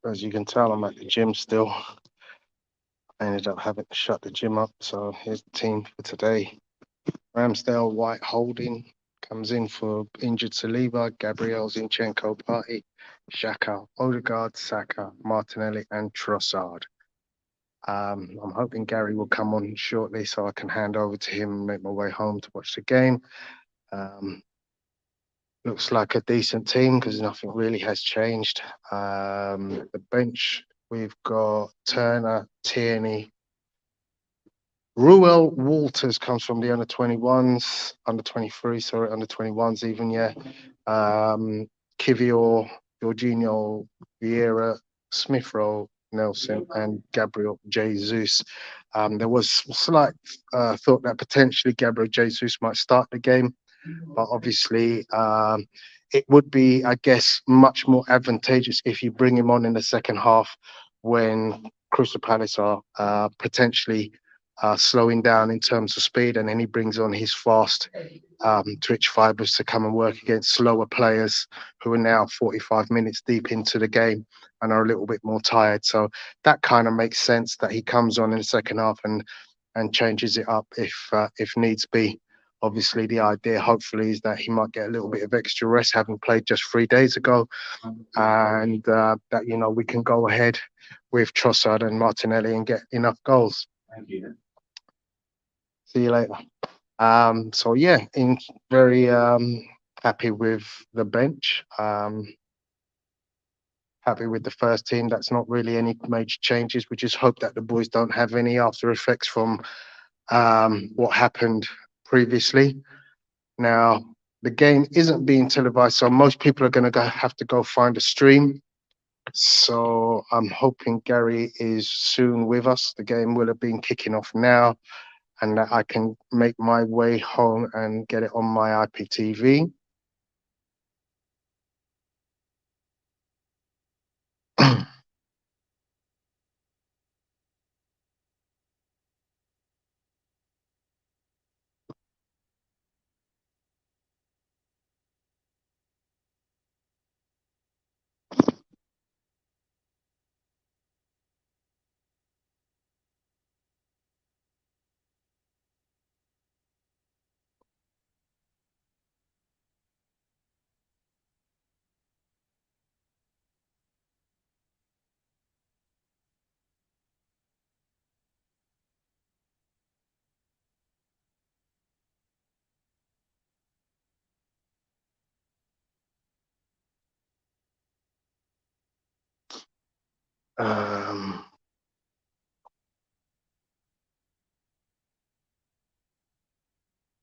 As you can tell, I'm at the gym still. I ended up having to shut the gym up. So here's the team for today. Ramsdale, White, Holding comes in for injured Saliba, Gabriel, Zinchenko, Partey, Xhaka, Odegaard, Saka, Martinelli, and Trossard. I'm hoping Gary will come on shortly so I can hand over to him and make my way home to watch the game. Um, Looks like a decent team because nothing really has changed. The bench, we've got Turner, Tierney. Ruel Walters comes from the under 23, sorry, under 21s even, yeah. Kivior, Jorginho, Vieira, Smith Rowe, Nelson, and Gabriel Jesus. There was slight thought that potentially Gabriel Jesus might start the game, but obviously it would be, I guess, much more advantageous if you bring him on in the second half when Crystal Palace are potentially slowing down in terms of speed, and then he brings on his fast twitch fibers to come and work against slower players who are now 45 minutes deep into the game and are a little bit more tired. So that kind of makes sense that he comes on in the second half and changes it up if needs be. Obviously, the idea, hopefully, is that he might get a little bit of extra rest, having played just 3 days ago, and that we can go ahead with Trossard and Martinelli and get enough goals. Thank you. See you later. So yeah, very happy with the bench. Happy with the first team. That's not really any major changes. We just hope that the boys don't have any after effects from what happened previously. Now, the game isn't being televised, so most people are going to have to go find a stream. So I'm hoping Gary is soon with us. The game will have been kicking off now, and that I can make my way home and get it on my IPTV. Um,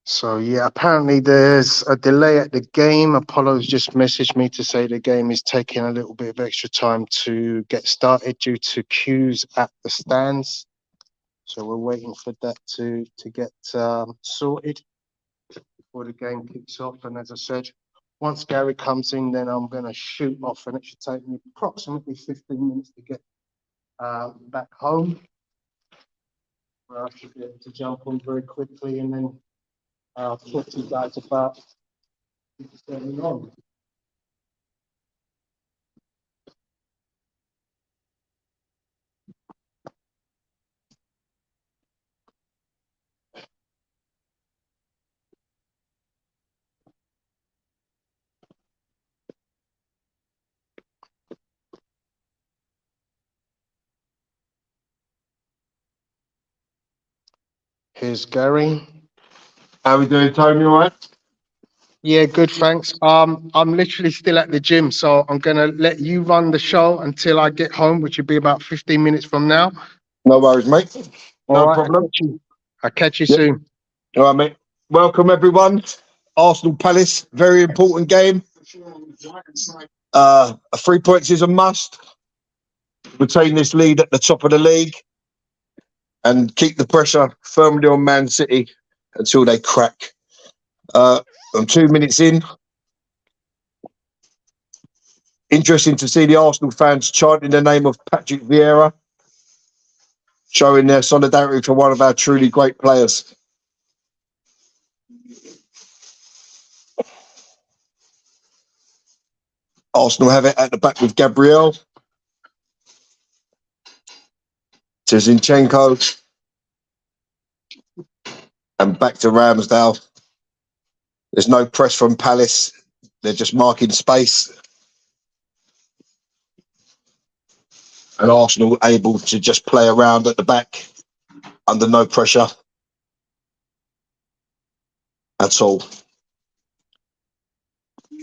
so yeah, apparently there's a delay at the game. Apollo's just messaged me to say the game is taking a little bit of extra time to get started due to queues at the stands. So we're waiting for that to get sorted before the game kicks off. And as I said, once Gary comes in, then I'm going to shoot off, and it should take me approximately 15 minutes to get back home, where I should be able to jump on very quickly and then talk to you guys about what's going on. Here's Gary. How we doing, Tony? All right? Yeah, good, thanks. I'm literally still at the gym, so I'm gonna let you run the show until I get home, which will be about 15 minutes from now. No worries, mate. All No right, problem. I'll catch you Yep. soon. All right, mate. Welcome, everyone. Arsenal Palace, very important game. 3 points is a must. Retain this lead at the top of the league and keep the pressure firmly on Man City until they crack. I'm 2 minutes in. Interesting to see the Arsenal fans chanting the name of Patrick Vieira, showing their solidarity for one of our truly great players. Arsenal have it at the back with Gabriel. to Zinchenko, and back to Ramsdale. There's no press from Palace. They're just marking space. And Arsenal able to just play around at the back under no pressure at all.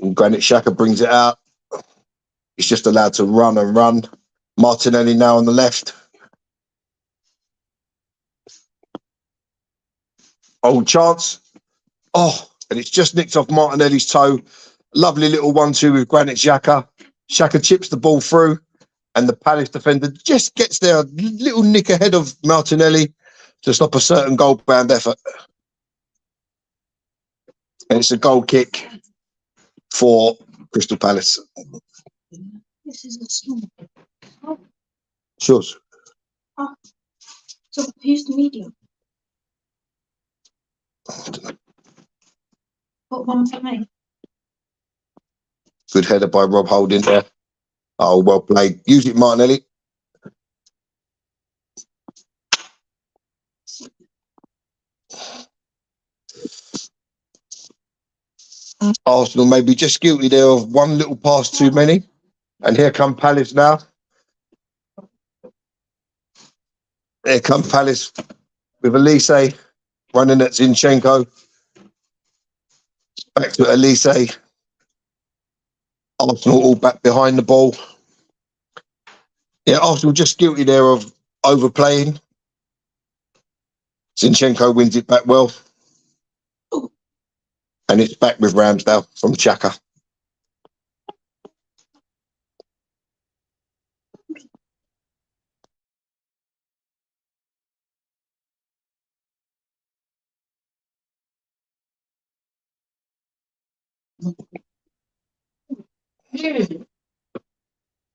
And Granit Xhaka brings it out. He's just allowed to run and run. Martinelli now on the left. Old chance. Oh, and it's just nicked off Martinelli's toe. Lovely little 1-2 with Granit Xhaka. Xhaka chips the ball through, and the Palace defender just gets there a little nick ahead of Martinelli to stop a certain goal-bound effort. And it's a goal kick for Crystal Palace. This is a small. Sure. So who's the medium? What one for me? Good header by Rob Holding there. Oh, well played. Use it, Martinelli. Arsenal may be just guilty there of one little pass too many. And here come Palace now. Here come Palace with Elise running at Zinchenko. Back to Elise. Arsenal all back behind the ball. Yeah, Arsenal just guilty there of overplaying. Zinchenko wins it back well. And it's back with Ramsdale from Xhaka.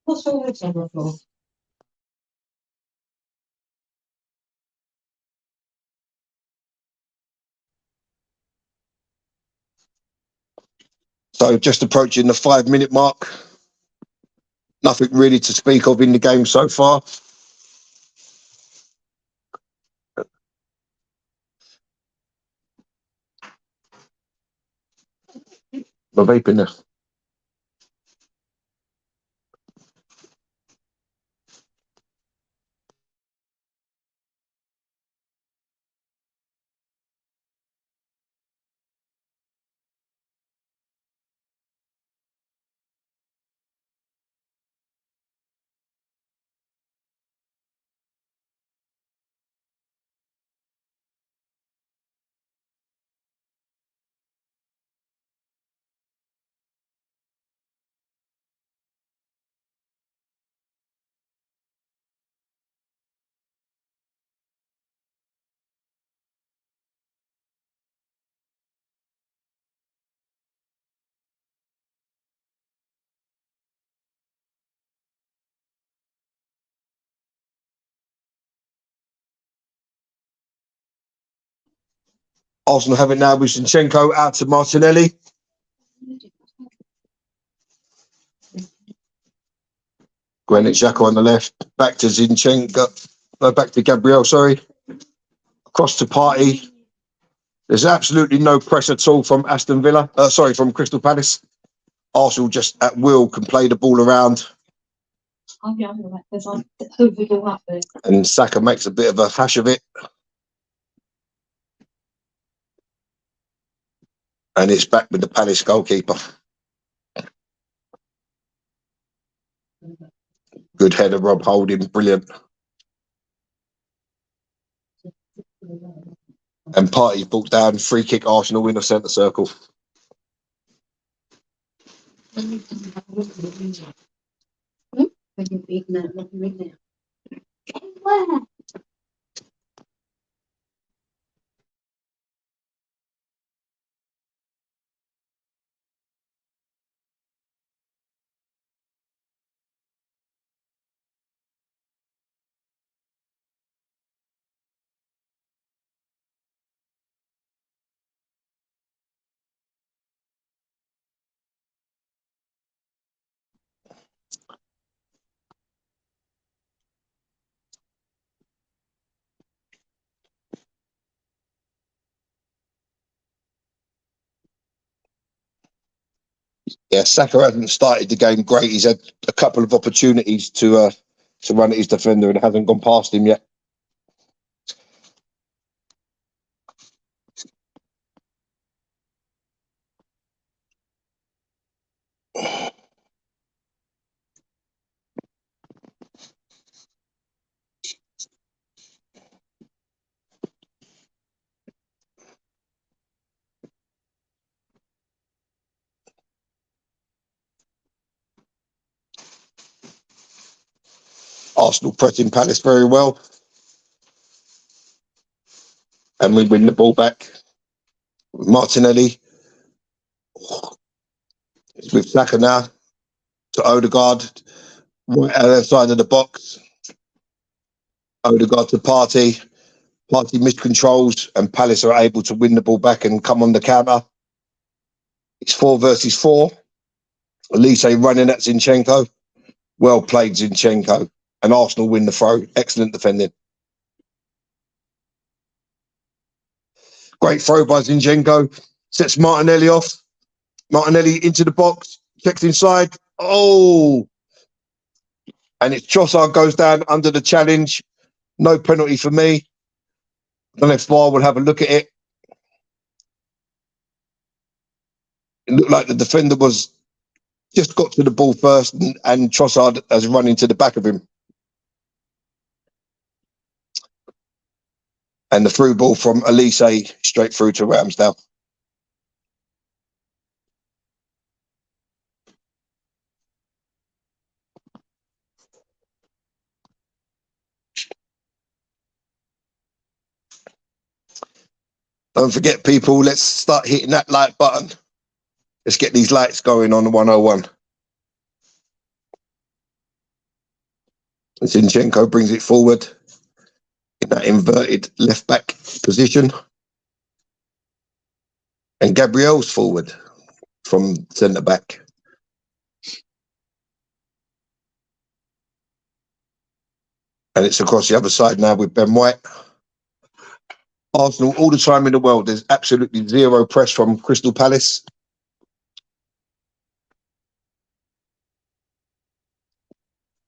What's all this on the floor? So just approaching the 5-minute mark. Nothing really to speak of in the game so far. The vaping there. Arsenal have it now with Zinchenko out to Martinelli. Granit Xhaka on the left. Back to Zinchenko. No, back to Gabriel, sorry. Across to Partey. There's absolutely no press at all from from Crystal Palace. Arsenal just at will can play the ball around. I'll be under that because I hoovered all up there. And Saka makes a bit of a hash of it. And it's back with the Palace goalkeeper. Good header, Rob Holding, brilliant. And Partey brought down, free kick, Arsenal in the centre circle. Where? Yeah, Saka hasn't started the game great. He's had a couple of opportunities to run at his defender and hasn't gone past him yet. Arsenal pressing Palace very well. And we win the ball back. Martinelli. It's with Saka now to Odegaard. Right at the side of the box. Odegaard to Partey. Partey miscontrols and Palace are able to win the ball back and come on the counter. It's 4 versus 4. Elise running at Zinchenko. Well played, Zinchenko. And Arsenal win the throw. Excellent defending. Great throw by Zinchenko. Sets Martinelli off. Martinelli into the box. Checks inside. Oh! And it's Trossard goes down under the challenge. No penalty for me. I don't know if VAR will have a look at it. It looked like the defender was just got to the ball first and Trossard has run into the back of him. And the through ball from Elise straight through to Ramsdale. Don't forget, people, let's start hitting that like button. Let's get these lights going on the 101. Zinchenko brings it forward in that inverted left back position. And Gabriel's forward from centre back. And it's across the other side now with Ben White. Arsenal, all the time in the world, there's absolutely zero press from Crystal Palace.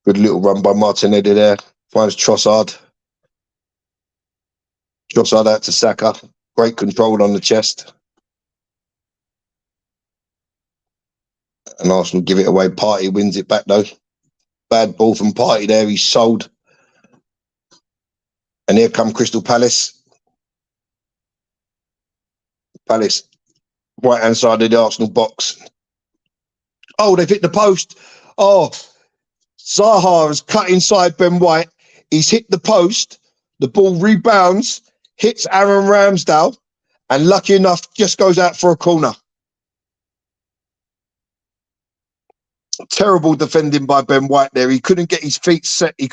Good little run by Martinelli there. Finds Trossard. Trossard out to Saka. Great control on the chest. And Arsenal give it away. Partey wins it back though. Bad ball from Partey there. He's sold. And here come Crystal Palace. Palace, right hand side of the Arsenal box. Oh, they've hit the post. Oh, Zaha has cut inside Ben White. He's hit the post. The ball rebounds, hits Aaron Ramsdale, and lucky enough, just goes out for a corner. Terrible defending by Ben White there. He couldn't get his feet set. He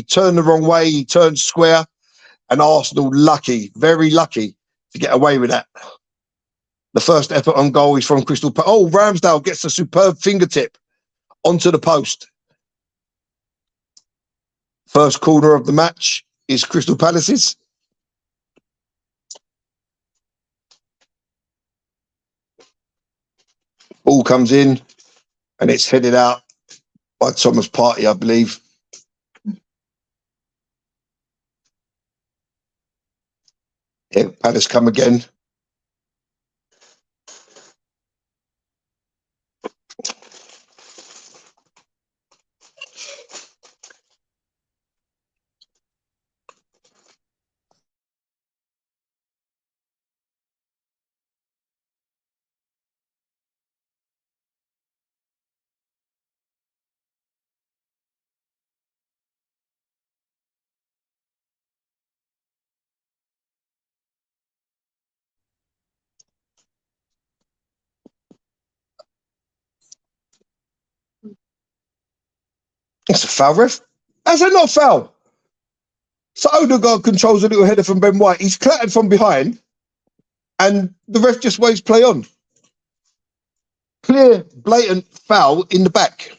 turned the wrong way. He turned square. And Arsenal lucky, very lucky to get away with that. The first effort on goal is from Crystal Palace. Oh, Ramsdale gets a superb fingertip onto the post. First corner of the match is Crystal Palace's. Ball comes in and it's headed out by Thomas Partey, I believe. Here, Palace come again. It's a foul, ref. How's that not foul? So Odegaard controls a little header from Ben White. He's clattered from behind and the ref just waves play on. Clear, blatant foul in the back.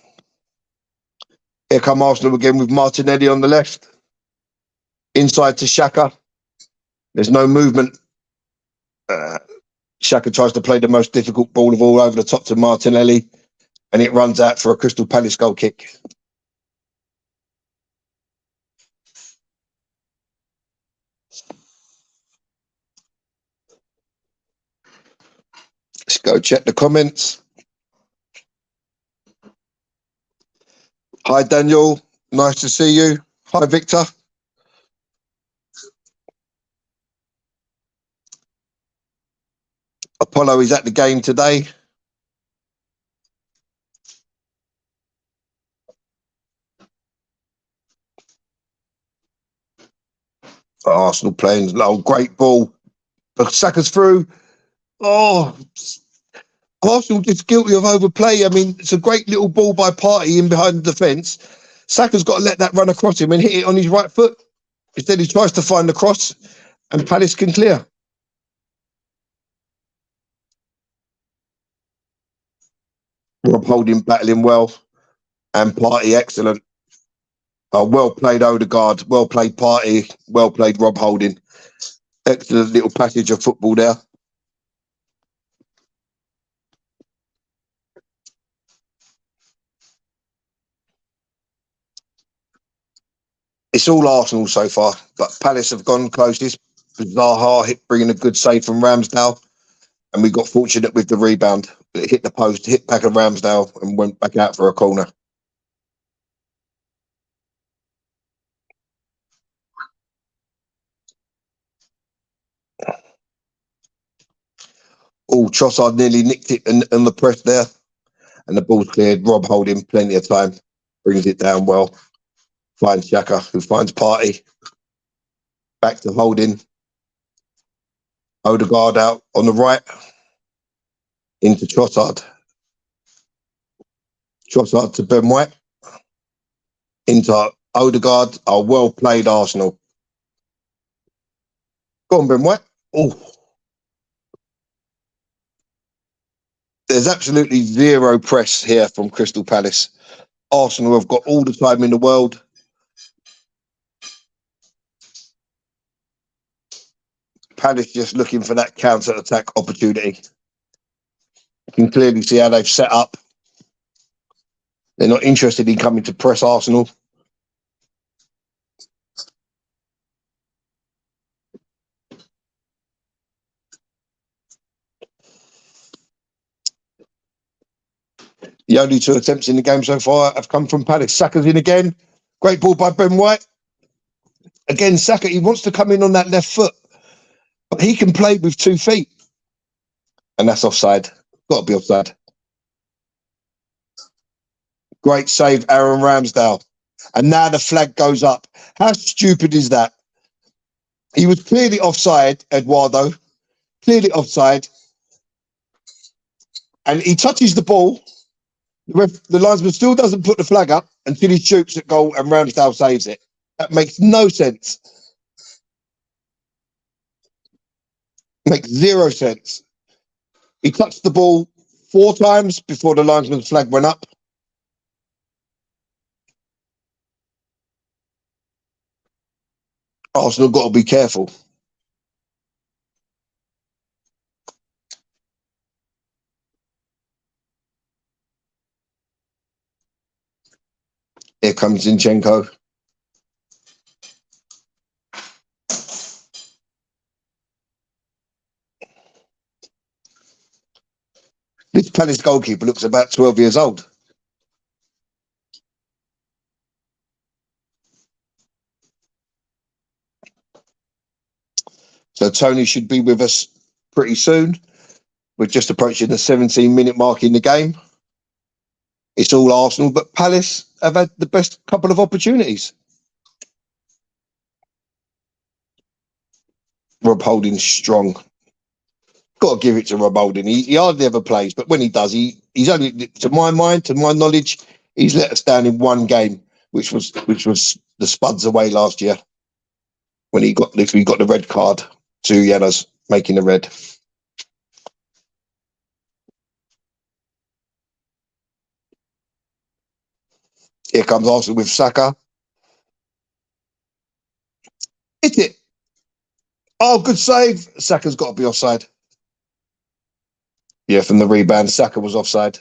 Here come Arsenal again with Martinelli on the left. Inside to Xhaka. There's no movement. Xhaka tries to play the most difficult ball of all over the top to Martinelli, and it runs out for a Crystal Palace goal kick. Let's go check the comments. Hi, Daniel. Nice to see you. Hi, Victor. Apollo is at the game today. Arsenal playing. Oh, great ball. But Saka's through. Oh, Arsenal just guilty of overplay. I mean, it's a great little ball by Partey in behind the defence. Saka's got to let that run across him and hit it on his right foot. Instead, he tries to find the cross, and Palace can clear. Rob Holding battling well, and Partey excellent. Well played Odegaard, well played Partey, well played Rob Holding. Excellent little passage of football there. It's all Arsenal so far, but Palace have gone closest. Zaha bringing a good save from Ramsdale, and we got fortunate with the rebound. It hit the post, hit back of Ramsdale, and went back out for a corner. Oh, Trossard nearly nicked it in the press there, and the ball's cleared. Rob Holding plenty of time, brings it down well. Finds Xhaka, who finds Partey. Back to Holding. Odegaard out on the right. Into Trossard. Trossard to Ben White. Into Odegaard. Oh, well played, Arsenal. Go on, Ben White. Oh. There's absolutely zero press here from Crystal Palace. Arsenal have got all the time in the world. Palace just looking for that counter-attack opportunity. You can clearly see how they've set up. They're not interested in coming to press Arsenal. The only two attempts in the game so far have come from Palace. Saka's in again. Great ball by Ben White. Again, Saka, he wants to come in on that left foot, but he can play with 2 feet. And that's offside. Got to be offside. Great save, Aaron Ramsdale. And now the flag goes up. How stupid is that? He was clearly offside, Eduardo. Clearly offside. And he touches the ball. The linesman still doesn't put the flag up until he shoots at goal and Ramsdale saves it. That makes no sense. Makes zero sense. He touched the ball 4 times before the linesman's flag went up. Arsenal got to be careful. Here comes Zinchenko. This Palace goalkeeper looks about 12 years old. So Tony should be with us pretty soon. We're just approaching the 17-minute mark in the game. It's all Arsenal, but Palace have had the best couple of opportunities. Rob Holding's strong. Got to give it to Rob Holding. He hardly ever plays, but when he does, he's only, to my mind, to my knowledge, he's let us down in one game, which was the Spuds away last year, when he got the red card, 2 yellows, making the red. Here comes Arsenal with Saka. Hit it. Oh, good save. Saka's got to be offside. Yeah, from the rebound, Saka was offside.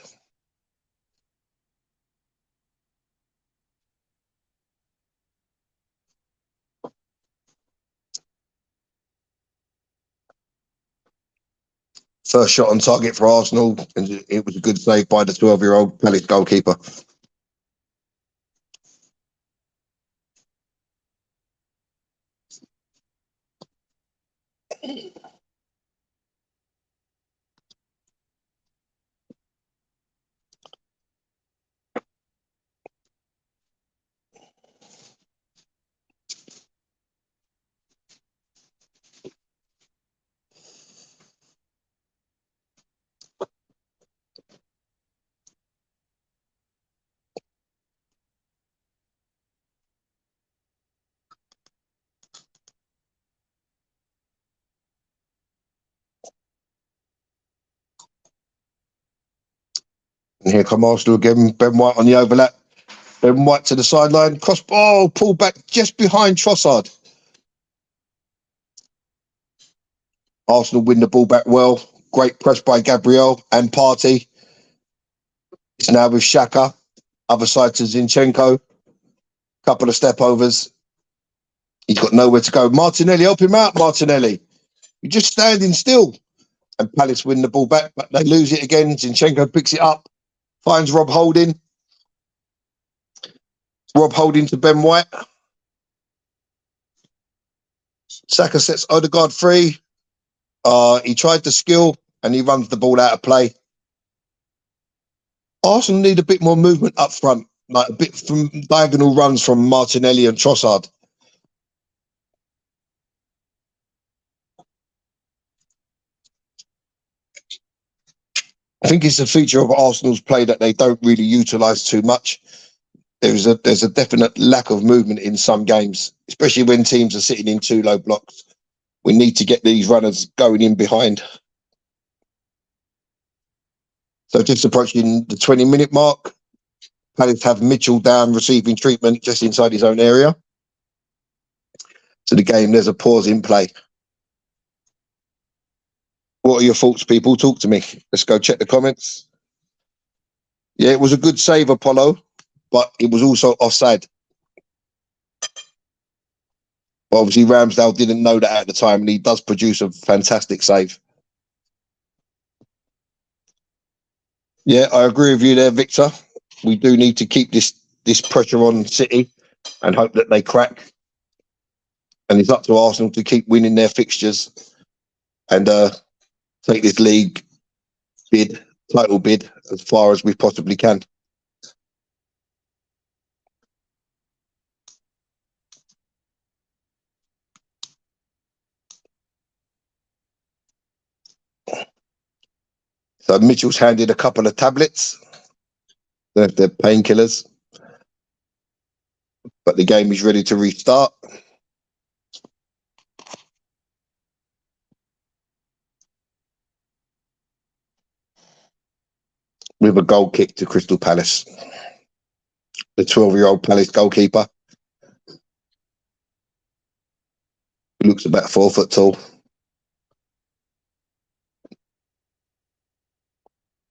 First shot on target for Arsenal, and it was a good save by the 12-year-old Palace goalkeeper. And here come Arsenal again. Ben White on the overlap. Ben White to the sideline. Cross ball, pulled back just behind Trossard. Arsenal win the ball back well. Great press by Gabriel and Partey. It's now with Xhaka. Other side to Zinchenko. Couple of step overs. He's got nowhere to go. Martinelli, help him out, Martinelli. You're just standing still. And Palace win the ball back, but they lose it again. Zinchenko picks it up. Finds Rob Holding. Rob Holding to Ben White. Saka sets Odegaard free. He tried to skill and he runs the ball out of play. Arsenal need a bit more movement up front, like a bit from diagonal runs from Martinelli and Trossard. I think it's a feature of Arsenal's play that they don't really utilise too much. There's a definite lack of movement in some games, especially when teams are sitting in too low blocks. We need to get these runners going in behind. So just approaching the 20-minute mark, Palace have Mitchell down receiving treatment just inside his own area. So the game, there's a pause in play. What are your thoughts, people? Talk to me. Let's go check the comments. Yeah, it was a good save, Apollo, but it was also offside. Obviously, Ramsdale didn't know that at the time, and he does produce a fantastic save. Yeah, I agree with you there, Victor. We do need to keep this pressure on City and hope that they crack. And it's up to Arsenal to keep winning their fixtures and take this league title bid, as far as we possibly can. So Mitchell's handed a couple of tablets. They're painkillers. But the game is ready to restart. With a goal kick to Crystal Palace. The 12-year-old Palace goalkeeper, who looks about 4 foot tall.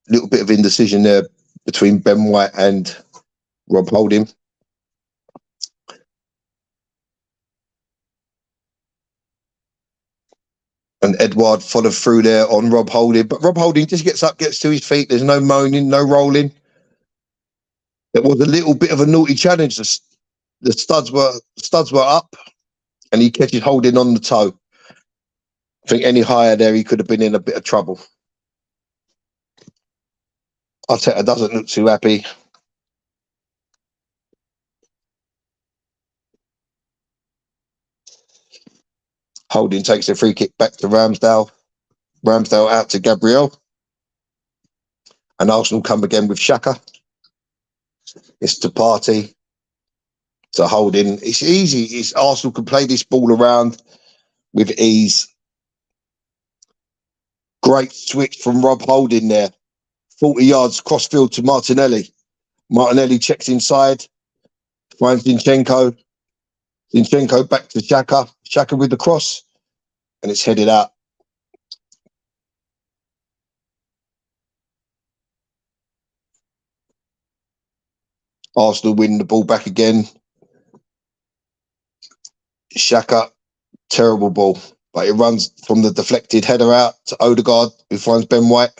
Little bit of indecision there between Ben White and Rob Holding. And Edouard followed through there on Rob Holding. But Rob Holding just gets up, gets to his feet. There's no moaning, no rolling. It was a little bit of a naughty challenge. The studs were up and he catches Holding on the toe. I think any higher there, he could have been in a bit of trouble. Arteta doesn't look too happy. Holding takes a free kick back to Ramsdale. Ramsdale out to Gabriel. And Arsenal come again with Xhaka. It's to Partey. To Holding. It's easy. Arsenal can play this ball around with ease. Great switch from Rob Holding there. 40 yards crossfield to Martinelli. Martinelli checks inside. Finds Zinchenko. Zinchenko back to Xhaka. Xhaka with the cross. And it's headed out. Arsenal win the ball back again. Xhaka, terrible ball. But it runs from the deflected header out to Odegaard, who finds Ben White,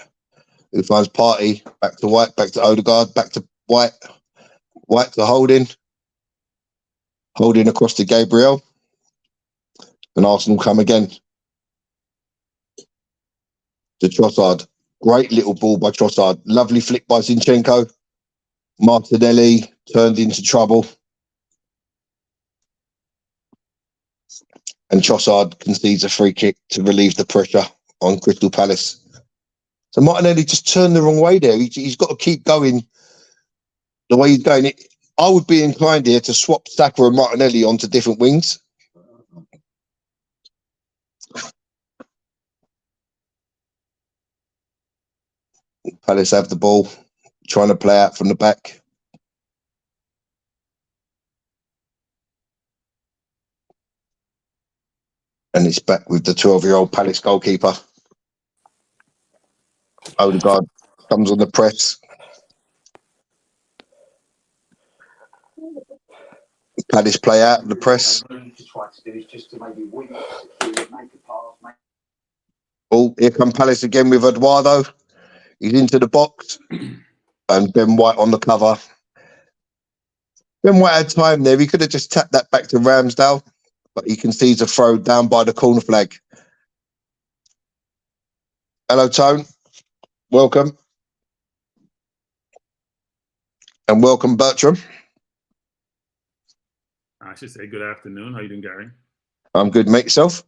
who finds Partey, back to White, back to Odegaard, back to White, White to Holding across to Gabriel, and Arsenal come again. To Trossard, great little ball by Trossard, lovely flick by Zinchenko. Martinelli turned into trouble. And Trossard concedes a free kick to relieve the pressure on Crystal Palace. So Martinelli just turned the wrong way there. He's got to keep going the way he's going. I would be inclined here to swap Saka and Martinelli onto different wings. Palace have the ball, trying to play out from the back. And it's back with the 12-year-old Palace goalkeeper. Odegaard comes on the press. Palace play out of the press. Oh, here come Palace again with Eduardo. He's into the box. And Ben White on the cover. Ben White had time there. He could have just tapped that back to Ramsdale. But he concedes a throw down by the corner flag. Hello, Tone. Welcome. And welcome, Bertram. I should say good afternoon. How you doing, Gary? I'm good, mate. Yourself?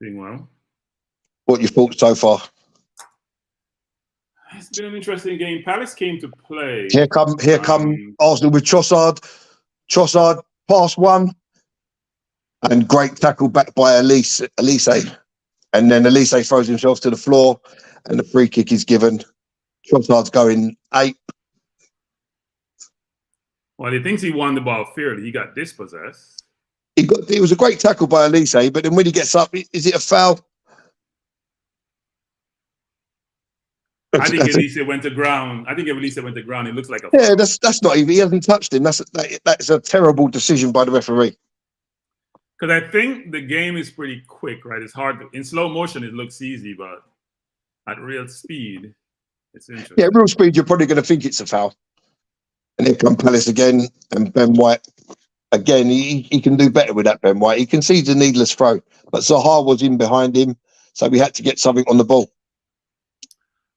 Doing well. What your thoughts so far? It's been an interesting game. Palace came to play. Here come Arsenal with Trossard. Trossard, pass one. And great tackle back by Elise. And then Elise throws himself to the floor and the free kick is given. Trossard's going ape. Well, he thinks he won the ball fairly. He got dispossessed. It was a great tackle by Elise, but then when he gets up, is it a foul? I think Elise went to ground. It looks like a foul. Yeah, that's not even. He hasn't touched him. That's a terrible decision by the referee. Because I think the game is pretty quick, right? It's hard. In slow motion, it looks easy, but at real speed, it's interesting. Yeah, real speed, you're probably going to think it's a foul. And here come Palace again, and Ben White again. He can do better with that. Ben White. He concedes a needless throw, but Zaha was in behind him, so we had to get something on the ball.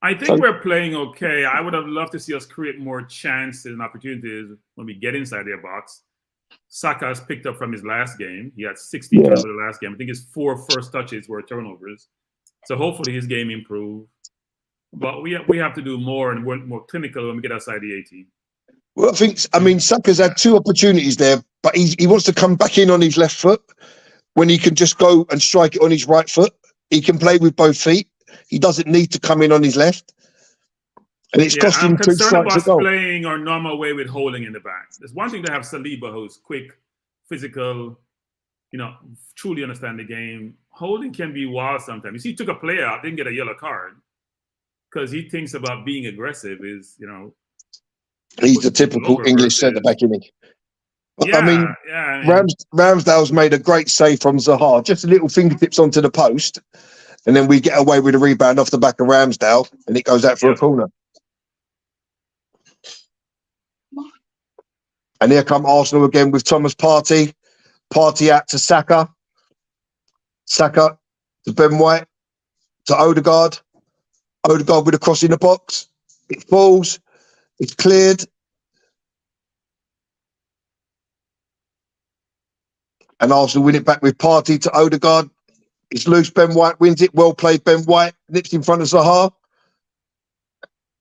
I think we're playing okay. I would have loved to see us create more chances and opportunities when we get inside their box. Saka has picked up from his last game. He had 60 turnovers the last game. I think his 4 first touches were turnovers. So hopefully his game improved. But we have to do more and work more clinical when we get outside the 18. Well, Saka's had 2 opportunities there, but he wants to come back in on his left foot when he can just go and strike it on his right foot. He can play with both feet. He doesn't need to come in on his left. And it's cost him 2 strikes a goal. Playing our normal way with Holding in the back. There's one thing to have Saliba, who's quick, physical, truly understand the game. Holding can be wild sometimes. You see, he took a player out, didn't get a yellow card because he thinks about being aggressive. He's the typical English centre back, isn't he? Yeah, Ramsdale's made a great save from Zaha, just a little fingertips onto the post, and then we get away with a rebound off the back of Ramsdale, and it goes out for a corner. And here come Arsenal again with Thomas Partey. Partey out to Saka. Saka to Ben White. To Odegaard. Odegaard with a cross in the box. It falls. It's cleared. And Arsenal win it back with Partey to Odegaard. It's loose. Ben White wins it. Well played, Ben White. Nips in front of Zaha.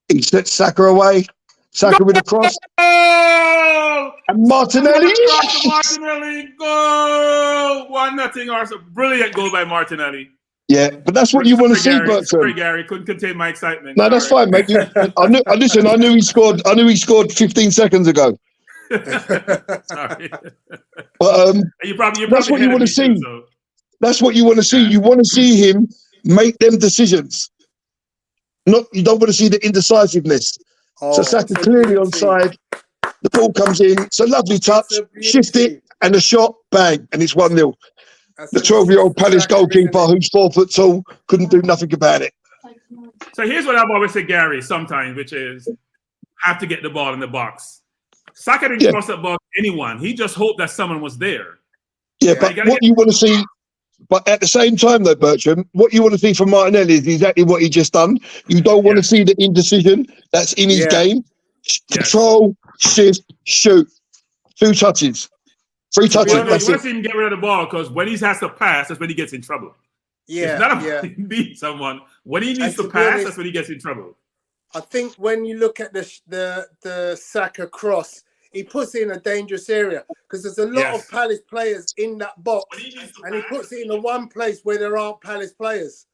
He sets Saka away. Saka with a cross. And Martinelli. Martinelli, goal! 1-0 Arsenal. Brilliant goal by Martinelli. Yeah, but that's what you want to see, Bertram. Sorry, Gary, couldn't contain my excitement. No, that's fine, mate. I knew he scored. I knew he scored 15 seconds ago. Sorry. But that's what you want to see. That's what you want to see. You want to see him make them decisions. You don't want to see the indecisiveness. So Saka clearly onside. The ball comes in. It's a lovely touch. Shift it, and a shot, bang, and it's 1-0. The 12-year-old Palace goalkeeper, who's 4 foot tall, couldn't do nothing about it. So here's what I've always said, Gary, sometimes, which is have to get the ball in the box. Saka didn't cross that ball to anyone. He just hoped that someone was there. Yeah, but what you want to see, but at the same time, though, Bertram, what you want to see from Martinelli is exactly what he just done. You don't want to see the indecision that's in his game. Control, shift, shoot. 2 touches. 3 touches. You want to see him get rid of the ball because when he has to pass, that's when he gets in trouble. Yeah, it's not about beat someone. When he needs to pass, that's when he gets in trouble. I think when you look at the Saka cross, he puts it in a dangerous area because there's a lot of Palace players in that box, and he puts it in the one place where there aren't Palace players.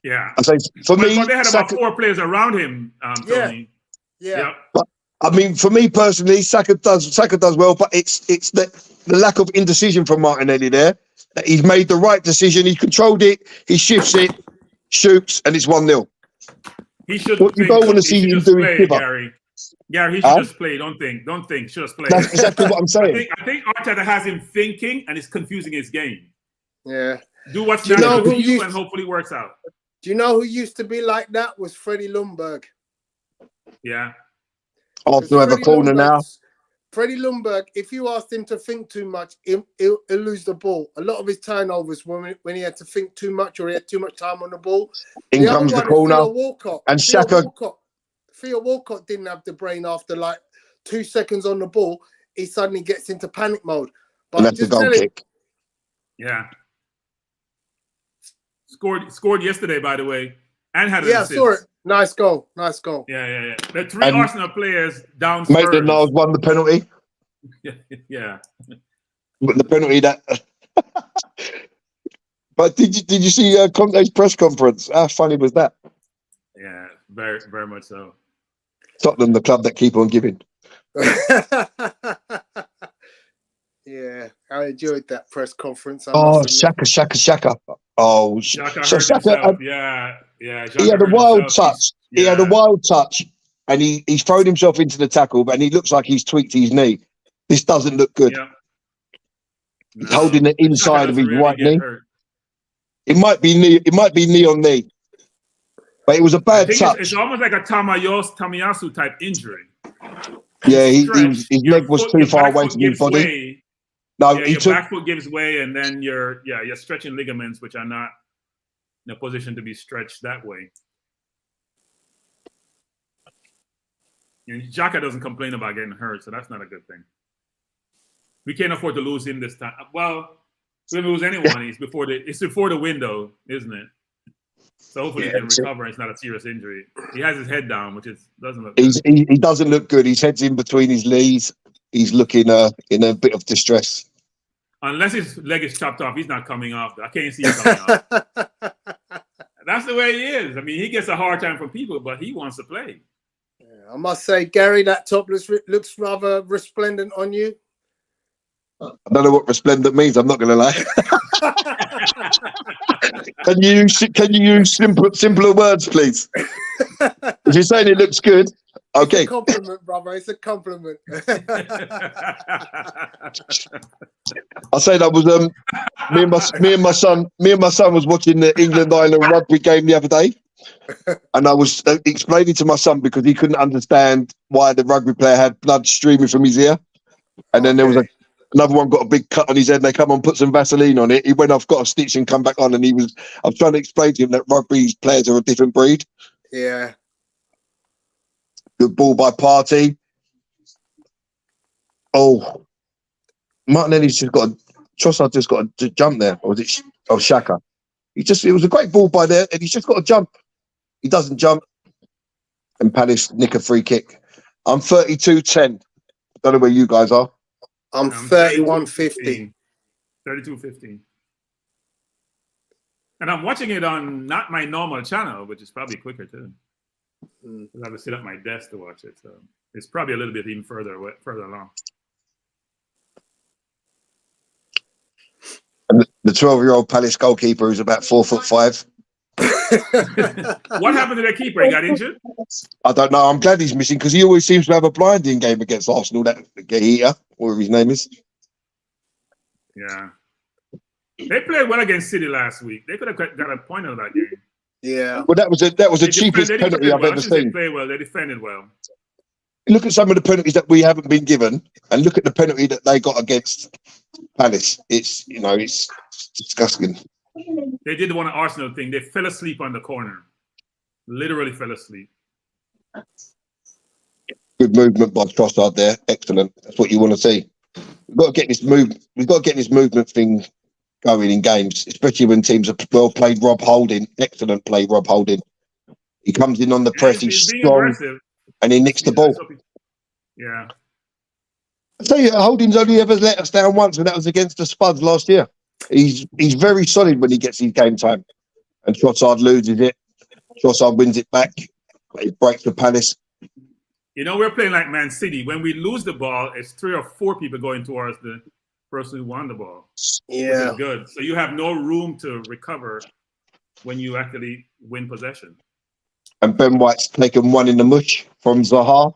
Yeah, I say for me, but they had about 4 players around him. Tony. Yeah. But, I mean, for me personally, Saka does well, but it's the lack of indecision from Martinelli there. That he's made the right decision. He controlled it. He shifts it, shoots, and it's 1-0. He should. What you don't want to see him doing, Gary. Gary, he should just play. Don't think. Should just play. That's exactly what I'm saying. I think Arteta has him thinking, and it's confusing his game. Yeah. Do what's natural to you, and hopefully it works out. Do you know who used to be like that? Was Freddie Ljungberg. Yeah. After have a corner now. Freddie Ljungberg, if you asked him to think too much, he'll lose the ball. A lot of his turnovers when he had to think too much or he had too much time on the ball. In comes the corner. And Saka. Theo Walcott didn't have the brain after like 2 seconds on the ball. He suddenly gets into panic mode. But that's the goal kick. Yeah. Scored yesterday, by the way, and had an assist. I saw it. Nice goal. Yeah. The 3 Arsenal players down. Maitland-Niles won the penalty. Yeah. But the penalty that. But did you see Conte's press conference? How funny was that? Yeah, very, very much so. Tottenham, the club that keep on giving. Yeah, I enjoyed that press conference. Shaka. Oh, Shaka. Yeah. He had a wild touch. Yeah. He had a wild touch, and he's thrown himself into the tackle, and he looks like he's tweaked his knee. This doesn't look good. Yeah. He's holding the inside of his right knee. Hurt. It might be knee on knee, but it was a bad touch. It's almost like a Tamiyasu type injury. Yeah, his leg was too far away from his body. No, your back foot gives way, and then you're stretching ligaments, which are not in a position to be stretched that way. And Xhaka doesn't complain about getting hurt, so that's not a good thing. We can't afford to lose him this time. Well, if we lose anyone, it's before the window, isn't it? So hopefully he can recover. It's not a serious injury. He has his head down, which doesn't look good. He doesn't look good. His head's in between his knees. He's looking in a bit of distress. Unless his leg is chopped off, he's not coming off. I can't see him coming off. That's the way he is. I mean, he gets a hard time from people, but he wants to play. Yeah, I must say, Gary, that top looks rather resplendent on you. I don't know what resplendent means. I'm not going to lie. Can you use simpler words, please? If you're saying it looks good, okay. It's a compliment, brother. It's a compliment. I say that was me and my son was watching the England-Ireland rugby game the other day, and I was explaining to my son because he couldn't understand why the rugby player had blood streaming from his ear, and then there was another one got a big cut on his head. And they come on, put some Vaseline on it. He went off, got a stitch, and come back on. And I was trying to explain to him that rugby players are a different breed. Yeah. Good ball by Partey. Oh, Martinelli's just got Trossard just got to jump there, or was it? Oh, Xhaka. It was a great ball by there, and he's just got to jump. He doesn't jump, and Palace nick a free kick. I'm 32-10. Don't know where you guys are. I'm 31-15. 32-15. And I'm watching it on not my normal channel, which is probably quicker too. I have to sit at my desk to watch it, so it's probably a little bit even further along. And the 12-year-old Palace goalkeeper is about 4'5". What happened to their keeper? He got injured? I don't know. I'm glad he's missing because he always seems to have a blinding game against Arsenal. That Gahia, whatever his name is. Yeah. They played well against City last week. They could have got a point out of that game. Yeah. Well, that was the cheapest penalty I've ever seen. They played well. They defended well. Look at some of the penalties that we haven't been given, and look at the penalty that they got against Palace. It's disgusting. They did the one Arsenal thing. They fell asleep on the corner. Literally fell asleep. Good movement by Trossard there. Excellent. That's what you want to see. We've got to get this movement thing going in games, especially when teams are well played. Rob Holding, excellent play. Rob Holding. He comes in on the press. He's strong, aggressive. And he nicks the ball. Yeah. I tell you, Holding's only ever let us down once, and that was against the Spuds last year. He's very solid when he gets his game time, and Trossard loses it. Trossard wins it back. He breaks the Palace. You know, we're playing like Man City. When we lose the ball, it's 3 or 4 people going towards the person who won the ball. Yeah. Which is good. So you have no room to recover when you actually win possession. And Ben White's taken one in the mush from Zaha.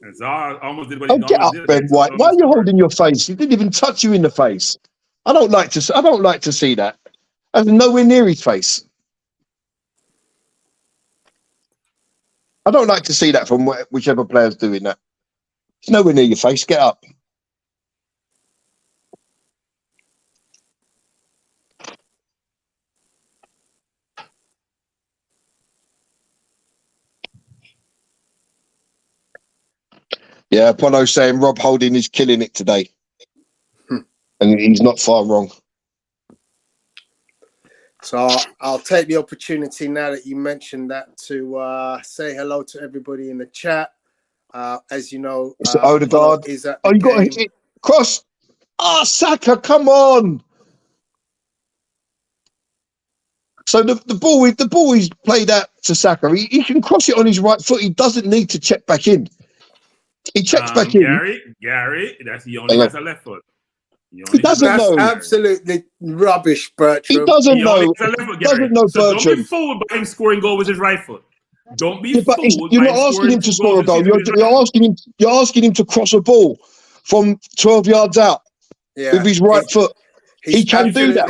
And Zaha almost did what he get up, did. Ben White. Why are you holding your face? He didn't even touch you in the face. I don't like to see that. That's nowhere near his face. I don't like to see that from whichever player's doing that. It's nowhere near your face. Get up. Yeah, Apollo saying Rob Holding is killing it today. And he's not far wrong. So I'll take the opportunity now that you mentioned that to say hello to everybody in the chat. As you know, It's Odegaard. Is at You got to hit it. Cross. Saka, come on. So the ball he's played out to Saka. He can cross it on his right foot. He doesn't need to check back in. He checks back in. Gary, he only has a left foot. He doesn't know. That's absolutely rubbish, Bertram. He doesn't know. Doesn't know Bertram. Don't be fooled by him scoring goal with his right foot. Don't be fooled. You're not asking him to score a goal. You're asking him to cross a ball from 12 yards out with his right foot. He can do that.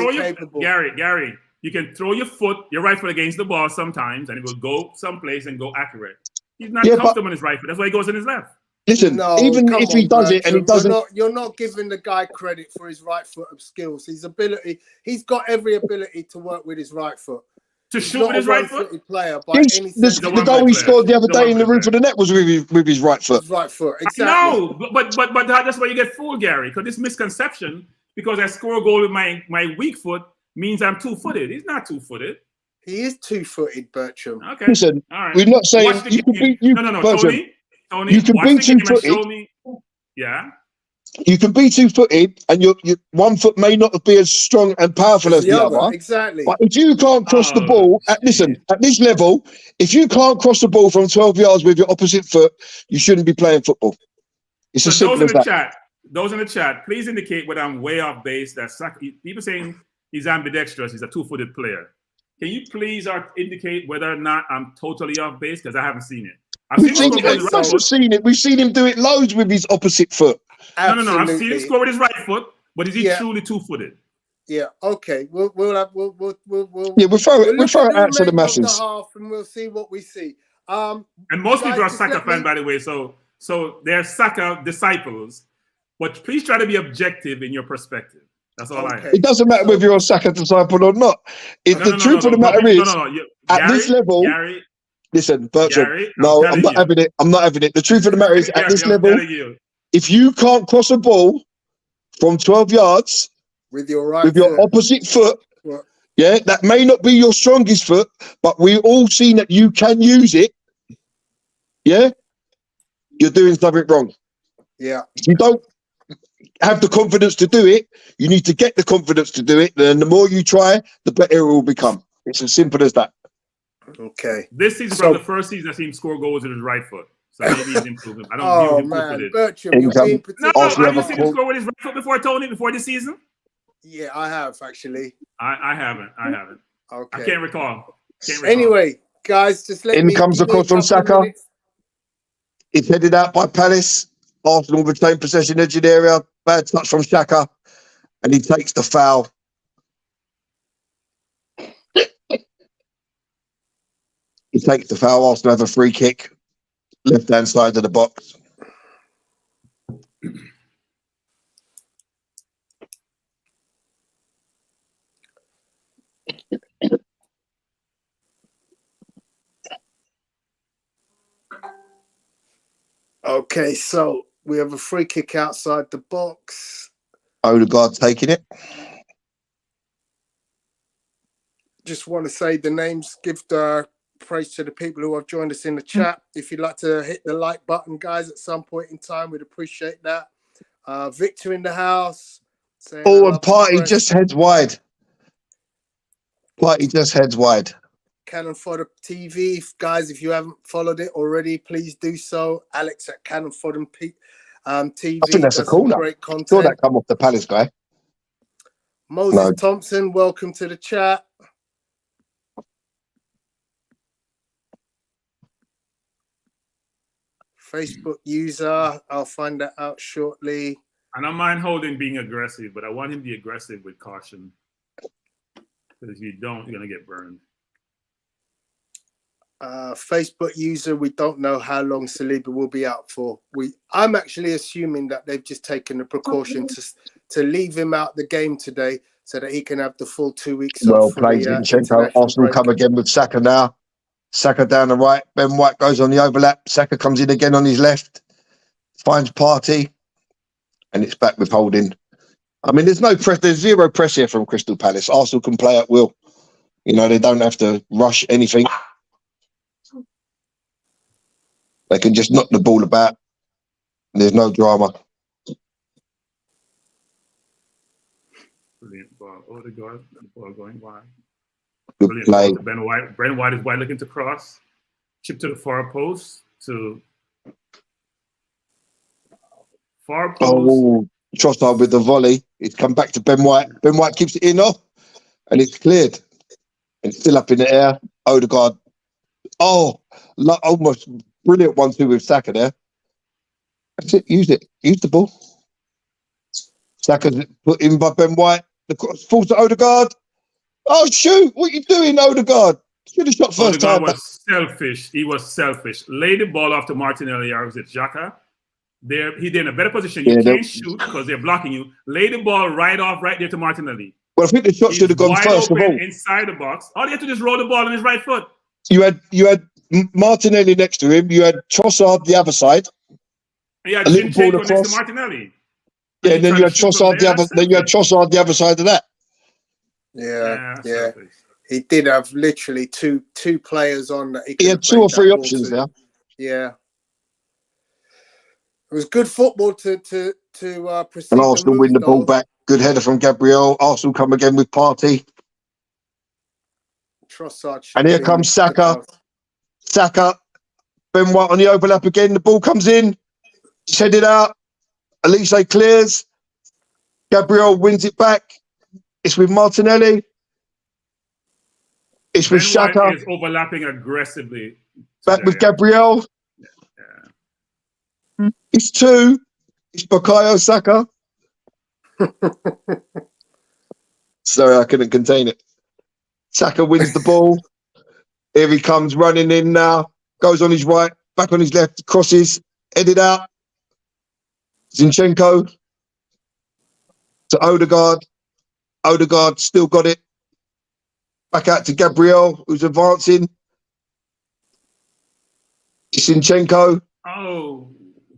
Gary, you can throw your right foot against the ball sometimes, and it will go someplace and go accurate. He's not comfortable on his right foot. That's why he goes in his left. Listen, even if he does it and he doesn't, you're not giving the guy credit for his right foot of skills. His ability, he's got every ability to work with his right foot. To shoot with his right foot? Player by any sense. The goal he scored the other day in the roof of the net was with his right foot. His right foot, exactly. No, but that's why you get fooled, Gary. Because this misconception, because I score a goal with my weak foot, means I'm two-footed. He's not two-footed. He is two-footed, Bertram. Okay. Listen, we're not saying you can be Tony, you can be two-footed. Yeah. You can be two-footed, and your one foot may not be as strong and powerful as the other. Exactly. But if you can't cross the ball, at this level, if you can't cross the ball from 12 yards with your opposite foot, you shouldn't be playing football. It's as simple as that. Those in the chat, please indicate whether I'm way off base. People saying he's ambidextrous. He's a two-footed player. Can you please indicate whether or not I'm totally off base? Because I haven't seen it. We've seen it. We've seen him do it loads with his opposite foot. Absolutely. No. I've seen him score with his right foot, but is he truly two-footed? Yeah. Okay. We'll throw it out to the masses. And we'll see what we see. And most people are Saka fans, by the way. So they're Saka disciples. But please try to be objective in your perspective. That's all I have. It doesn't matter whether you're a Saka disciple or not. The truth of the matter is, at this level, Gary, listen, Bertram, Gary, I'm not having it. I'm not having it. The truth of the matter is, at this level, if you can't cross a ball from 12 yards with your opposite foot, that may not be your strongest foot, but we all seen that you can use it. Yeah, you're doing something wrong. Yeah, if you don't have the confidence to do it, you need to get the confidence to do it. Then the more you try, the better it will become. It's as simple as that. Okay. This season, from the first season, I seen him score goals with his right foot. So maybe he's improving. I don't view him Bertram, you're being No, have you seen him score with his right foot before, Tony, before this season? Yeah, I have actually. I haven't. Okay. I can't recall. Anyway, guys, just let In me. comes the give me a cross from couple of Saka. minutes. It's headed out by Palace. Arsenal retain possession edge of the area. Bad touch from Xhaka. And he takes the foul. He takes the foul. Arsenal have a free kick. Left-hand side of the box. Okay, so we have a free kick outside the box. Odegaard taking it. Just want to say the names, give the praise to the people who have joined us in the chat. If you'd like to hit the like button, guys, at some point in time, we'd appreciate that. Victor in the house. Oh, and Party just heads wide. Party just heads wide. Cannon Fodder TV. Guys, if you haven't followed it already, please do so. Alex at Cannon Fodder TV. I think that's a corner. Great content. Saw that come off the Palace guy. Moses Thompson, welcome to the chat. Facebook user, I'll find that out shortly. I don't mind Holding being aggressive, but I want him to be aggressive with caution. Because if you don't, you're going to get burned. Facebook user, we don't know how long Saliba will be out for. I'm actually assuming that they've just taken the precaution to leave him out the game today so that he can have the full 2 weeks Well off. played, Zinchenko. Arsenal come again with Saka now. Saka down the right. Ben White goes on the overlap. Saka comes in again on his left. Finds Partey. And it's back with Holding. I mean, there's no press. There's zero press here from Crystal Palace. Arsenal can play at will. You know, they don't have to rush anything. They can just knock the ball about. There's no drama. Brilliant ball. Odegaard, ball going wide. Good Brilliant play. ball to Ben White. Ben White is wide looking to cross. Chip to the far post. Far post. Oh, Trossard with the volley. It's come back to Ben White. Ben White keeps it in off. And it's cleared. And it's still up in the air. Odegaard. Oh, almost brilliant 1-2 with Saka there. That's it. Use it. Use the ball. Saka's put in by Ben White. The cross falls to Odegaard. Oh, shoot. What are you doing, Odegaard? Should have shot first Odegaard time. was selfish. He was selfish. Lay the ball off to Martinelli or was it Xhaka? He's in a better position. You can't shoot because they're blocking you. Lay the ball right there to Martinelli. Well, I think the shot should have gone first of all. Inside the box. All you have to just roll the ball on his right foot. You had Martinelli next to him. You had Trossard the other side. Yeah, Zinchenko next to Martinelli. Yeah, and then you had Trossard the other. Then you had Trossard the other side of that. Yeah. He did have literally two players on that. He had 2 or 3 options there. Yeah. It was good football to proceed. And Arsenal win the ball back. Good header from Gabriel. Arsenal come again with Partey. Trossard. And here comes Saka. Saka. Ben White on the overlap again. The ball comes in. It's headed out. Elise clears. Gabriel wins it back. It's with Martinelli. It's with Xhaka. White is overlapping aggressively. Back with Gabriel. It's 2. It's Bukayo Saka. Sorry, I couldn't contain it. Saka wins the ball. Here he comes running in now. Goes on his right, back on his left, crosses, headed out. Zinchenko to Odegaard. Odegaard still got it. Back out to Gabriel, who's advancing. Zinchenko. Oh.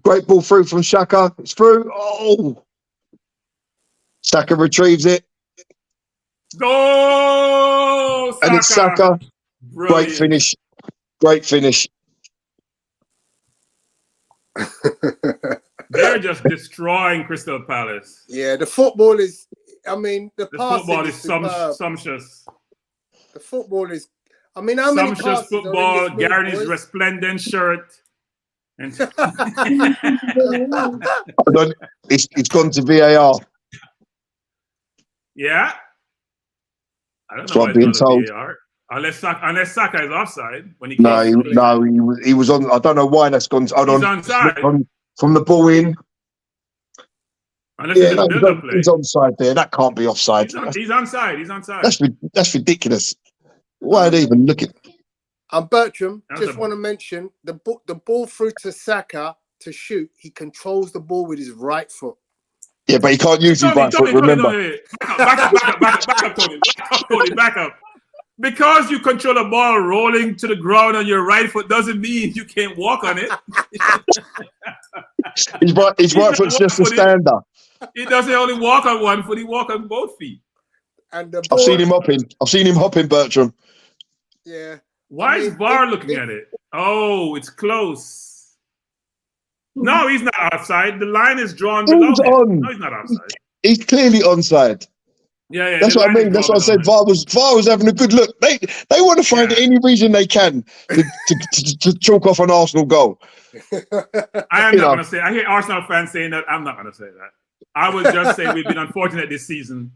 Great ball through from Xhaka. It's through. Oh. Saka retrieves it. Go! Saka. And it's Saka. Brilliant. Great finish. Great finish. They're just destroying Crystal Palace. Yeah, the football is, the football is sumptuous. The football is, how many sumptuous football, Gary's resplendent shirt. And it's gone to VAR. Yeah. I don't That's know what why I'm being it's not told. a VAR. Unless Saka is offside when he No, came. he was on. I don't know why that's gone. Hold He's on. onside. From the ball in. Unless Yeah, it's a build-up play. he's onside there. That can't be offside. He's onside. He's onside. That's ridiculous. Why are they even looking? And Bertram, That's just want to mention the ball through to Saka to shoot. He controls the ball with his right foot. Yeah, but he can't use his right foot. Remember. Back up, Tony. Back up. Because you control a ball rolling to the ground on your right foot doesn't mean you can't walk on it. His right foot's just a stander. He doesn't only walk on one foot; he walks on both feet. And the ball, I've seen him hopping, Bertram. Yeah. Why is VAR looking at it? Oh, it's close. No, he's not offside. The line is drawn below him. No, he's not offside. He's clearly onside. Yeah. That's what I mean. That's what I said. VAR was having a good look. They want to find any reason they can to chalk off an Arsenal goal. I am not going to say. I hear Arsenal fans saying that. I'm not going to say that. I will just say we've been unfortunate this season.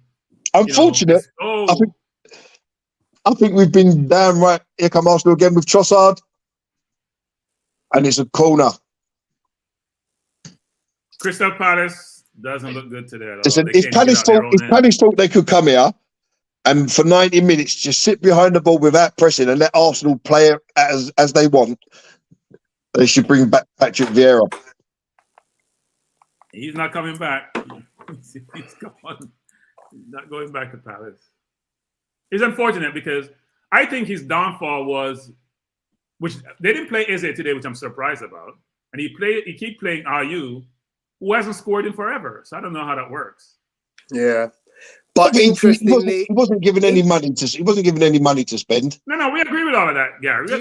Unfortunate. I think we've been damn right. Here come Arsenal again with Trossard, and it's a corner. Crystal Palace doesn't look good today at all. Listen, if Palace thought they could come here and for 90 minutes just sit behind the ball without pressing and let Arsenal play as they want, they should bring back Patrick Vieira. He's not coming back. He's gone. He's not going back to Palace. It's unfortunate because I think his downfall was, which they didn't play Eze today, which I'm surprised about, and he keep playing Ayew, who hasn't scored in forever. So I don't know how that works. Yeah, but interestingly, he wasn't given any money to. He wasn't given any money to spend. No, we agree with all of that. Yeah, Do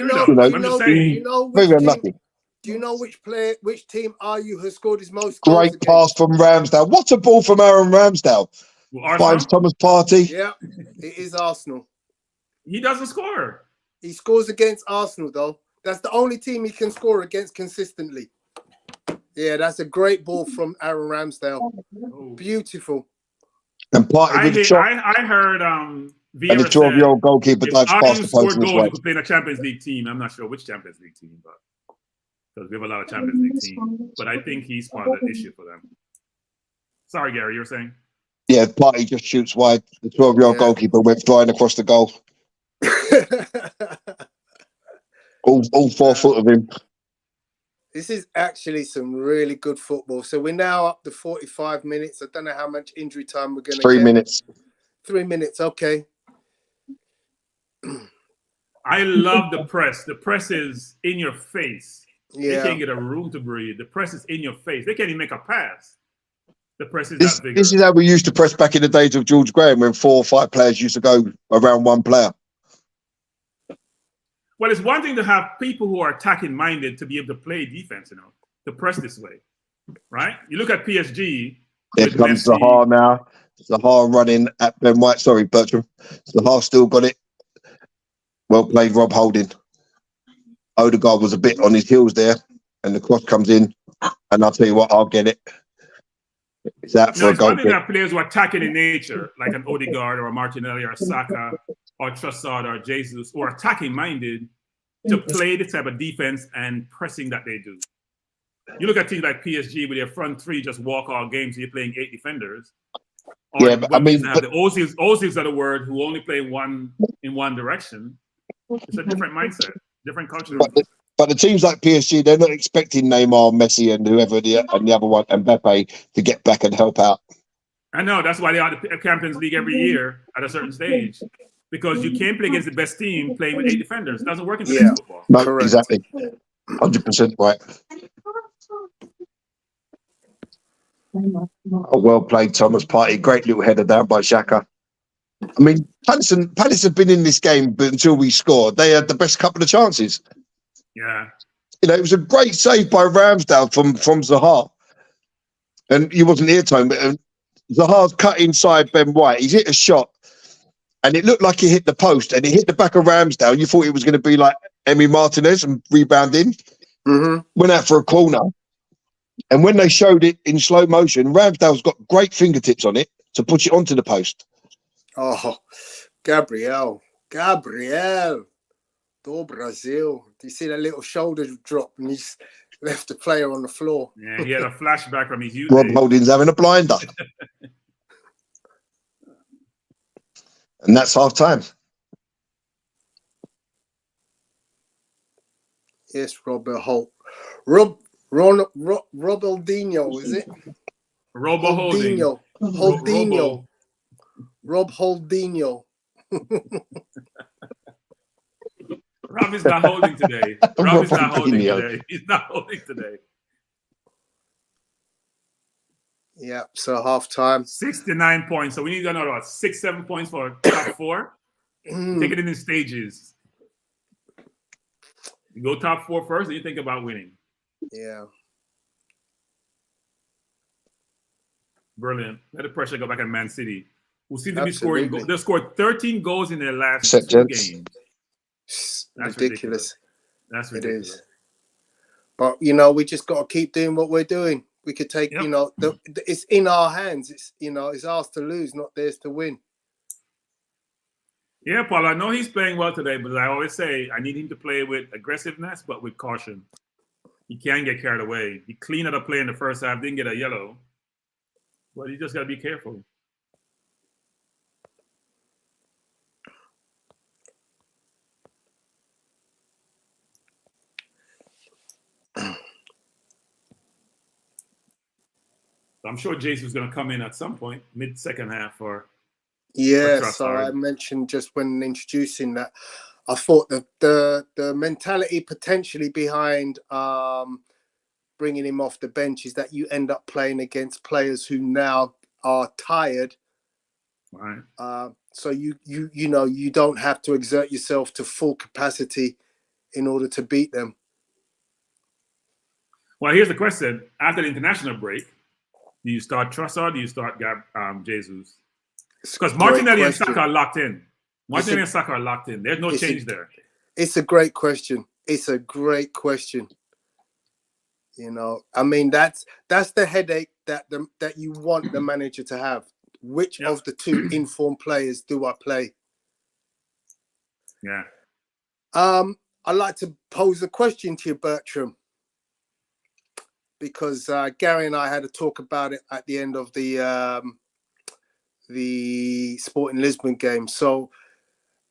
you know which team Ayew has scored his most goals Great pass from Ramsdale. What a ball from Aaron Ramsdale. Finds Thomas Partey. Yeah, it is Arsenal. He doesn't score. He scores against Arsenal, though. That's the only team he can score against consistently. Yeah, that's a great ball from Aaron Ramsdale. Oh. Beautiful. And Partey with the shot. I heard Vieira and the 12-year-old goalkeeper dives past the post as well. He could play in a Champions League team. I'm not sure which Champions League team, but because we have a lot of Champions League teams. But I think he's part of the issue for them. Sorry, Gary, you were saying? Yeah, Partey just shoots wide. The 12-year-old goalkeeper went flying across the goal. all 4 foot of him. This is actually some really good football. So we're now up to 45 minutes. I don't know how much injury time we're going to get. 3 minutes. 3 minutes, okay. I love the press. The press is in your face. Yeah. They can't get a room to breathe. The press is in your face. They can't even make a pass. The press is that big. This is how we used to press back in the days of George Graham when 4 or 5 players used to go around one player. Well, it's one thing to have people who are attacking minded to be able to play defense, to press this way, right? You look at PSG. Here comes Zaha now. Zaha running at Ben White. Sorry, Bertram. Zaha still got it. Well played, Rob Holding. Odegaard was a bit on his heels there, and the cross comes in, and I'll tell you what, I'll get it. It's out for a goal. It's one thing that players who are attacking in nature, like an Odegaard or a Martinelli or a Saka or Trossard or Jesus, or attacking minded to play the type of defense and pressing that they do. You look at teams like PSG with their front 3 just walk all games, so you're playing 8 defenders. Or yeah, but I mean, the Ozils are the word who only play in one direction. It's a different mindset, different culture. But the teams like PSG, they're not expecting Neymar, Messi, and whoever and the other one, and Mbappe, to get back and help out. I know, that's why they are the Champions League every year at a certain stage. Because you can't play against the best team playing with 8 defenders. It doesn't work in today's football. No, correct. Exactly. 100% right. Oh, well played, Thomas Partey. Great little header down by Xhaka. I mean, Palace have been in this game, but until we scored, they had the best couple of chances. Yeah. It was a great save by Ramsdale from Zaha. And he wasn't here, Tony, but Zaha's cut inside Ben White. He's hit a shot. And it looked like he hit the post, and it hit the back of Ramsdale. You thought it was going to be like Emi Martinez and rebounding. Mm-hmm. Went out for a corner. And when they showed it in slow motion, Ramsdale's got great fingertips on it to push it onto the post. Oh, Gabriel do Brazil. Do you see that little shoulder drop and he's left the player on the floor? Yeah, he had a flashback from his youth Rob days. Holding's having a blinder. And that's half time. Yes, Robert Holt. Robaldinho, is it? Robo Holding. Holdinho. Rob Holdinho. Rob is not holding today. Rob is not holding Robinho. today. He's not holding today. Yeah, so half time. 69 points. So we need another 6-7 points for top 4. Take it in stages. You go top 4 first, and you think about winning. Yeah. Brilliant. Let the pressure go back at Man City, who seem to be Absolutely. scoring. They scored 13 goals in their last Set 2 gents. games. That's Ridiculous. That's It ridiculous. is. But, you know, we just got to keep doing what we're doing. We could take, Yep. you know, it's in our hands. It's, you know, it's ours to lose, not theirs to win. Yeah, Paul, I know he's playing well today, but I always say I need him to play with aggressiveness, but with caution. He can't get carried away. He cleaned up a play in the first half, didn't get a yellow, but you just got to be careful. I'm sure Jason's going to come in at some point, mid-second half or Yeah, trust so hard. I mentioned just when introducing that, I thought that the mentality potentially behind bringing him off the bench is that you end up playing against players who now are tired. Right. So you know, you don't have to exert yourself to full capacity in order to beat them. Well, here's the question. After the international break, do you start Trossard or do you start Jesus? Because Martinelli and Saka are locked in. Martinelli and Saka are locked in. There's no change there. It's a great question. It's a great question. You know, I mean, that's the headache that you want the manager to have. Which of the two informed players do I play? Yeah. I'd like to pose a question to you, Bertram, because Gary and I had a talk about it at the end of the Sporting Lisbon game. So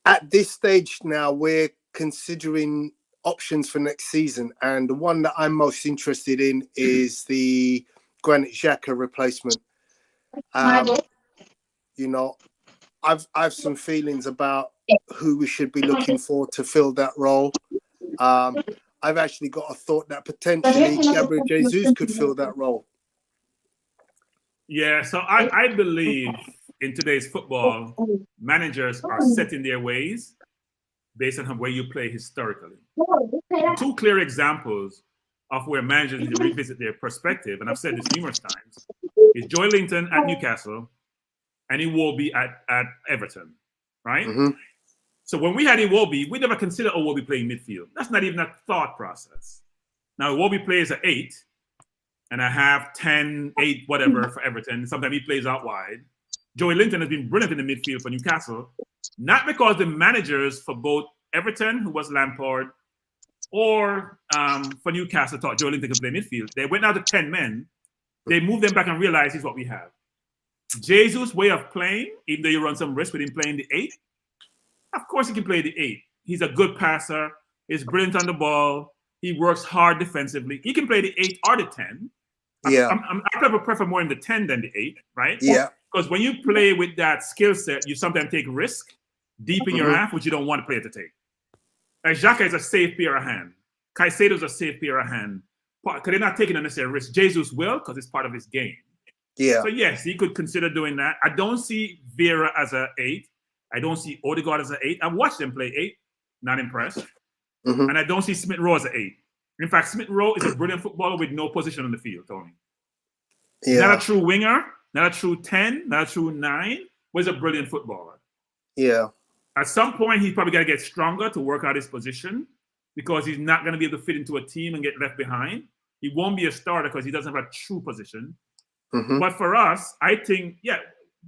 at this stage now, we're considering options for next season, and the one that I'm most interested in is the Granit Xhaka replacement. You know, I've some feelings about who we should be looking for to fill that role. I've actually got a thought that potentially Gabriel Jesus could fill that role. Yeah, so I believe in today's football, managers are set in their ways based on where you play historically. 2 clear examples of where managers need to revisit their perspective, and I've said this numerous times, is Joy Linton at Newcastle and Iwobi at Everton, right? Mm-hmm. So when we had Iwobi, we never considered Iwobi playing midfield. That's not even a thought process. Now Iwobi plays at 8, and I have 10, 8, whatever for Everton. Sometimes he plays out wide. Joey Linton has been brilliant in the midfield for Newcastle, not because the managers for both Everton, who was Lampard, or for Newcastle thought Joey Linton could play midfield. They went out to 10 men. They moved them back and realized here's what we have. Jesus' way of playing, even though you run some risk with him playing the 8, of course he can play the 8. He's a good passer. He's brilliant on the ball. He works hard defensively. He can play the 8 or the 10. Yeah. I prefer more in the 10 than the 8, right? Yeah. Because when you play with that skill set, you sometimes take risk deep in your half, which you don't want a player to take. Like Xhaka is a safe pair of hand. Caicedo's a safe pair of hand. Because they're not taking unnecessary risk. Jesus will, because it's part of his game. Yeah. So yes, he could consider doing that. I don't see Vera as an 8. I don't see Odegaard as an 8. I've watched them play 8. Not impressed. And I don't see Smith Rowe as an 8. In fact, Smith Rowe is a brilliant footballer with no position on the field, Tony. Yeah. Not a true winger, not a true 10, not a true 9, but he's a brilliant footballer. Yeah. At some point, he's probably got to get stronger to work out his position because he's not going to be able to fit into a team and get left behind. He won't be a starter because he doesn't have a true position. But for us, I think,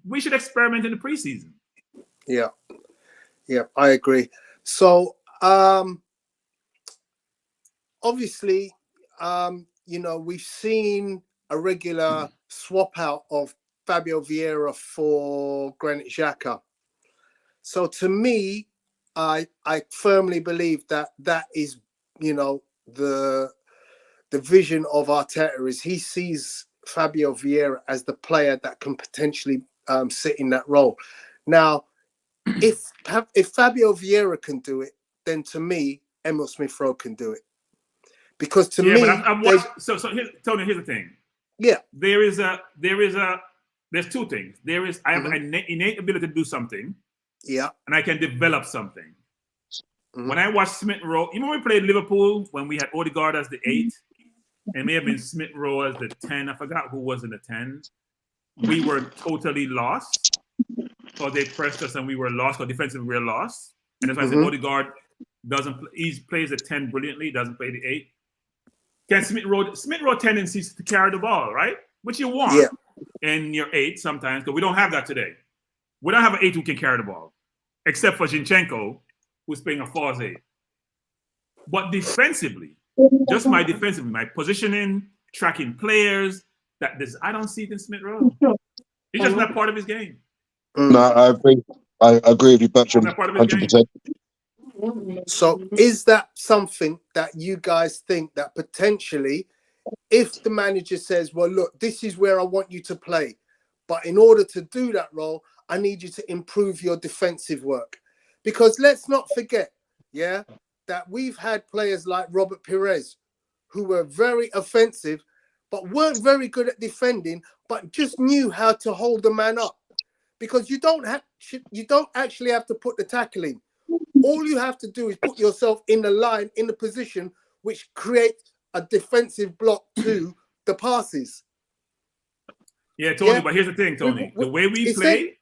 we should experiment in the preseason. Yeah, yeah, I agree. So obviously, we've seen a regular swap out of Fabio Vieira for Granit Xhaka. So to me, I firmly believe that is, the vision of Arteta is he sees Fabio Vieira as the player that can potentially sit in that role. Now, if Fabio Vieira can do it, then to me, Emil Smith-Rowe can do it. Because to me, but I'm watching. So Tony, here's the thing. Yeah, there's two things. I have an innate ability to do something. Yeah, and I can develop something. When I watched Smith-Rowe, even when we played Liverpool, when we had Odegaard as the 8, and may have been Smith-Rowe as the 10. I forgot who was in the 10. We were totally lost. So they pressed us and we were lost. Because defensively we were lost. And that's why I said Odegaard he plays the 10 brilliantly, doesn't play the 8. Can Smith-Rowe tendencies to carry the ball, right? Which you want in your 8 sometimes, because we don't have that today. We don't have an 8 who can carry the ball, except for Zinchenko, who's playing a false 8. But defensively, my positioning, tracking players, I don't see it in Smith-Rowe. He's just not part of his game. No, I agree. I agree with you, Bertram. 100%. So is that something that you guys think that potentially, if the manager says, well, look, this is where I want you to play, but in order to do that role, I need you to improve your defensive work? Because let's not forget, that we've had players like Robert Pires, who were very offensive, but weren't very good at defending, but just knew how to hold the man up. Because you don't actually have to put the tackle in. All you have to do is put yourself in the line, in the position, which creates a defensive block to the passes. Yeah, Tony, but here's the thing, Tony. The way we play,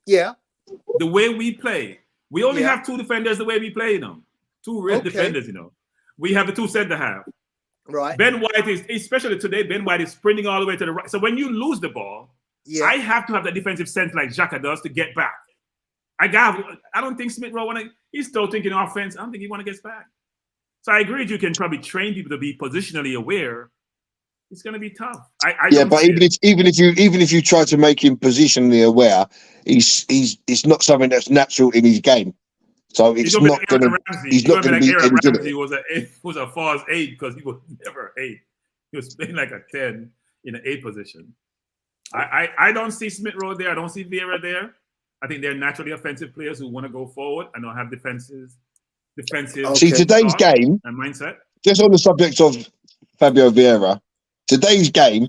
the way we play, we only have 2 defenders the way we play, 2 real defenders, We have the 2 center half. Right. Ben White is, especially today, Ben White is sprinting all the way to the right. So when you lose the ball, I have to have that defensive sense like Xhaka does to get back. I don't think Smith-Rowe he's still thinking offense. I don't think he want to get back. So I agree you can probably train people to be positionally aware. It's going to be tough. But even if you try to make him positionally aware, it's not something that's natural in his game. So it's not going to. He's not going to be any good at it. He was a false 8 because he was never 8. He was playing like a 10 in an 8 position. I don't see Smith-Rowe there. I don't see Vieira there. I think they're naturally offensive players who want to go forward and don't have defensive. See, today's game and mindset. Just on the subject of Fabio Vieira, today's game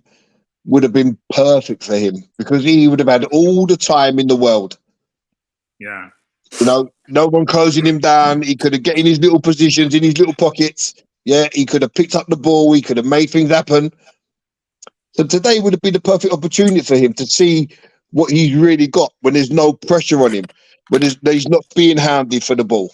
would have been perfect for him because he would have had all the time in the world. Yeah. No one closing him down. He could have get in his little positions, in his little pockets. Yeah, he could have picked up the ball. He could have made things happen. So today would have been the perfect opportunity for him to see what he's really got when there's no pressure on him, when he's not being hounded for the ball.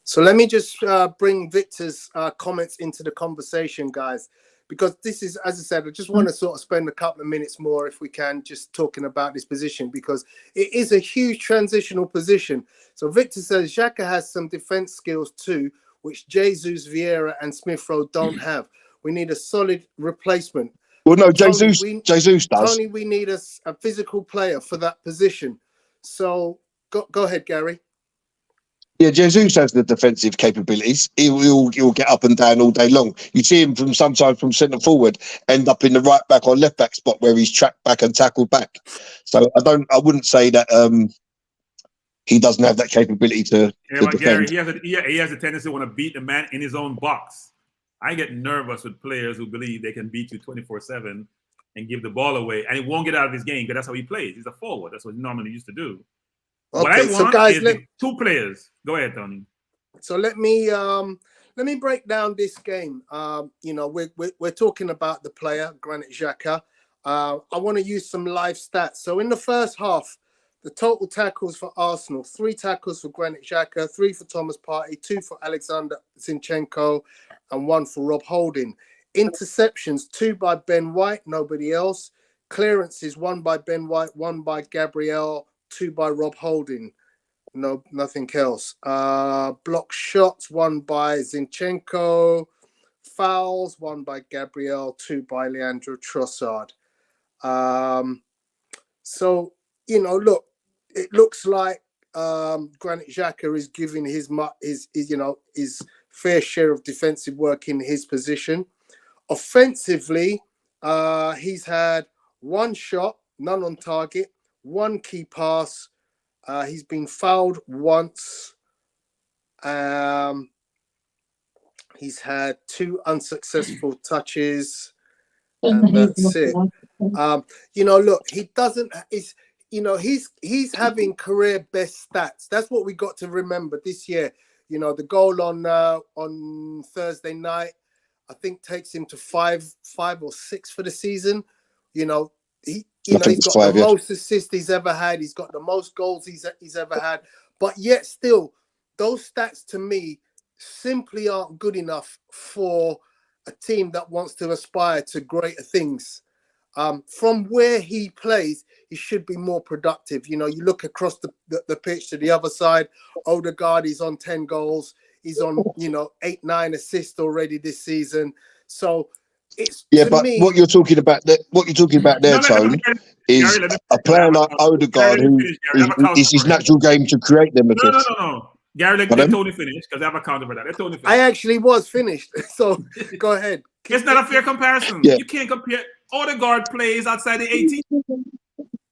So let me just bring Victor's comments into the conversation, guys, because this is, as I said, I just want to sort of spend a couple of minutes more, if we can, just talking about this position, because it is a huge transitional position. So Victor says Xhaka has some defense skills too, which Jesus, Vieira and Smith-Rowe don't have. We need a solid replacement. Well, no, Jesus does. Tony, we need a physical player for that position. So go ahead, Gary. Yeah, Jesus has the defensive capabilities. He'll get up and down all day long. You see him sometimes from centre forward end up in the right back or left back spot where he's tracked back and tackled back. So I wouldn't say that he doesn't have that capability to defend. Gary, he has a tendency to want to beat the man in his own box. I get nervous with players who believe they can beat you 24/7 and give the ball away, and he won't get out of his game because that's how he plays. He's a forward. That's what he normally used to do. Okay, what I want so guys, is 2 players. Go ahead, Tony. So let me break down this game. We're talking about the player Granit Xhaka. I want to use some live stats. So in the first half, the total tackles for Arsenal: 3 tackles for Granit Xhaka, 3 for Thomas Partey, 2 for Alexander Zinchenko, and 1 for Rob Holding. Interceptions: 2 by Ben White, nobody else. Clearances: 1 by Ben White, 1 by Gabriel, 2 by Rob Holding. No, nothing else. Block shots, 1 by Zinchenko. Fouls, 1 by Gabriel, 2 by Leandro Trossard. So, look, it looks like Granit Xhaka is giving his fair share of defensive work in his position. Offensively, he's had 1 shot, none on target, 1 key pass. He's been fouled once. He's had 2 unsuccessful touches, and that's it. Look, he doesn't. He's having career best stats. That's what we got to remember this year. The goal on Thursday night, I think, takes him to 5 or 6 for the season. He's got the most assists he's ever had. He's got the most goals he's ever had. But yet still, those stats to me simply aren't good enough for a team that wants to aspire to greater things. From where he plays, he should be more productive. You look across the pitch to the other side. Odegaard is on 10 goals. He's on 8-9 assists already this season. So it's what you're talking about there, Tone, is a player like Odegaard who is his natural game to create them assists. No. Gary, let Tony finish, because I have a counter for that. Let Tony finish. I actually was finished, so go ahead. It's not a fair comparison. Yeah. You can't compare. Odegaard plays outside the 18.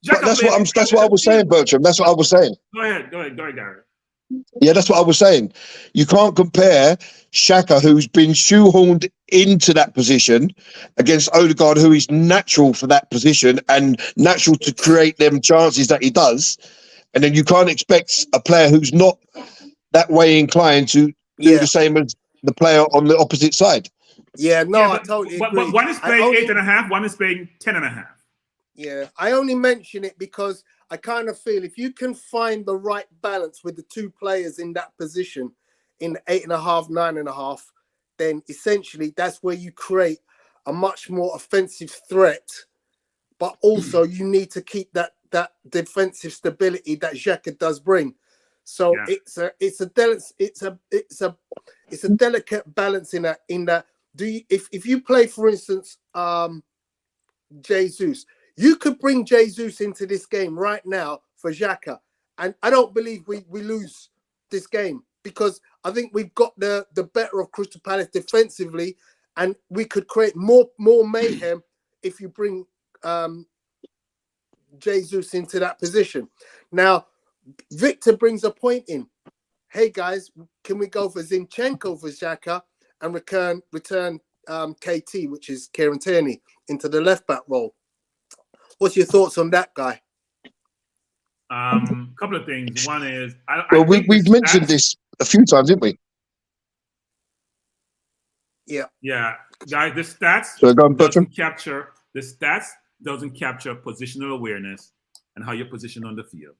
That's what I was saying, Bertram. That's what I was saying. Go ahead, Gary. Yeah, that's what I was saying. You can't compare Xhaka, who's been shoehorned into that position, against Odegaard, who is natural for that position and natural to create them chances that he does. And then you can't expect a player who's not that way inclined to do the same as the player on the opposite side. Yeah, no, I totally agree. But one is playing 8.5, one is playing 10.5. Yeah, I only mention it because I kind of feel if you can find the right balance with the 2 players in that position, in the 8.5, 9.5, then essentially that's where you create a much more offensive threat. But also you need to keep that defensive stability that Xhaka does bring. So it's a delicate balance in that. If you play, for instance, Jesus, you could bring Jesus into this game right now for Xhaka, and I don't believe we lose this game, because I think we've got the better of Crystal Palace defensively, and we could create more mayhem if you bring Jesus into that position. Now, Victor brings a point in. Hey guys, can we go for Zinchenko for Xhaka and return KT, which is Kieran Tierney, into the left back role? What's your thoughts on that, guy? Couple of things. One is, we've mentioned this a few times, didn't we? Yeah, guys. The stats doesn't capture positional awareness and how you're positioned on the field,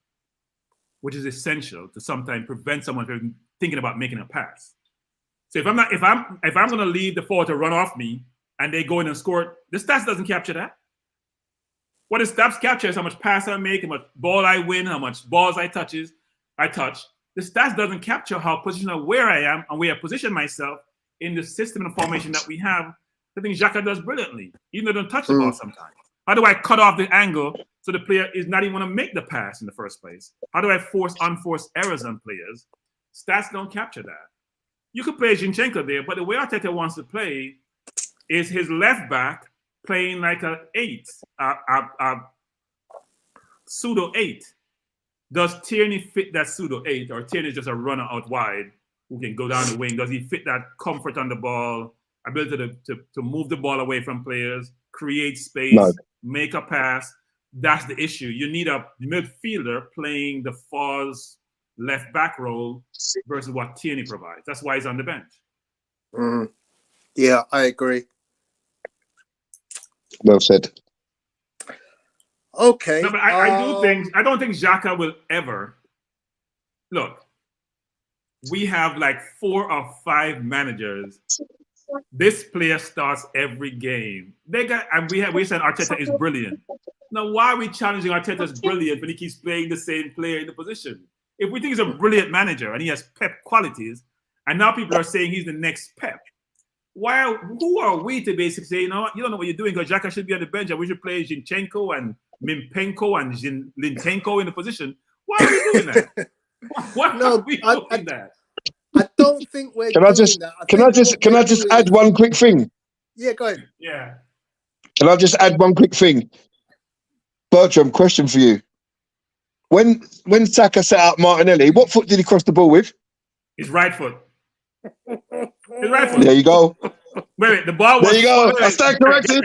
which is essential to sometimes prevent someone from thinking about making a pass. So if I'm going to leave the forward to run off me and they go in and score, the stats doesn't capture that. What the stats capture is how much pass I make, how much ball I win, how much balls I touch. The stats doesn't capture how positional where I am and where I position myself in the system and formation that we have. I think Xhaka does brilliantly, even though they don't touch the ball sometimes. How do I cut off the angle so the player is not even going to make the pass in the first place? How do I force unforced errors on players? Stats don't capture that. You could play Zinchenko there, but the way Arteta wants to play is his left back playing like a pseudo 8. Does Tierney fit that pseudo 8, or Tierney is just a runner out wide who can go down the wing? Does he fit that comfort on the ball, ability to move the ball away from players, create space, make a pass? That's the issue. You need a midfielder playing the false left back role versus what Tierney provides. That's why he's on the bench. Yeah, I agree. Well said. Okay. No, but I don't think Xhaka will ever. Look, we have like 4 or 5 managers. This player starts every game. We said Arteta is brilliant. Now, why are we challenging Arteta's brilliant when he keeps playing the same player in the position? if we think he's a brilliant manager and he has Pep qualities, and now people are saying he's the next Pep, who are we to basically say, you know what, you don't know what you're doing because Xhaka should be on the bench and we should play Zinchenko and Mimpenko and Lintenko in the position? Why are we doing that? Why are we doing that? I don't think we're Can I just add one quick thing? Yeah, go ahead. Yeah. Can I just add one quick thing? Bertram, question for you. When Saka set out Martinelli, what foot did he cross the ball with? His right foot. His right foot. There you go. Wait, the ball was... There you go. I stand corrected.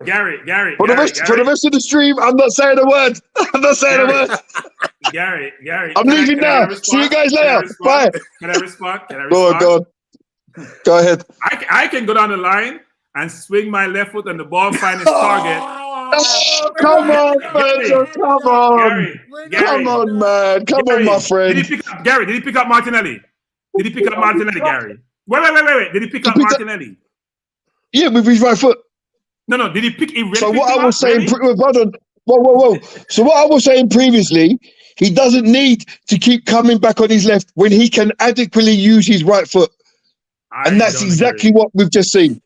Gary. For the rest of the stream, I'm not saying a word. I'm not saying a word. Gary. I'm leaving now. See you guys later. Bye. Can I respond? Go on. Go ahead. I can go down the line and swing my left foot and the ball find its target. Oh, come on, Bertram. Come on. Come on, man. Come on, my friend. Did he pick up Martinelli? Gary? Did he pick up Martinelli? Yeah, with his right foot. No. Did he pick? So what I was saying, whoa. So what I was saying previously, he doesn't need to keep coming back on his left when he can adequately use his right foot, and that's exactly what we've just seen.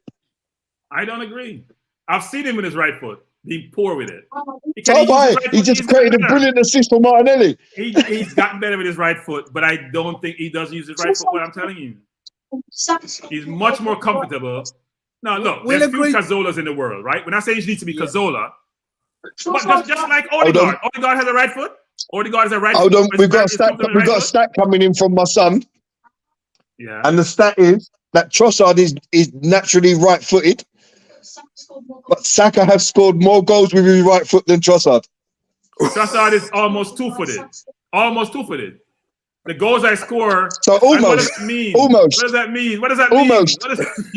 I don't agree. I've seen him with his right foot being poor with it. He just created a brilliant assist for Martinelli. He's gotten better with his right foot, but I don't think he does use his right foot. What I'm telling you, he's much more comfortable. Now, look, there's few Cazorlas in the world, right? When I say he needs to be Cazorla, but just like Odegaard. Odegaard has a right foot. Odegaard has a right foot. Hold on, we've got a stat coming in from my son. Yeah. And the stat is that Trossard is naturally right-footed, but Saka has scored more goals with his right foot than Trossard. Trossard is almost two-footed. The goals I score. So almost. What does that mean? Almost. What does that mean? Almost.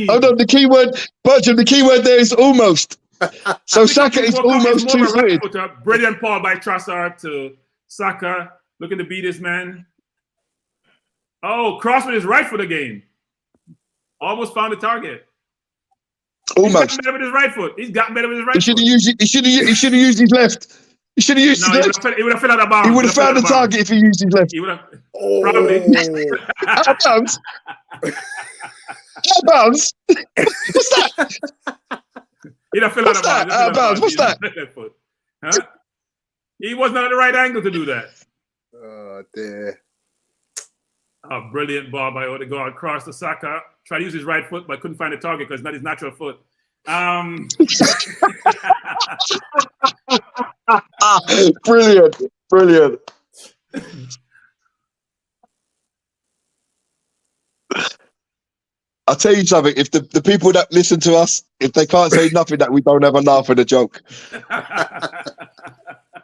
Hold on, the key word, Bertram, the key word there is almost. So Saka is almost two-footed. Brilliant ball by Trossard to Saka. Looking to beat this man. Oh, cross with his right foot again. Almost found the target. Almost. He's gotten better with his right foot. He's gotten better with his right foot. He should have used his left. He should have used his left. He would have fell out of bounds. He would have found the target if he used his left. He would have probably. Out of bounds. Out of bounds. What's that? He'd have fell out of bounds. Out of bounds. What's that? Huh? He was not at the right angle to do that. Oh dear. A brilliant ball by Odegaard across the Saka. Tried to use his right foot, but couldn't find the target because it's not his natural foot. Brilliant. I'll tell you something. If the people that listen to us, if they can't say nothing that we don't have a laugh at a joke,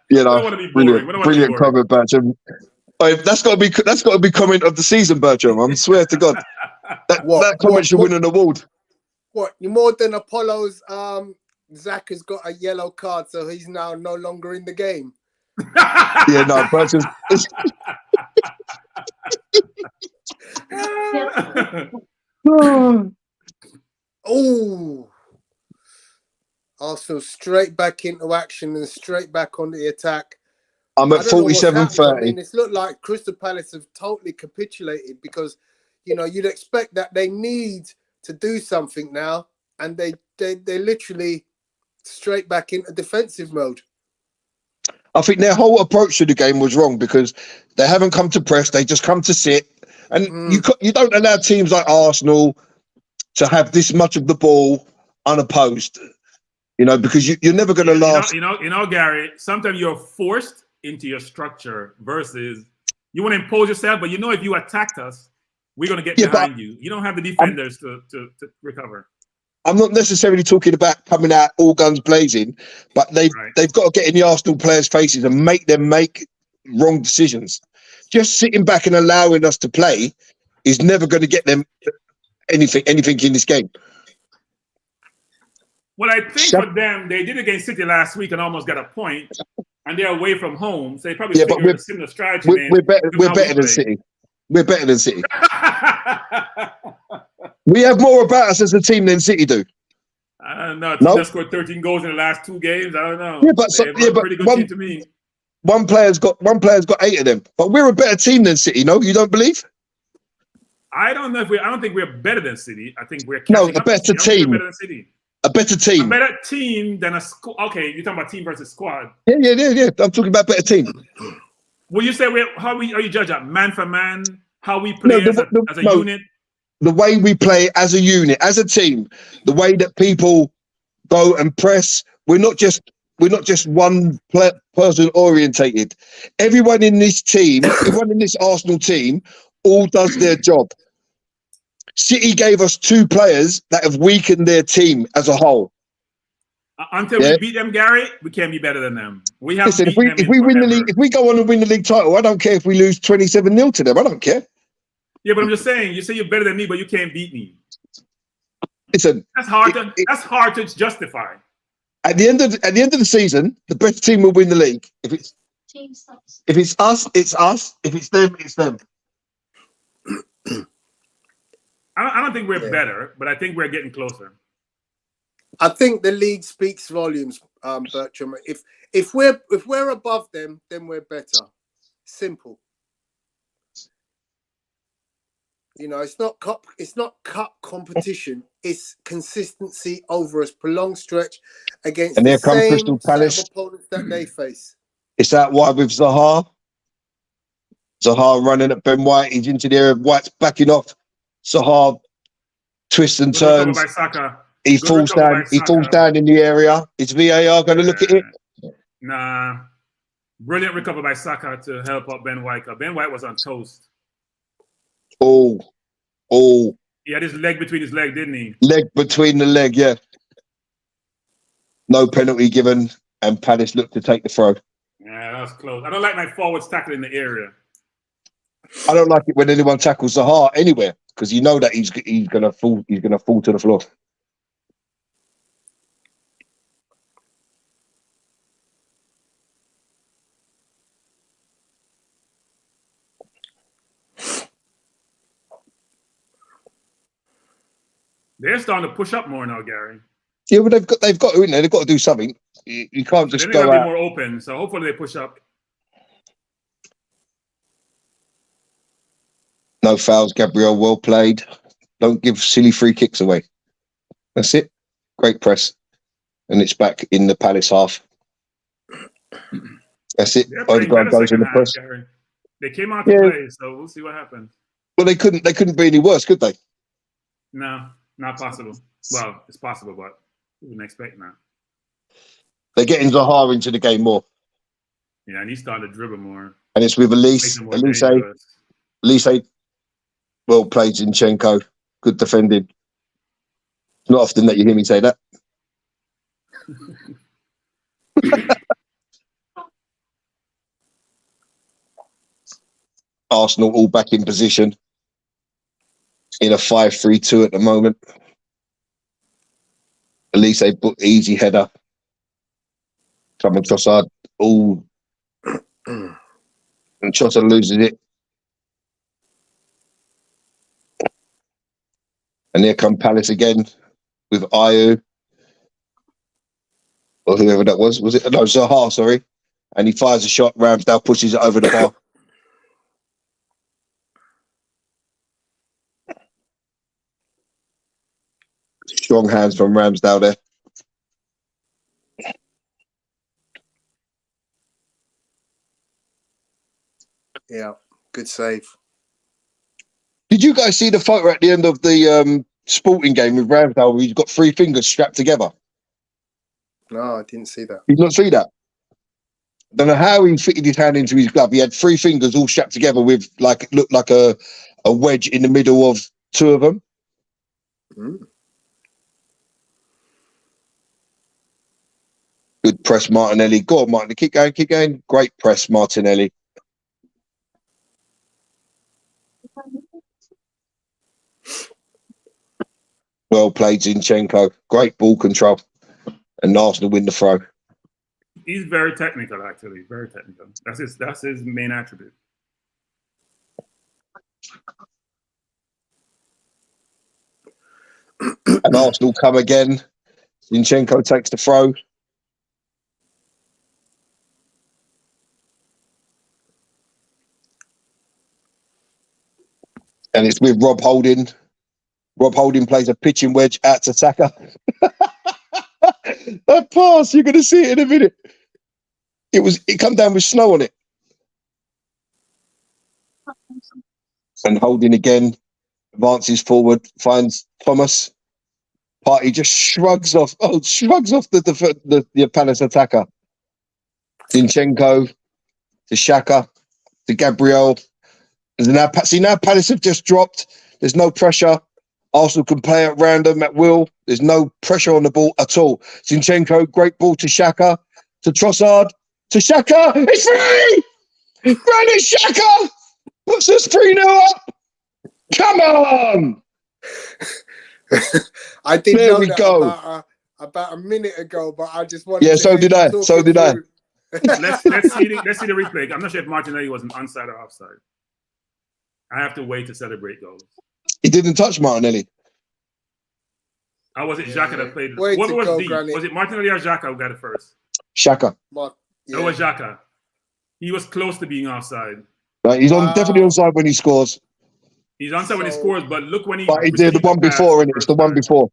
you know, brilliant comment, Bertram. That's got to be comment of the season, Bertram. I swear to God, that comment should win an award. What? You more than Apollo's? Zach has got a yellow card, so he's now no longer in the game. Yeah, no, Bertram's. Oh, Arsenal straight back into action and straight back on the attack. I'm at 47-30. I mean, it's looked like Crystal Palace have totally capitulated because, you know, you'd expect that they need to do something now, and they're literally straight back into defensive mode. I think their whole approach to the game was wrong because they haven't come to press; they just come to sit. And you don't allow teams like Arsenal to have this much of the ball unopposed, you know, because you're never going to last. You know, Gary. Sometimes you're forced into your structure versus you want to impose yourself, but you know if you attacked us, we're going to get behind you. You don't have the defenders to recover. I'm not necessarily talking about coming out all guns blazing, but they've got to get in the Arsenal players' faces and make them make wrong decisions. Just sitting back and allowing us to play is never going to get them anything in this game. Well, I think for them, they did against City last week and almost got a point, and they're away from home, so they probably figured a similar strategy. We're better than City. We're better than City. We have more about us as a team than City do. I don't know. They scored 13 goals in the last 2 games. I don't know. Yeah, but pretty good team to me. one player's got 8 of them. But we're a better team than City. No, you don't believe? I don't know if I don't think we're better than City. I think we're No, catching a up to better City. I don't think team. we're better than City. A better A team. better team than a squad. Okay, you're talking about team versus squad. Yeah. I'm talking about better team. Will you say are you judge that man for man? How we No, play as a unit? The way we play as a unit, as a team, the way that people go and press. We're not just one person orientated. Everyone in this team, everyone in this Arsenal team, all does their job. City gave us 2 players that have weakened their team as a whole. Until we beat them, Gary, we can't be better than them. We have Listen, beaten them if we win the forever. league, if we go on and win the league title, I don't care if we lose 27-0 to them. I don't care. Yeah, but I'm just saying, you say you're better than me, but you can't beat me. Listen, That's hard to justify. at the end of the season, the best team will win the league. If it's us, it's us. If it's them, it's them. I don't think we're better, but I think we're getting closer. I think the league speaks volumes, Bertram. If we're above them, then we're better. Simple. You know, it's not cup competition. It's consistency over a prolonged stretch against And the there come same Crystal Palace. set of opponents that they face. It's that wide with Zaha. Zaha running at Ben White. He's into the area. White's backing off. Zaha twists and Good recover turns. by Saka. He Good falls recover down. by He Saka. falls down in the area. Is VAR going to look at it? Nah. Brilliant recover by Saka to help out Ben White. Ben White was on toast. Oh. He had his leg between his leg, didn't he? Leg between the leg, yeah. No penalty given, and Palace looked to take the throw. Yeah, that was close. I don't like my forwards tackling the area. I don't like it when anyone tackles Zaha anywhere, because you know that he's gonna fall. He's gonna fall to the floor. They're starting to push up more now, Gary. Yeah, but they've got to, you know, they've got to do something. You can't just They're go going to be out. more open, so hopefully they push up. No fouls, Gabriel. Well played. Don't give silly free kicks away. That's it. Great press, and it's back in the Palace half. That's it. They're playing Odegaard better goes in second the half, press. Gary. They came out to play, so we'll see what happens. Well, they couldn't be any worse, could they? No, not possible. Well, it's possible, but we wouldn't expect that. They're getting Zaha into the game more, Yeah, and he started to dribble more. and it's with Makes him more dangerous. Elise, well played, Zinchenko. Good defending. It's not often that you hear me say that. Arsenal all back in position in a 5-3-2 at the moment. Elise put easy header. Come and Trossard all, and Trossard loses it. And here come Palace again with Ayew, or whoever that was. Was it? No, Zaha, sorry. And he fires a shot. Ramsdale pushes it over the bar. Strong hands from Ramsdale there. Yeah, good save. Did you guys see the photo at the end of the Sporting game with Ramsdale where he's got 3 fingers strapped together? No, I didn't see that. Did you not see that? I don't know how he fitted his hand into his glove. He had 3 fingers all strapped together with looked like a wedge in the middle of 2 of them. Mm. Good press, Martinelli. Go on, Martin. Keep going. Great press, Martinelli. Well played, Zinchenko. Great ball control. And Arsenal win the throw. He's very technical, actually. Very technical. That's his main attribute. And Arsenal come again. Zinchenko takes the throw. And it's with Rob Holding. Rob Holding plays a pitching wedge out to Saka. That pass, you're going to see it in a minute. It come down with snow on it. And Holding again, advances forward, finds Thomas. Partey just shrugs off the Palace attacker. Zinchenko to Xhaka to Gabriel. Now Palace have just dropped. There's no pressure. Arsenal can play at random at will. There's no pressure on the ball at all. Zinchenko, great ball to Xhaka, to Trossard, to Xhaka. It's free! Granit Xhaka puts us 3-0 up. Come on! I did There know we that go. about a minute ago, but I just wanted. Yeah, so did I. So did I. Let's see the replay. I'm not sure if Martinelli was an onside or offside. I have to wait to celebrate goals. He didn't touch Martinelli. Or was it Xhaka that played? Way What to was go, D? Granit. Was it Martinelli or Xhaka who got it first? Xhaka. Yeah. It was Xhaka. He was close to being offside. Right, he's definitely onside when he scores. He's onside when he scores, but look when he. But he did the one before, and it's the one before.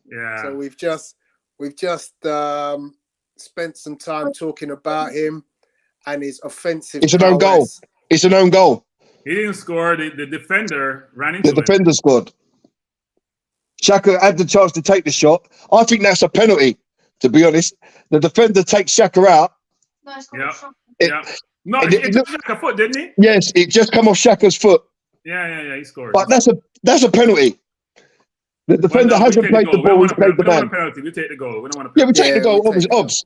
Yeah. So we've just spent some time talking about him and his offensive. It's an own goal. It's an own goal. He didn't score. The defender ran into The defender scored. Xhaka had the chance to take the shot. I think that's a penalty, to be honest. The defender takes Xhaka out. Yeah. No, it took Xhaka's foot, didn't he? Yes, it just come off Xhaka's foot. Yeah, he scored. But that's a penalty. The defender hasn't played the ball, he's played the man. We don't want a penalty, we take the goal. We don't want a penalty. Yeah, we take the goal.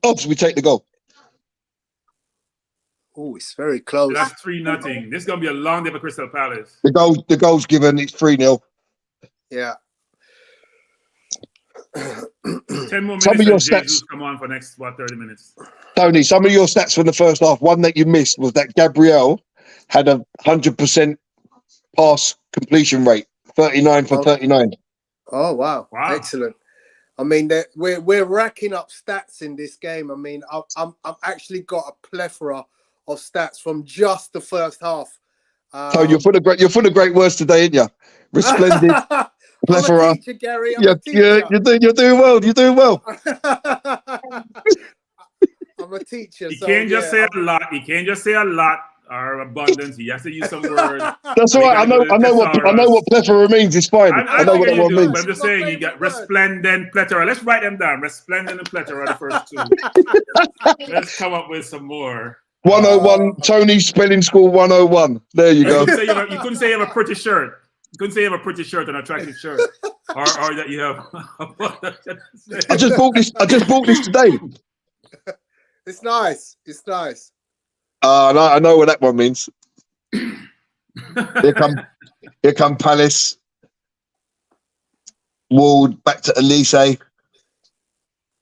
Obs, we take the goal. Oh, it's very close. That's 3-0. This is going to be a long day for Crystal Palace. The goal's given, it's 3-0. Yeah. 10 more minutes. Some of your stats Jesus come on for next 30 minutes. Tony, some of your stats from the first half, one that you missed was that Gabriel had a 100% pass completion rate, 39 for 39. Oh wow. Excellent. I mean, we're racking up stats in this game. I mean, I've actually got a plethora of stats from just the first half. So you're full of great words today, aren't you? Resplendent, plethora. I'm a teacher, Gary. You're doing well. You're doing well. I'm a teacher. He can't just say a lot. He can't just say a lot or abundance. He has to use some words. That's all right. I know what plethora means. It's fine. I know what that word means. I'm just saying you got resplendent, plethora. Let's write them down. Resplendent and plethora are the first two. Let's come up with some more. 101, Tony Spelling School 101. There you go. You couldn't say you have a pretty shirt. You couldn't say you have a pretty shirt, an attractive shirt, or that you have. I just bought this today. It's nice. It's nice. I know what that one means. Here come Palace. Ward back to Elise.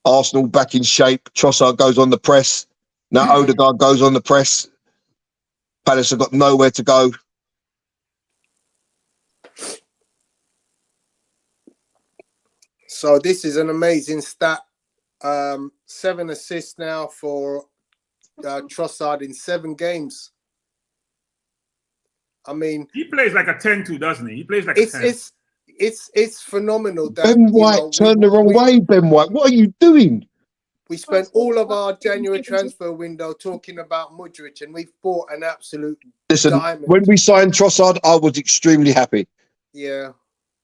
Arsenal back in shape. Trossard goes on the press. Now Odegaard goes on the press. Palace have got nowhere to go. So this is an amazing stat. 7 assists now for Trossard in 7 games. I mean, he plays like a 10-2, doesn't he? He plays like a 10. It's phenomenal. That, Ben White turned the wrong way. Ben White, what are you doing? We spent all of our January transfer window talking about Mudryk, and we've bought an absolute diamond. When we signed Trossard, I was extremely happy. Yeah.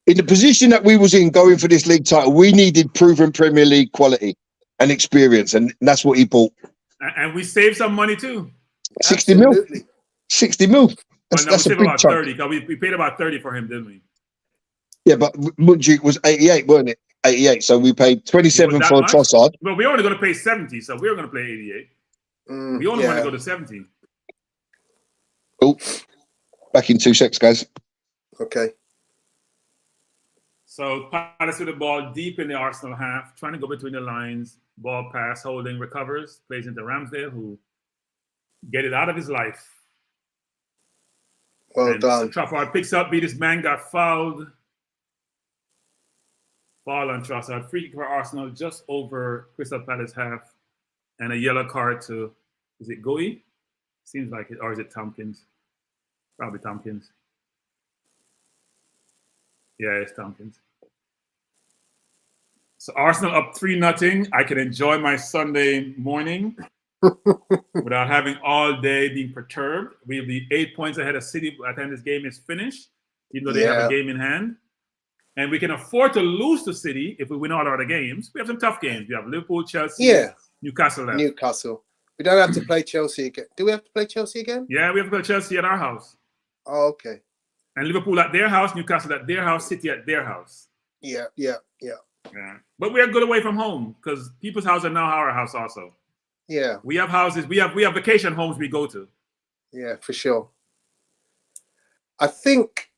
In the position that we was in going for this league title, we needed proven Premier League quality and experience, and that's what he bought. And we saved some money too. 60 mil. 60 mil. That's a big about chunk. 30. We paid about 30 for him, didn't we? Yeah, but Mudryk was 88, weren't it? 88. So we paid 27 for Trossard. Well, we were only going to pay 70, so we were going to play 88. We only want to go to 70. Oh, back in 2 seconds, guys. Okay. So Palace with the ball deep in the Arsenal half, trying to go between the lines. Ball pass, Holding recovers, plays into Ramsdale, who get it out of his life. Well done. Trossard picks up, beat his man, got fouled. Foul on Trossard. Free kick for Arsenal just over Crystal Palace half. And a yellow card to, is it Goey? Seems like it. Or is it Tompkins? Probably Tompkins. Yeah, it's Tompkins. So Arsenal up 3-0. I can enjoy my Sunday morning without having all day being perturbed. We'll be 8 points ahead of City by the time this game is finished, even though they have a game in hand. And we can afford to lose to City if we win all our other games. We have some tough games. We have Liverpool, Chelsea, Newcastle left. Newcastle. We don't have to play Chelsea again. Do we have to play Chelsea again? Yeah, we have to play Chelsea at our house. Oh, okay. And Liverpool at their house, Newcastle at their house, City at their house. Yeah. But we are good away from home because people's houses are now our house also. Yeah. We have houses. We have vacation homes we go to. Yeah, for sure. I think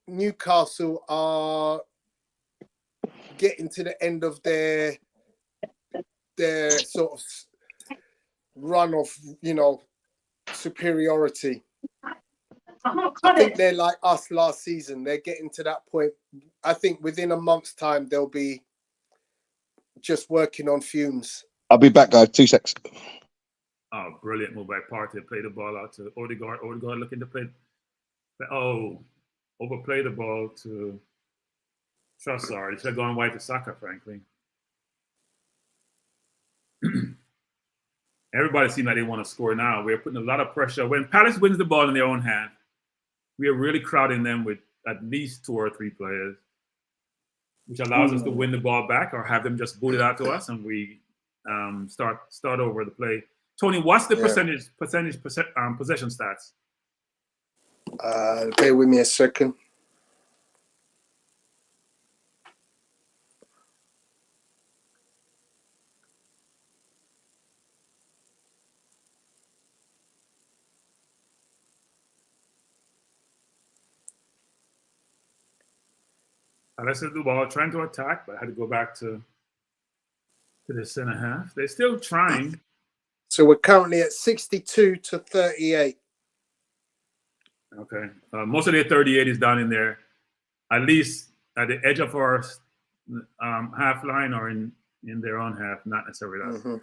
Newcastle are getting to the end of their sort of run of, superiority. I think they're like us last season. They're getting to that point. I think within a month's time, they'll be just working on fumes. I'll be back, guys. 2 secs. Oh, brilliant move by Partey. Play the ball out to Odegaard. Odegaard looking to play. Overplay the ball to Trossard. He should have gone wide to Saka, frankly. Everybody seems like they want to score now. We're putting a lot of pressure. When Palace wins the ball in their own half, we are really crowding them with at least 2 or 3 players, which allows us to win the ball back or have them just boot it out to us, and we start over the play. Tony, what's the possession stats? Bear with me a second. Palace had the ball, trying to attack, but had to go back to the center half. They're still trying. So we're currently at 62-38. Okay. Most of their 38 is down in there, at least at the edge of our half line or in their own half, not necessarily that. Mm-hmm.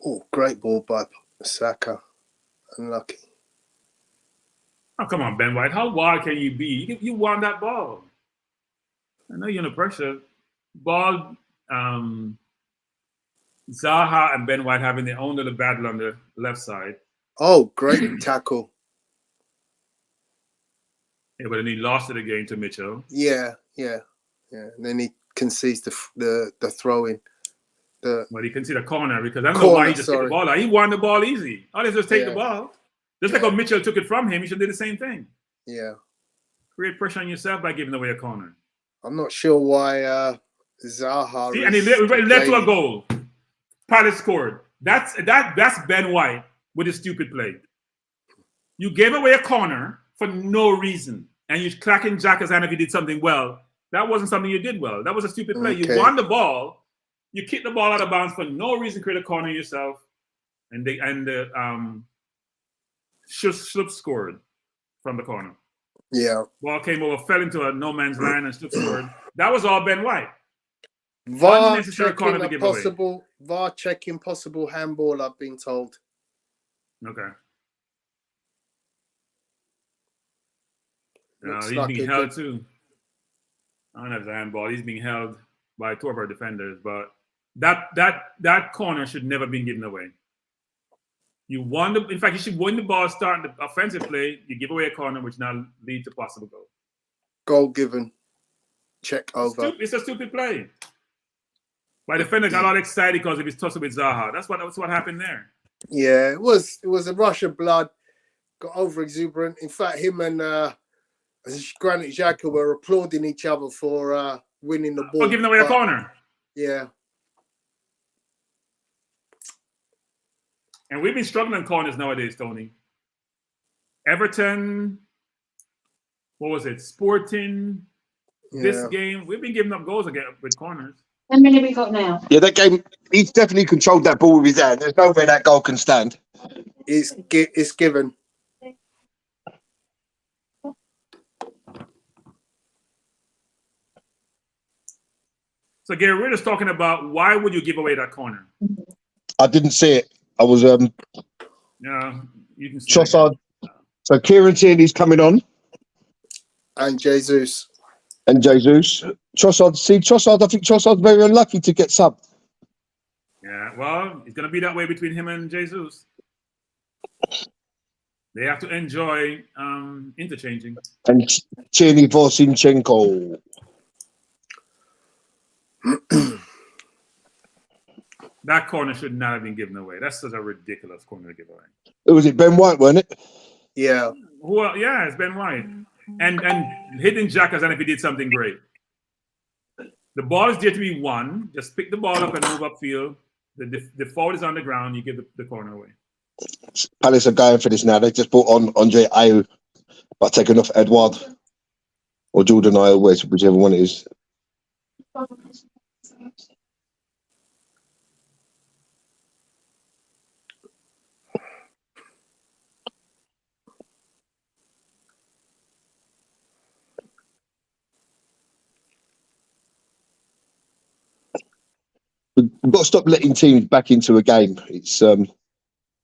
Oh, great ball by Saka. Unlucky. Oh, come on, Ben White. How wild can you be? You won that ball. I know you're under pressure. Ball, Zaha and Ben White having their own little battle on the left side. Oh, great tackle. Yeah, but then he lost it again to Mitchell. Yeah. And then he concedes the throw-in. Well, you can see the corner because I don't know why he just took the ball out. He won the ball easy. Oh, let's just take the ball. Just like how Mitchell took it from him, you should do the same thing. Yeah. Create pressure on yourself by giving away a corner. I'm not sure why Zaha. See, and he led to a goal. Palace scored. That's Ben White with his stupid play. You gave away a corner for no reason, and you're clacking Jack as if you did something well. That wasn't something you did well. That was a stupid play. Okay. You won the ball. You kicked the ball out of bounds for no reason. Create a corner yourself, and Schlupp scored from the corner. Yeah. Ball came over, fell into a no man's land, and Schlupp scored. That was all Ben White. VAR checking possible handball, I've been told. Okay. Looks He's like being held too. I don't have the handball. He's being held by 2 of our defenders, but that corner should never have been given away. You won in fact, you should win the ball, start the offensive play. You give away a corner, which now leads to possible goal. Goal given. Check over. It's a stupid play. My defender got all excited because of his tussle with Zaha. That's what happened there. Yeah, it was a rush of blood. Got over exuberant. In fact, him and Granit Xhaka were applauding each other for winning the ball. For giving away a corner. Yeah. And we've been struggling in corners nowadays, Tony. Everton, what was it? Sporting, this game. We've been giving up goals again with corners. How many we got now? Yeah, that game, he's definitely controlled that ball with his hand. There's no way that goal can stand. It's given. So Gary, we're just talking about why would you give away that corner? I didn't see it. I was Yeah, you can see Trossard. So Kieran Tierney's coming on. And Jesus. And Jesus. Trossard, I think Trossard's very unlucky to get sub. Yeah, well, it's gonna be that way between him and Jesus. They have to enjoy interchanging. And Tierney Vorsinchenko. That corner should not have been given away. That's such a ridiculous corner to give away. Who was it? Ben White, wasn't it? Yeah. Well, yeah, it's Ben White. And hitting Jack as if he did something great. The ball is there to be won. Just pick the ball up and move upfield. The foul is on the ground. You give the corner away. Palace are going for this now. They just brought on Andre Ayew, but taking off Edouard or Jordan Ayew, whichever one it is. We've got to stop letting teams back into a game. It's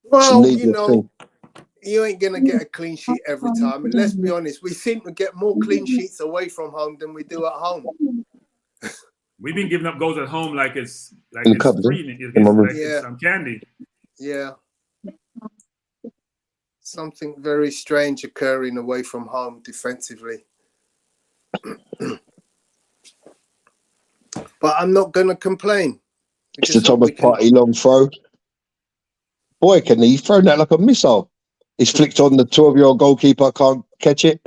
well, you know, you ain't gonna get a clean sheet every time. And let's be honest, we seem to get more clean sheets away from home than we do at home. We've been giving up goals at home like it's free, it's some candy. Yeah. Something very strange occurring away from home defensively. But I'm not gonna complain. It's the Thomas Partey long throw. Boy, can he throw that like a missile? It's flicked on the 12-year-old goalkeeper. Can't catch it.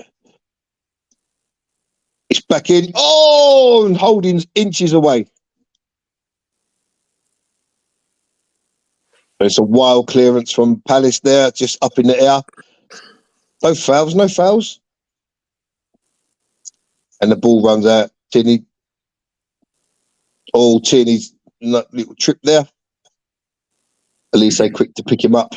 It's back in. Oh, and Holding's inches away. It's a wild clearance from Palace there, just up in the air. No fouls. And the ball runs out. Tierney. Oh, Tierney's little trip there. At least they quick to pick him up.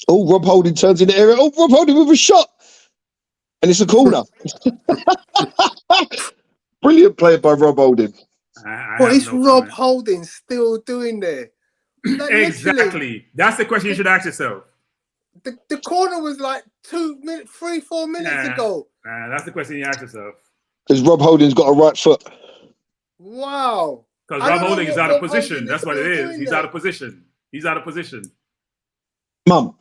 Oh, Rob Holding turns in the area. Oh, Rob Holding with a shot. And it's a corner. Brilliant play by Rob Holding. What is Rob Holding still doing there? Exactly. That's the question you should ask yourself. The corner was like 4 minutes ago. That's the question you ask yourself. Because Rob Holding's got a right foot. Wow. Because Rob Holding is out of position. That's what it is. He's out of position. He's out of position. Mum.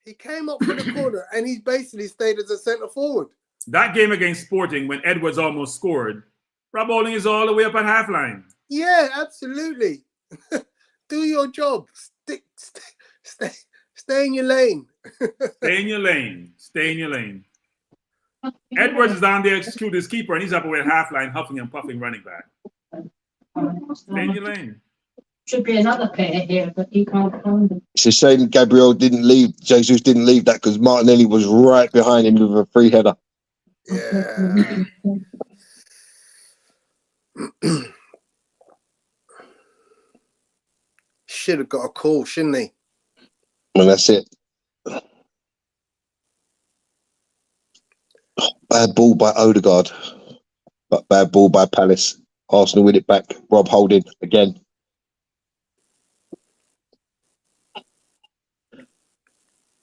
He came up for the corner and he basically stayed as a centre forward. That game against Sporting, when Edwards almost scored, Rob Holding is all the way up at half line. Yeah, absolutely. Do your job. Stay in your lane. Stay in your lane. Stay in your lane. Edwards is down there to shoot his keeper, and he's up away at half line, huffing and puffing, running back. Stay in your lane. Should be another player here, but you can't find them. It's a shame Gabriel didn't leave. Jesus didn't leave that because Martinelli was right behind him with a free header. Yeah. Should have got a call, shouldn't he? And that's it. Bad ball by Odegaard, but bad ball by Palace. Arsenal win it back. Rob Holding again.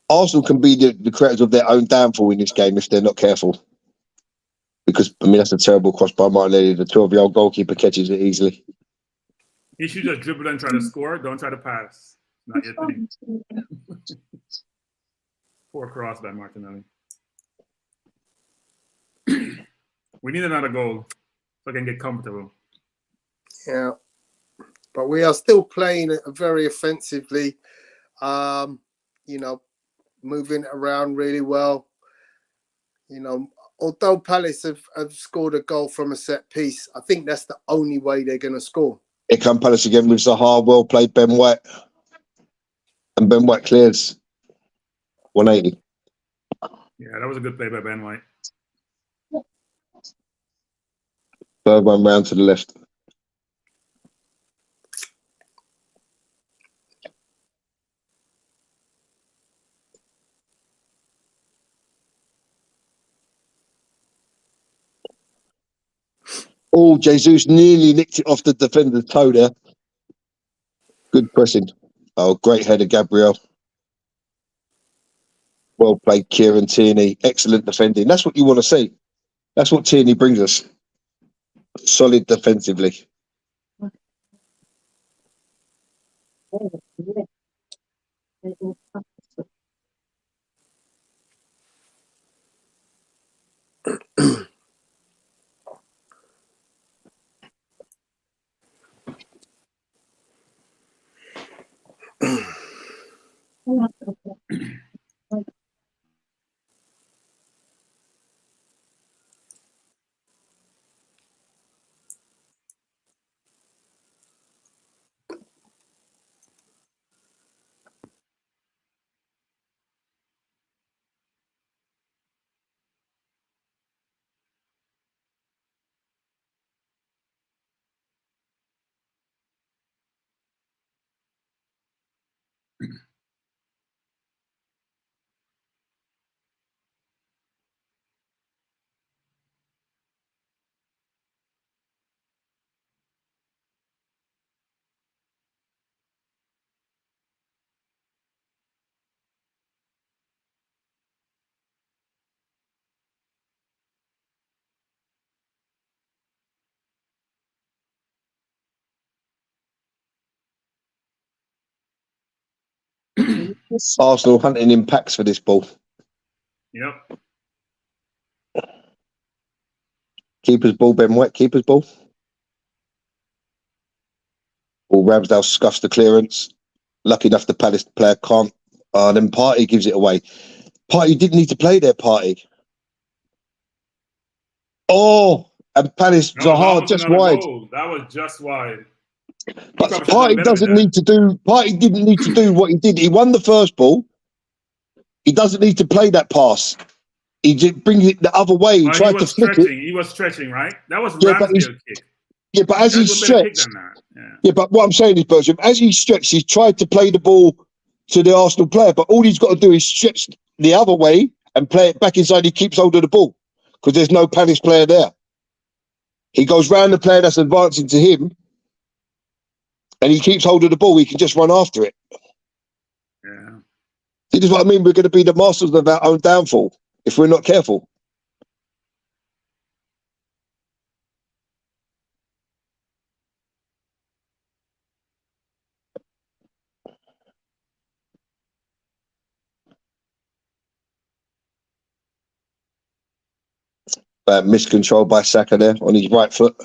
Arsenal can be the creators of their own downfall in this game if they're not careful. Because, I mean, that's a terrible cross by Martinelli. The 12-year-old goalkeeper catches it easily. You should just dribble and try to score. Don't try to pass. Not your thing. Poor cross by Martinelli. We need another goal so I can get comfortable. Yeah. But we are still playing very offensively. You know, moving around really well. You know, although Palace have scored a goal from a set piece, I think that's the only way they're going to score. Here come Palace again with Zaha. Well played, Ben White. And Ben White clears 180. Yeah, that was a good play by Ben White. Third one round to the left. Oh, Jesus nearly nicked it off the defender's toe there. Good pressing. Oh, great header, Gabriel. Well played, Kieran Tierney. Excellent defending. That's what you want to see. That's what Tierney brings us. Solid defensively. Arsenal hunting in packs for this ball. Yep. Keeper's ball, Ben White, keeper's ball. Well, Ramsdale scuffs the clearance. Lucky enough the Palace player can't. Then Partey gives it away. Partey didn't need to play there, Partey. Oh, and Palace, Zaha just wide. Goal. That was just wide. But Partey doesn't need to do. Partey didn't need to do what he did. He won the first ball. He doesn't need to play that pass. He just brings it the other way. He tried to flick it. He was stretching, right? That was Ramsdale's kick. Yeah, but as he stretched. Yeah, but what I'm saying is, Bertram, as he stretched, he tried to play the ball to the Arsenal player. But all he's got to do is stretch the other way and play it back inside. He keeps hold of the ball because there's no Palace player there. He goes round the player that's advancing to him. And he keeps hold of the ball. He can just run after it. Yeah. This is what I mean. We're going to be the masters of our own downfall if we're not careful. Miscontrol by Saka there on his right foot.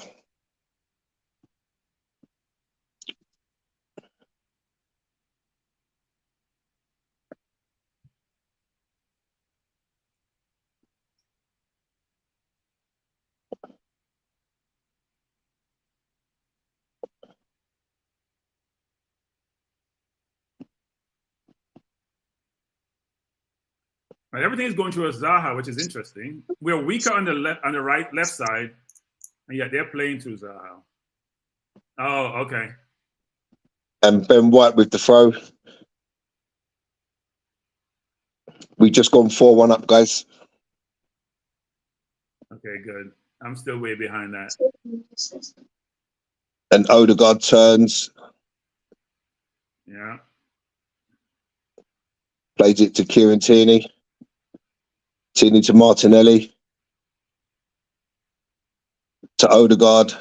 But everything is going through a Zaha, which is interesting. We're weaker on the left, on the left side, and yet they're playing through Zaha. Oh, okay. And Ben White with the throw. We just gone 4-1 up, guys. Okay, good. I'm still way behind that. And Odegaard turns. Yeah. Plays it to Kieran Tierney. Tierney to Martinelli. To Odegaard.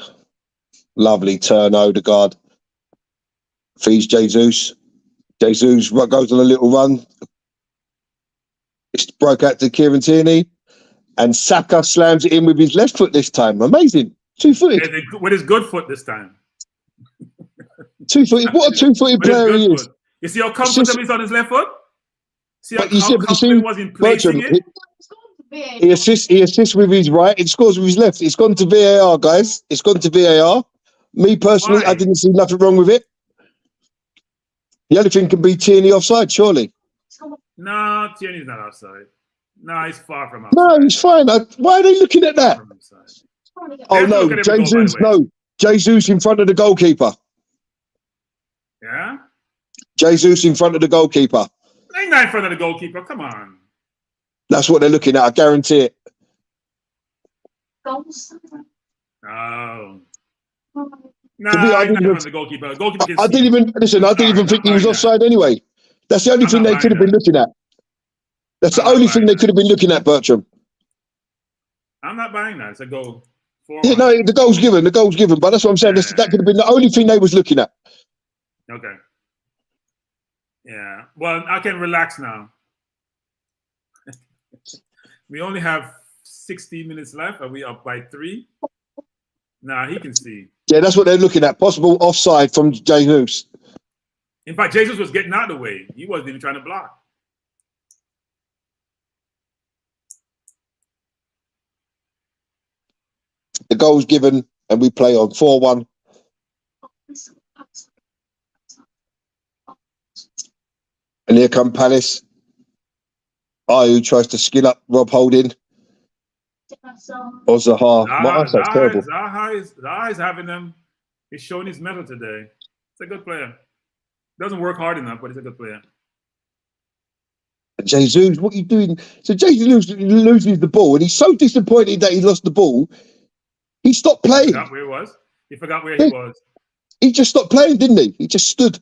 Lovely turn, Odegaard. Feeds Jesus. Jesus goes on a little run. It's broke out to Kieran Tierney. And Saka slams it in with his left foot this time. Amazing. Two-footed. With his good foot this time. Two-footed. What a two-footed player he is. You see how comfortable he's on his left foot? See how confident was in placing it? He assists with his right. It scores with his left. It's gone to VAR, guys. It's gone to VAR. Me personally, Why? I didn't see nothing wrong with it. The only thing can be Tierney offside, surely. No, Tierney's not outside. No, he's far from outside. No, he's fine. Why are they looking at that? From outside. Oh Let's no, look at every goal, by Jesus, the way. no. Jesus in front of the goalkeeper. Yeah? Jesus in front of the goalkeeper. Ain't not in front of the goalkeeper. Come on. That's what they're looking at. I guarantee it. Goals. Oh. To Nah, be- he's I not in didn't front of the goalkeeper. The goalkeeper can I see. didn't even listen. I didn't even Sorry, think he I'm was not offside anyway. That's the only I'm thing not they could have buying been looking at. That's the I'm not only thing buying they that. could have been looking at, Bertram. I'm not buying that. It's a goal. 4-1. Yeah, no, the goal's given. The goal's given. But that's what I'm saying. That could have been the only thing they was looking at. Okay. Yeah. Well, I can relax now. We only have 16 minutes left. Are we up by 3? Nah, he can see. Yeah, that's what they're looking at. Possible offside from Jesus. In fact, Jesus was getting out of the way. He wasn't even trying to block. The goal's given, and we play on 4-1. And here come Palace. Ayew tries to skill up Rob Holding. Or Zaha. My eyesight's terrible. Zaha is having them. He's showing his mettle today. It's a good player. Doesn't work hard enough, but he's a good player. Jesus, what are you doing? So Jesus loses the ball, and he's so disappointed that he lost the ball. He stopped He playing. forgot where he was. He forgot where he was. He just stopped playing, didn't he? He just stood.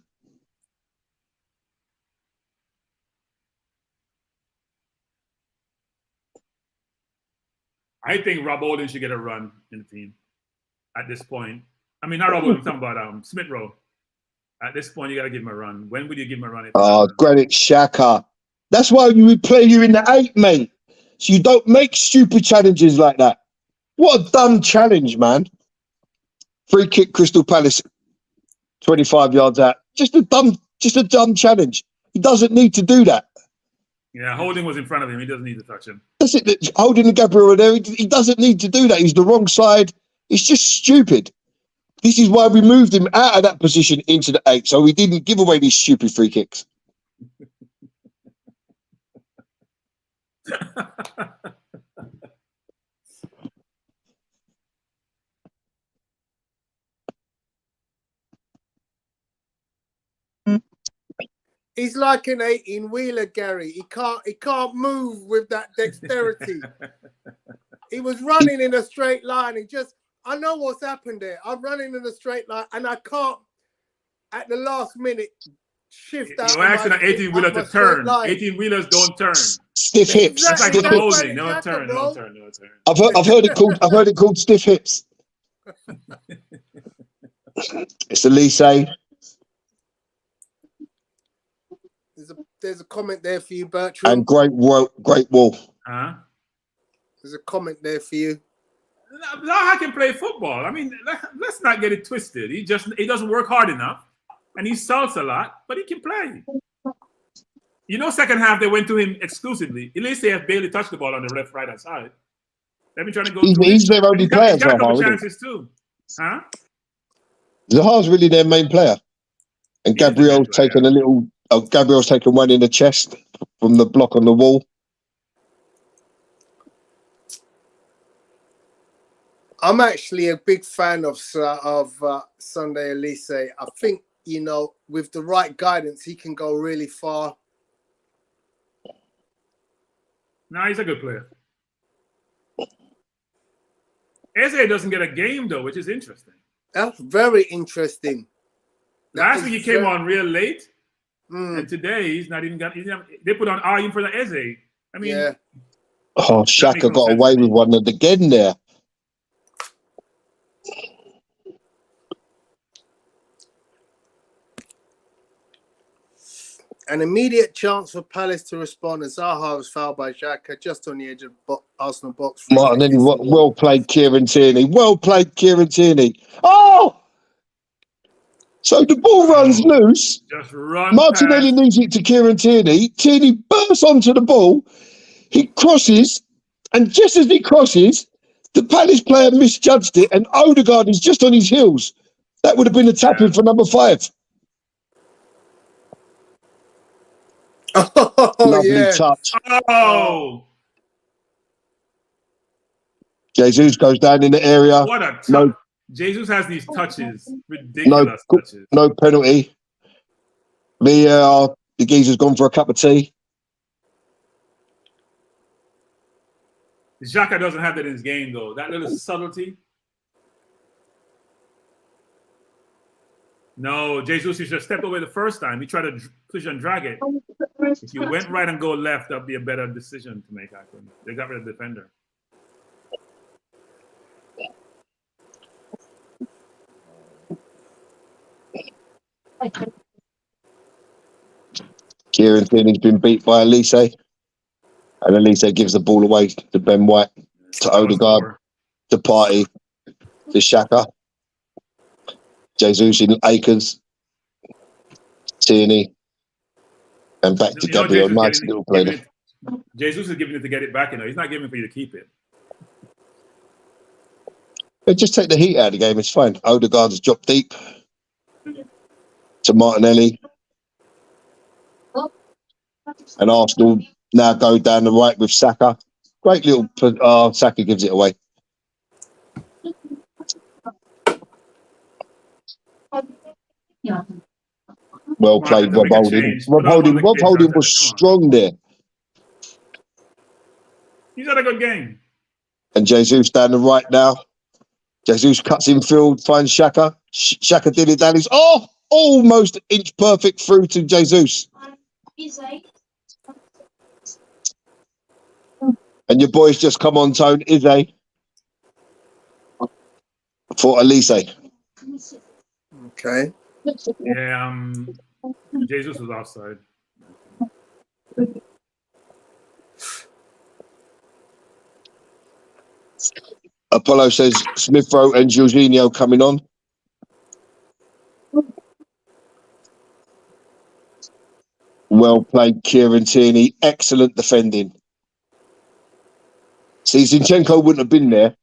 I think Rob Holding should get a run in the team at this point. I mean, not Rob Holding, I'm talking about Smith Rowe. At this point, you got to give him a run. When would you give him a run? Granit Xhaka. That's why we would play you in the 8, mate. So you don't make stupid challenges like that. What a dumb challenge, man. Free kick, Crystal Palace, 25 yards out. Just a dumb challenge. He doesn't need to do that. Yeah, Holding was in front of him. He doesn't need to touch him. That's it. Holding the Gabriel there, he doesn't need to do that. He's the wrong side. It's just stupid. This is why we moved him out of that position into the 8, so we didn't give away these stupid free kicks. He's like an 18-wheeler, Gary. He can't move with that dexterity. He was running in a straight line. I know what's happened there. I'm running in a straight line, and I can't, at the last minute, shift out. You're asking an 18-wheeler to turn. 18-wheelers don't turn. Stiff hips. That's like Stiff hips. Holding. No turn. I've heard it called stiff hips. It's Elise. There's a comment there for you, Bertram. And great wall. Huh? There's a comment there for you. Zaha can play football. I mean, let's not get it twisted. He doesn't work hard enough, and he salts a lot, but he can play. You know, second half they went to him exclusively. At least they have barely touched the ball on the left, right hand side. They've been trying to go. He's their only player. He's got a couple chances too. Huh? Zaha's really their main player, and Gabriel's taken Gabriel's taken one in the chest from the block on the wall. I'm actually a big fan of Sunday Elise. I think, with the right guidance, he can go really far. No, he's a good player. Eze doesn't get a game, though, which is interesting. That's very interesting. Last week he came on real late, and today he's not even got. They put on Ayew for the Eze. I mean, yeah. Oh, Xhaka got away with one again there. An immediate chance for Palace to respond as Zaha was fouled by Xhaka just on the edge of Arsenal box. And then well played, Kieran Tierney. Well played, Kieran Tierney. Oh! So the ball runs loose. Just run. Martinelli needs it to Kieran Tierney. Tierney bursts onto the ball. He crosses. And just as he crosses, the Palace player misjudged it, and Odegaard is just on his heels. That would have been a tap-in for number 5. Oh, Lovely yeah. touch. Oh, Jesus goes down in the area. what a touch. No, Jesus has these touches. Ridiculous touches. no penalty. The geezer's gone for a cup of tea. Xhaka doesn't have that in his game, though. That little subtlety. No, Jesus, you should have stepped away the first time. He tried to push and drag it. If you went right and go left, that'd be a better decision to make, I think. They got rid of the defender. Kieran Tierney's been beat by Elise. And Elise gives the ball away to Ben White, to Odegaard, to Partey, to Xhaka. Jesus in Akers, Tierney, and back to Gabriel. Nice little play there. Jesus is giving it to get it back, He's not giving it for you to keep it. But just take the heat out of the game, it's fine. Odegaard's dropped deep to Martinelli. And Arsenal now go down the right with Saka. Great little... Saka gives it away. Well played, Rob Holding. Rob Holding was strong there. He's had a good game. And Jesus down the right now. Jesus cuts in field, finds Xhaka. Xhaka did it down. He's almost inch perfect through to Jesus. And your boys just come on, Tone. Ize for Elise. Okay. Yeah, Jesus was offside. Apollo says Smith Rowe and Jorginho coming on. Well played, Kieran Tierney. Excellent defending. See, Zinchenko wouldn't have been there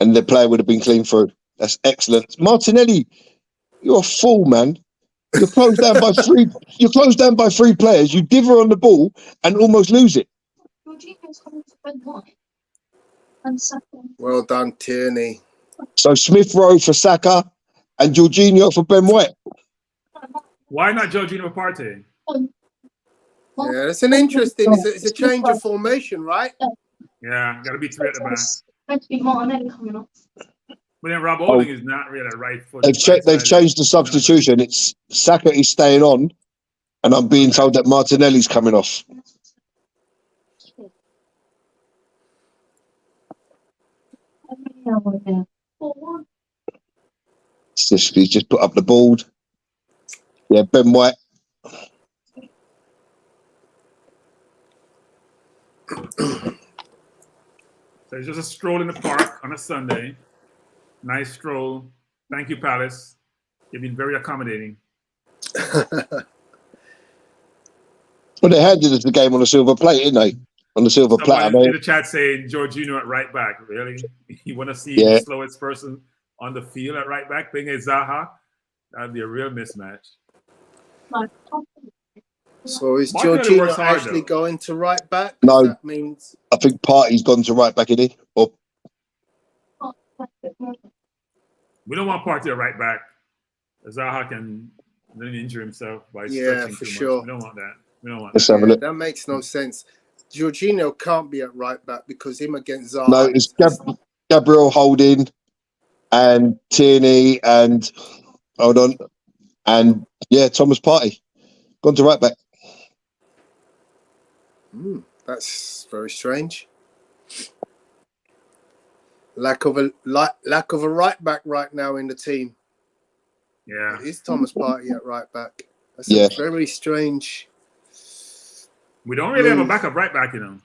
and the player would have been clean through. That's excellent. Martinelli, you're a fool, man. You're closed down by 3. You're closed down by 3 players. You dither on the ball and almost lose it. Well done, Tierney. So Smith Rowe for Saka and Jorginho for Ben White. Why not Jorginho Partey? Yeah, it's an interesting. It's a change of formation, right? Yeah, got to be 3 at the back. Meant to be Martinelli coming up. But then Rob Holding is not really a right foot. They've changed the substitution. It's Saka is staying on, and I'm being told that Martinelli's coming off. He's just put up the board. Yeah, Ben White. So it's just a stroll in the park on a Sunday. Nice stroll. Thank you, Palace. You've been very accommodating. Well, they handed us the game on a silver plate, didn't they? On the silver platter. In the chat saying Jorginho at right back. Really? You want to see the slowest person on the field at right back playing as Zaha? That'd be a real mismatch. So is Jorginho actually going to right back? No. That means... I think Partey's gone to right back, isn't he? Or... We don't want Partey at right back. Zaha can then injure himself by stretching for too sure. Much. We don't want that. Let's have a look. That makes no sense. Jorginho can't be at right back because him against Zaha. No, it's Gabriel Holding and Tierney and hold on. And Thomas Partey. Gone to right back. That's very strange. Lack of a right back right now in the team. Yeah, it is Thomas Partey at right back. That's a very strange. We don't really have a backup right back, you know.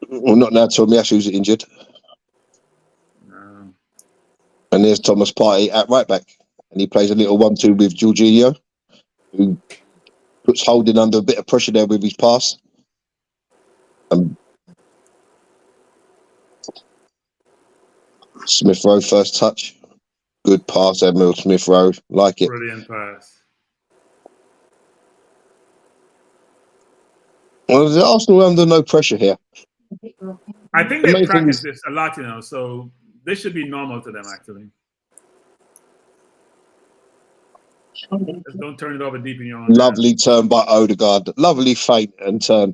Well, not now. Tomiasu's injured. No. And there's Thomas Partey at right back, and he plays a little 1-2 with Jorginho, who puts Holding under a bit of pressure there with his pass. Smith Rowe first touch. Good pass, Emil Smith Rowe. Like it. Brilliant pass. Well, the Arsenal are under no pressure here. I think The they main thing practice is- this a lot, so this should be normal to them, actually. Just don't turn it over deep in your own Lovely turn by Odegaard. Lovely feint and turn.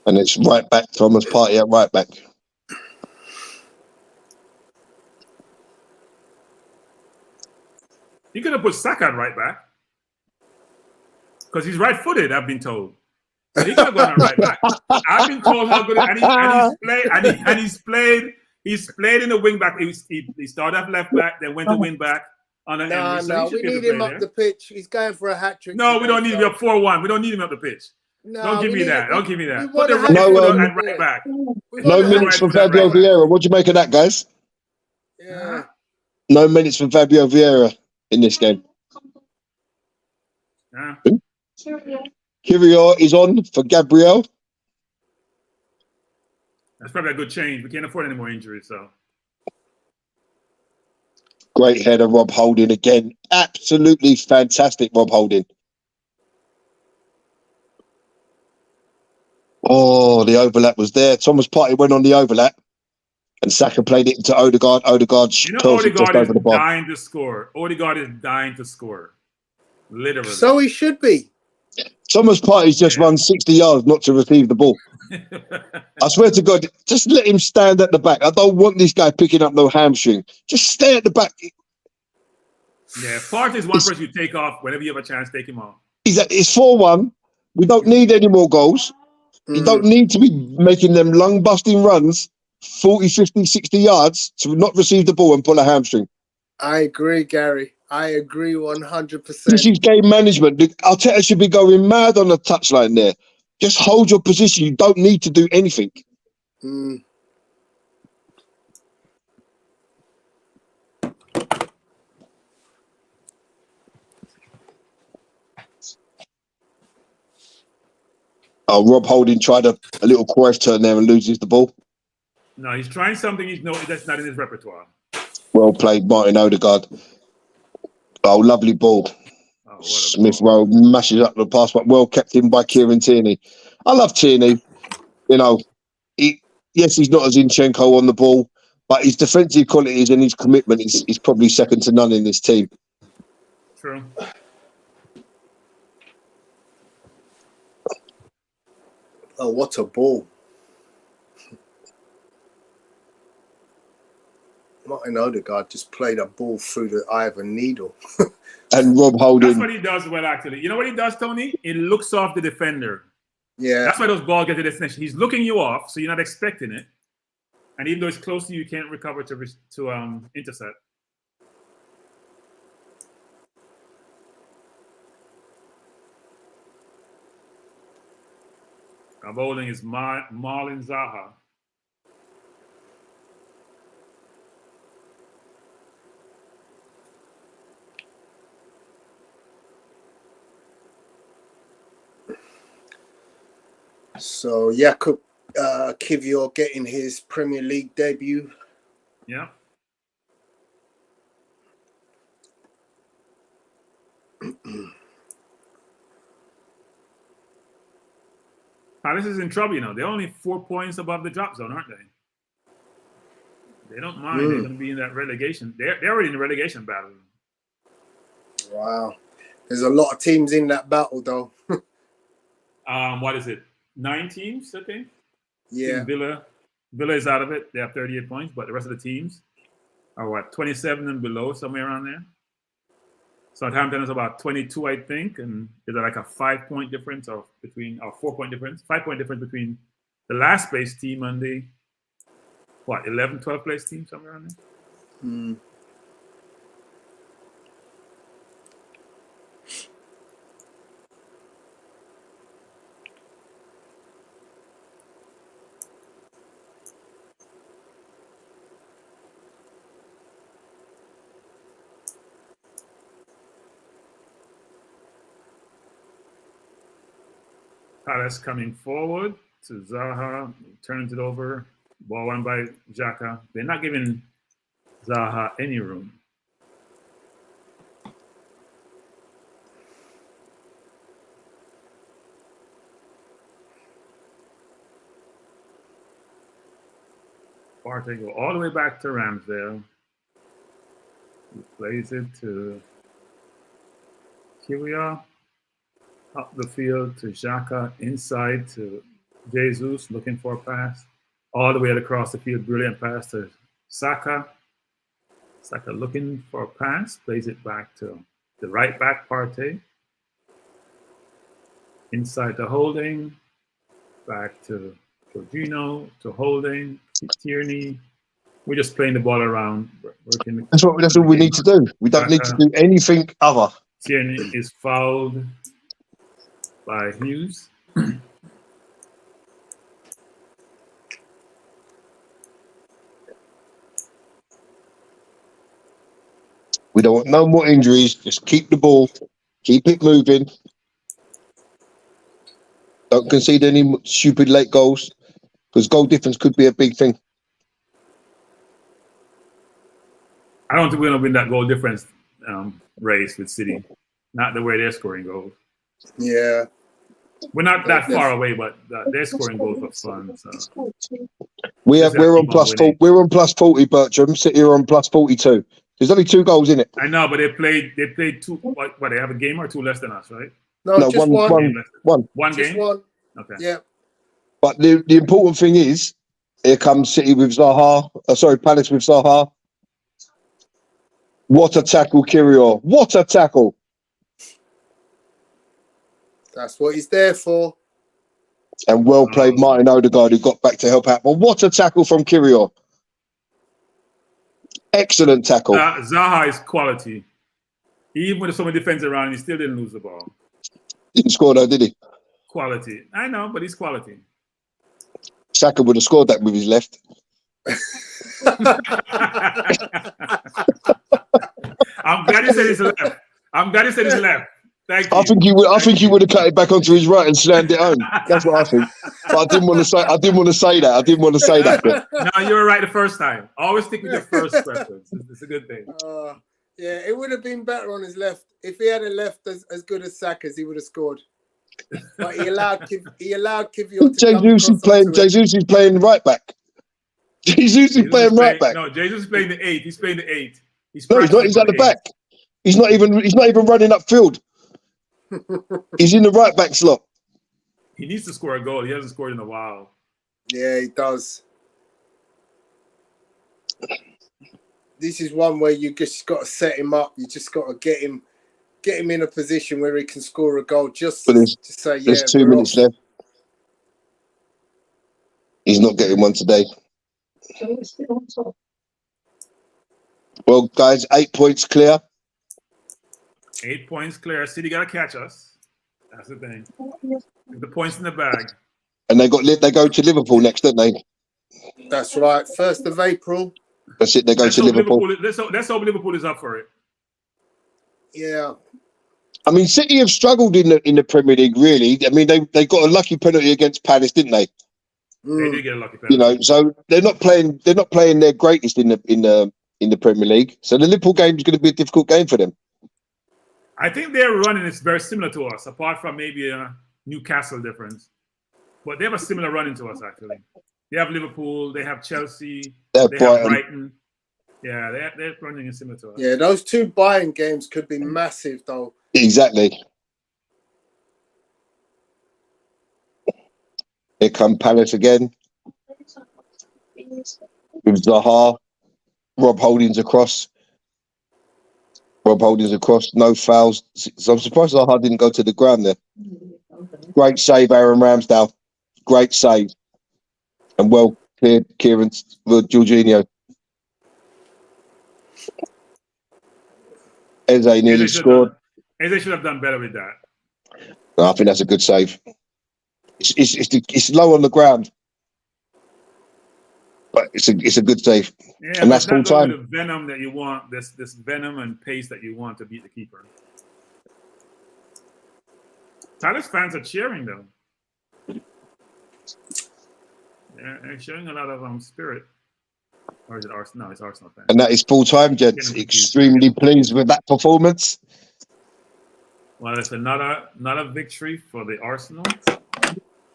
And it's right back, Thomas Partey at right back. You could have put Saka at right back. Because he's right-footed, I've been told. So he could have gone on right back. I've been told how good he's played in the wing back. He started off left back, then went to wing back on an Emery. No, we need him up the pitch. He's going for a hat trick. No, we don't need him up 4-1. We don't need him up the pitch. No, don't give me that. Don't give me that. We Put the want right a foot hat at right back. No minutes for Fabio Vieira. What do you make of that, guys? Yeah. No minutes for Fabio Vieira in this game. Yeah. Kirill is on for Gabriel. That's probably a good change. We can't afford any more injuries, so. Great header, Rob Holding again. Absolutely fantastic, Rob Holding. Oh, the overlap was there. Thomas Partey went on the overlap, and Saka played it into Odegaard. Odegaard curls it just Odegaard over is the bar. dying to score. Odegaard is dying to score. Literally. So he should be. Thomas Partey's just run 60 yards not to receive the ball. I swear to God, just let him stand at the back. I don't want this guy picking up no hamstring. Just stay at the back. Yeah, Partey is one person you take off whenever you have a chance. Take him off. It's 4-1. We don't need any more goals. You don't need to be making them lung busting runs 40, 50, 60 yards to not receive the ball and pull a hamstring. I agree, Gary. I agree 100%. This is game management. Arteta should be going mad on the touchline there. Just hold your position. You don't need to do anything. Rob Holding tried a little Cruyff turn there and loses the ball. No, he's trying something that's not in his repertoire. Well played, Martin Odegaard. Oh, lovely ball. Oh, Smith Rowe mashes up the pass, but well kept in by Kieran Tierney. I love Tierney. Yes, he's not as Zinchenko on the ball, but his defensive qualities and his commitment is probably second to none in this team. True. Oh, what a ball. Martin Odegaard just played a ball through the eye of a needle. And Rob Holding. That's what he does well, actually. You know what he does, Tony? It looks off the defender. Yeah. That's why those balls get to destination. He's looking you off, so you're not expecting it. And even though it's close to you, you can't recover to intercept. Our bowling is Marlon Zaha. So Jakub Kivior getting his Premier League debut. Yeah. Palace is in trouble, They're only 4 points above the drop zone, aren't they? They don't mind. They're going to be in that relegation. They're already in the relegation battle. Wow. There's a lot of teams in that battle, though. What is it? 9 teams, I think? Yeah. Villa is out of it. They have 38 points, but the rest of the teams are 27 and below, somewhere around there. Southampton is about 22, I think, and there's like a 5-point difference 4-point difference, 5-point difference between the last place team and the 11th, 12th place team, somewhere around there. Palace coming forward to Zaha, turns it over. Ball won by Xhaka. They're not giving Zaha any room. Partey go all the way back to Ramsdale. He plays it to Kyria. Up the field to Xhaka, inside to Jesus, looking for a pass. All the way across the field, brilliant pass to Saka. Saka looking for a pass, plays it back to the right back, Partey. Inside to Holding, back to Jorginho, to Holding, Tierney. We're just playing the ball around. That's all we need to do. We don't need to do anything other. Tierney is fouled by Hughes. We don't want no more injuries. Just keep the ball, keep it moving. Don't concede any stupid late goals, because goal difference could be a big thing. I don't think we're going to win that goal difference race with City. Not the way they're scoring goals. Yeah. We're not that far away, but they're scoring goals for fun. So. We're on plus 40. We're on plus 40, Bertram. City are on plus 42. There's only 2 goals in it. I know, but they played 2. What? They have a game or 2 less than us, right? No, just one. One Just game. one. Okay. Yeah. But the important thing is, here comes City with Zaha. Palace with Zaha. What a tackle, Kyria. What a tackle. That's what he's there for. And well played, Martin Odegaard, who got back to help out. But what a tackle from Kyria. Excellent tackle. Zaha is quality. Even with so many defense around, he still didn't lose the ball. Didn't score though, did he? Quality. I know, but he's quality. Saka would have scored that with his left. I'm glad you said his left. Thank you. I think he would have cut it back onto his right and slammed it home. That's what I think. But I didn't want to say that. Bit. No, you were right the first time. Always stick with your first preference. It's a good thing. Yeah, it would have been better on his left. If he had a left as good as Saka's, he would have scored. But he allowed Kivior to Jesus is playing right back. Jesus is playing right back. No, Jesus is playing the 8. He's playing the 8. He's not. He's at the back. He's not even running upfield. He's in the right back slot. He needs to score a goal. He hasn't scored in a while. Yeah, he does. This is one where you just got to set him up. You just got to get him in a position where he can score a goal. Just to say, yeah. There's 2 minutes left. He's not getting one today. Well, guys, 8 points clear. 8 points clear. City got to catch us. That's the thing. The points in the bag. And they go to Liverpool next, don't they? That's right. 1st of April. That's it. They go to Liverpool. Let's hope Liverpool is up for it. Yeah. I mean, City have struggled in the Premier League, really. I mean, they got a lucky penalty against Palace, didn't they? They did get a lucky penalty. You know, so they're not playing their greatest in the Premier League. So the Liverpool game is going to be a difficult game for them. I think their running is very similar to us, apart from maybe a Newcastle difference. But they have a similar running to us, actually. They have Liverpool, they have Chelsea, they have Brighton. Yeah, their running is similar to us. Yeah, those 2 Bayern games could be massive, though. Exactly. Here come Palace again. With Zaha. Rob Holding's across. No fouls. So I'm surprised Zaha didn't go to the ground there. Great save, Aaron Ramsdale. Great save. And well cleared, Kieran Jorginho. Eze nearly scored. Eze should have done better with that. No, I think that's a good save. It's low on the ground. But it's a good save. Yeah, and that's full time. The venom that you want, this venom and pace that you want to beat the keeper. Palace fans are cheering though. They're showing a lot of spirit. Or is it Arsenal? No, it's Arsenal fans. And that is full time, gents. Extremely pleased with that performance. Well, it's another victory for the Arsenal.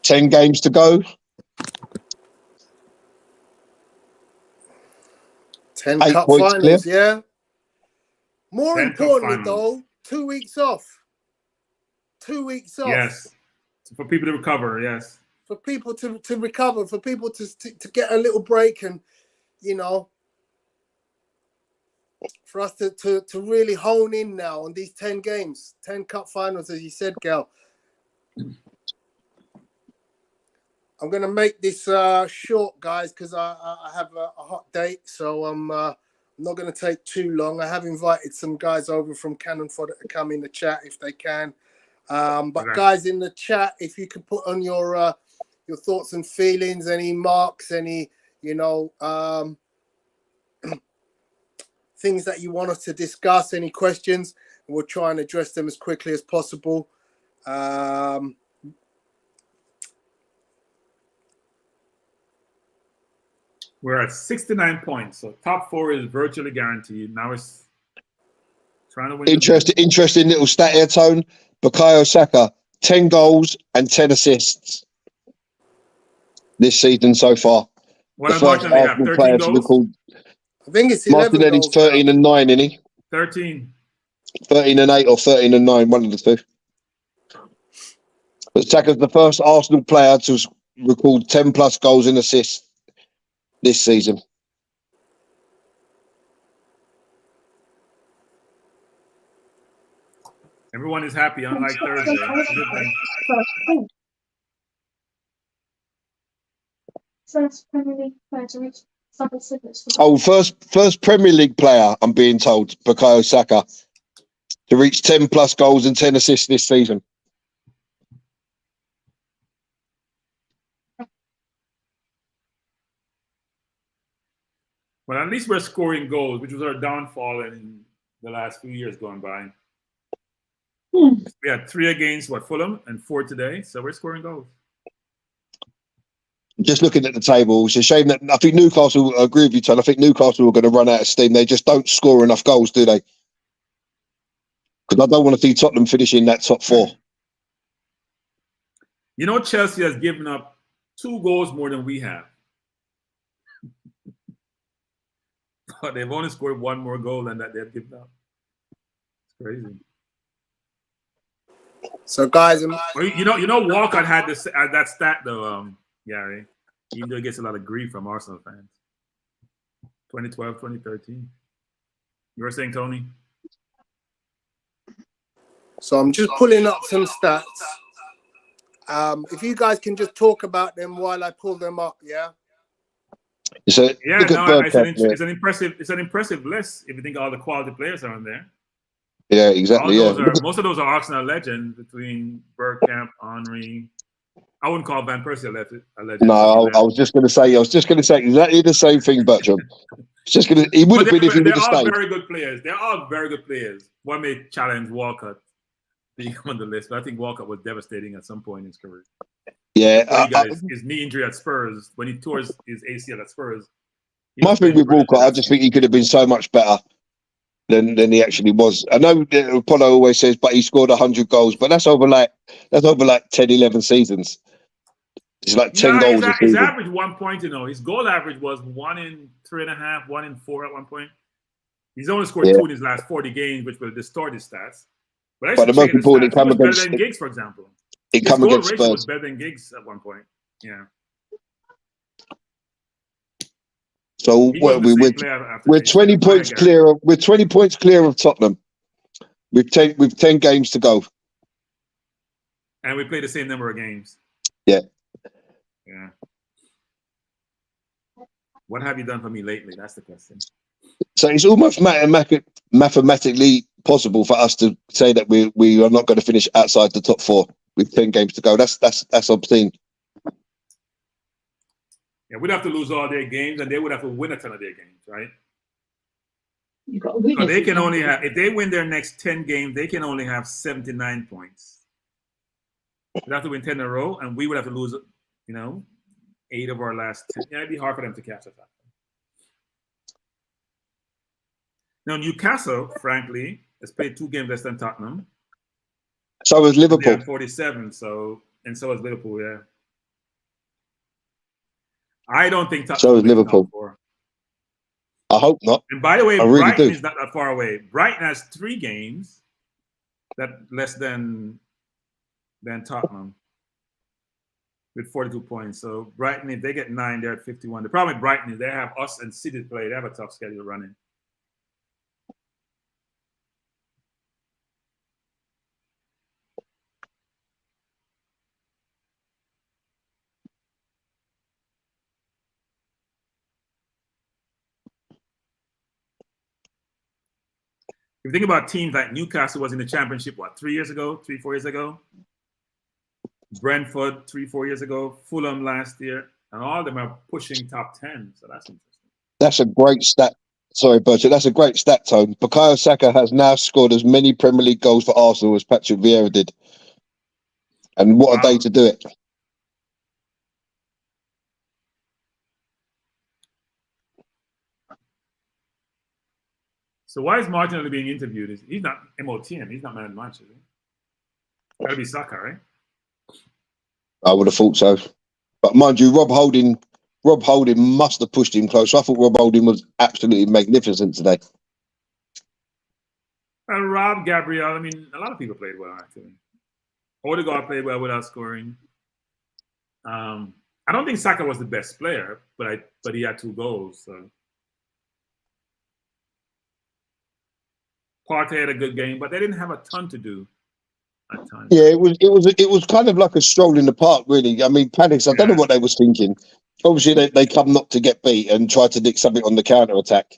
10 games to go. 10 8 cup points finals, clear. yeah. More 10 cup importantly, finals. though, 2 weeks off. 2 weeks off. Yes. For people to recover, yes. For people to recover, for people to get a little break and, you know, for us to really hone in now on these 10 games, 10 cup finals, as you said, Gal. I'm going to make this short, guys, because I have a hot date, so I'm not going to take too long. I have invited some guys over from Cannon Fodder to come in the chat if they can. But Okay. guys, in the chat, if you could put on your thoughts and feelings, any marks, any, you know, things that you want us to discuss, any questions, and we'll try and address them as quickly as possible. We're at 69 points, so top 4 is virtually guaranteed. Now it's trying to win. Interesting little stat here, Tone. Bukayo Saka, 10 goals and 10 assists this season so far. What unfortunately have 13 goals? I think it's 11 Martinelli's goals 13 and 9, isn't he? 13. 13 and 8 or 13 and 9, one of the two. But Saka's the first Arsenal player to record 10 plus goals and assists this season. Everyone is happy, unlike Thursday. First Premier League player to reach substitutions. Oh, first Premier League player, I'm being told, Bukayo Saka, to reach 10 plus goals and 10 assists this season. Well, at least we're scoring goals, which was our downfall in the last few years going by. We had 3 against Fulham and 4 today, so we're scoring goals. Just looking at the table, it's a shame that I think Newcastle, I agree with you, Ton. I think Newcastle are going to run out of steam. They just don't score enough goals, do they? Because I don't want to see Tottenham finishing that top 4. You know, Chelsea has given up 2 goals more than we have. But they've only scored 1 more goal than that they've given up. It's crazy. So, guys, you know, Walcott had that stat though, Gary. Even though he gets a lot of grief from Arsenal fans. 2012, 2013. You were saying, Tony? So I'm just pulling up some stats. If you guys can just talk about them while I pull them up, yeah. It's an impressive list if you think all the quality players are on there. Yeah, exactly. Most of those are Arsenal legends between Bergkamp, Henry. I wouldn't call Van Persie a legend. No, I was just going to say exactly the same thing, Bertram. He would have been if he would have stayed. They're all very good players. They're all very good players. One may challenge Walcott being on the list, but I think Walcott was devastating at some point in his career. Yeah, he got his knee injury at Spurs when he tore his ACL at Spurs. My thing with Walcott, I just think he could have been so much better than he actually was. I know Apollo always says, but he scored 100 goals, but that's over like 10, 11 seasons. It's like 10 goals a season. His average 1 point, his goal average was 1 in 3.5, 1 in 4 at one point. He's only scored 2 in his last 40 games, which will distort his stats. But the most important, it come against better than Giggs, for example. It come against Spurs. Was better than Giggs at one point. Yeah. So we're 20 points clear. We're 20 points clear of Tottenham. We've 10 games to go. And we play the same number of games. Yeah. Yeah. What have you done for me lately? That's the question. So it's almost mathematically possible for us to say that we are not going to finish outside the top 4 with 10 games to go. That's obscene. Yeah, we'd have to lose all their games, and they would have to win a ton of their games, right? You've got to win. So they can only have, if they win their next 10 games, they can only have 79 points. They'd have to win 10 in a row, and we would have to lose You know, 8 of our last 10. Yeah, it'd be hard for them to catch us up. Now, Newcastle, frankly, has played 2 games less than Tottenham. So is They Liverpool. had 47, so is Liverpool, yeah. I don't think Tottenham So is will make Liverpool. top 4. I hope not. And by the way, I really Brighton do. is not that far away. Brighton has 3 games that less than Tottenham with 42 points. So Brighton, if they get 9, they're at 51. The problem with Brighton is they have us and City to play. They have a tough schedule running. If you think about teams like Newcastle was in the championship, 3 years ago, 3-4 years ago? Brentford 3-4 years ago, Fulham last year, and all of them are pushing top 10. So that's interesting. That's a great stat. Sorry, Bertie. That's a great stat, Tone. Bukayo Saka has now scored as many Premier League goals for Arsenal as Patrick Vieira did. And what a day to do it. So why is Martinelli being interviewed? He's not MOTM. He's not man of the match, is he? That'd be Saka, right? I would have thought so. But mind you, Rob Holding must have pushed him close. I thought Rob Holding was absolutely magnificent today. And Rob, Gabriel, I mean, a lot of people played well, actually. Odegaard played well without scoring. I don't think Saka was the best player, but he had 2 goals. So Partey had a good game, but they didn't have a ton to do at times. Yeah, it was kind of like a stroll in the park, really. I mean, Palace, I don't know what they was thinking. Obviously, they come not to get beat and try to nick something on the counter attack,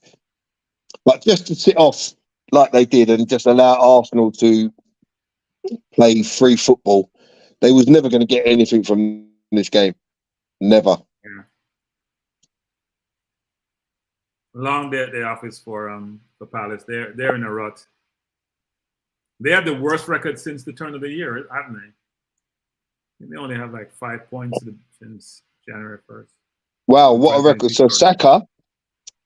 but just to sit off like they did and just allow Arsenal to play free football, they was never going to get anything from this game. Never. Yeah. Long day at the office for Palace. They're in a rut. They have the worst record since the turn of the year, haven't they? They only have like 5 points since January 1st. Wow, what a record. So Saka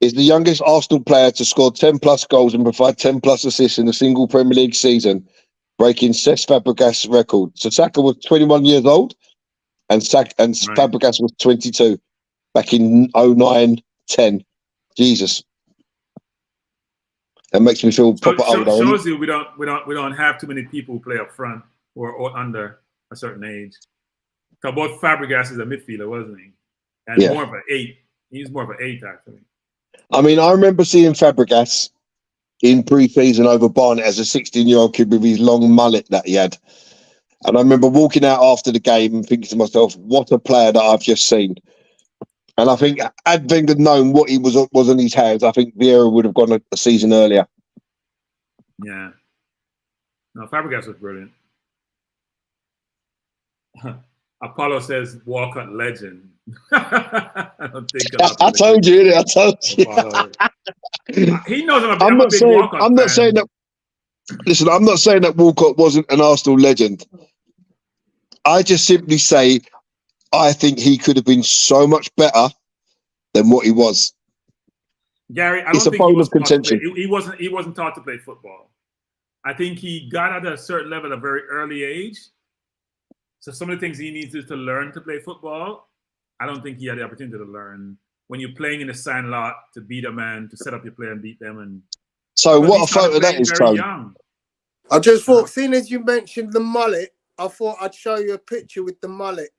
is the youngest Arsenal player to score 10 plus goals and provide 10 plus assists in a single Premier League season, breaking Cesc Fabregas' record. So Saka was 21 years old and Fabregas was 22 back in 09-10. Jesus. That makes me feel proper old. Shows you we don't have too many people who play up front or under a certain age. So both Fabregas is a midfielder, wasn't he? And more of an 8. He's more of an 8, actually. I mean, I remember seeing Fabregas in pre-season over Barnet as a 16-year-old kid with his long mullet that he had. And I remember walking out after the game and thinking to myself, what a player that I've just seen. And I think had Wenger known what he was on his hands, I think Vieira would have gone a season earlier. Yeah. No, Fabregas was brilliant. Apollo says Walcott legend. I don't think I told you. He knows I'm not saying that. Listen, I'm not saying that Walcott wasn't an Arsenal legend. I just simply say I think he could have been so much better than what he was. Gary, I don't think he was contention. He wasn't taught to play football. I think he got at a certain level at a very early age. So some of the things he needed to learn to play football, I don't think he had the opportunity to learn. When you're playing in the sand lot to beat a man, to set up your play and beat them. And so what a photo that is, Tone. I just thought, seeing as you mentioned the mullet, I thought I'd show you a picture with the mullet.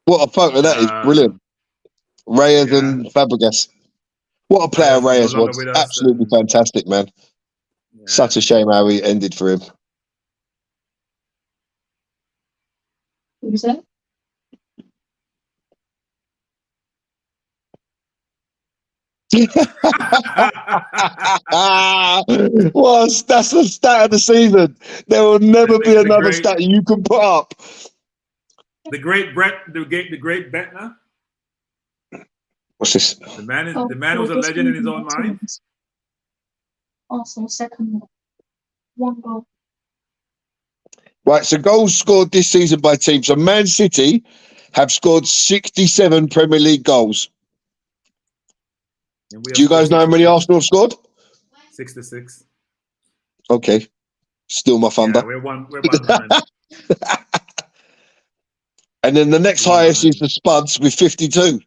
What a photo that is, brilliant. Reyes and Fabregas. What a player Reyes was. Absolutely fantastic, man. Yeah. Such a shame how he ended for him. Who was that? Well, that's the stat of the season. There will never be another stat you can put up. The great Bettner. What's this? The man was a legend in his own mind. Arsenal second, 1 goal. Right, so goals scored this season by teams. So Man City have scored 67 Premier League goals. And we Do you guys know how many Arsenal have scored? 66. Okay. Still my thunder. Yeah, we're behind. And then the next highest is the Spuds with 52.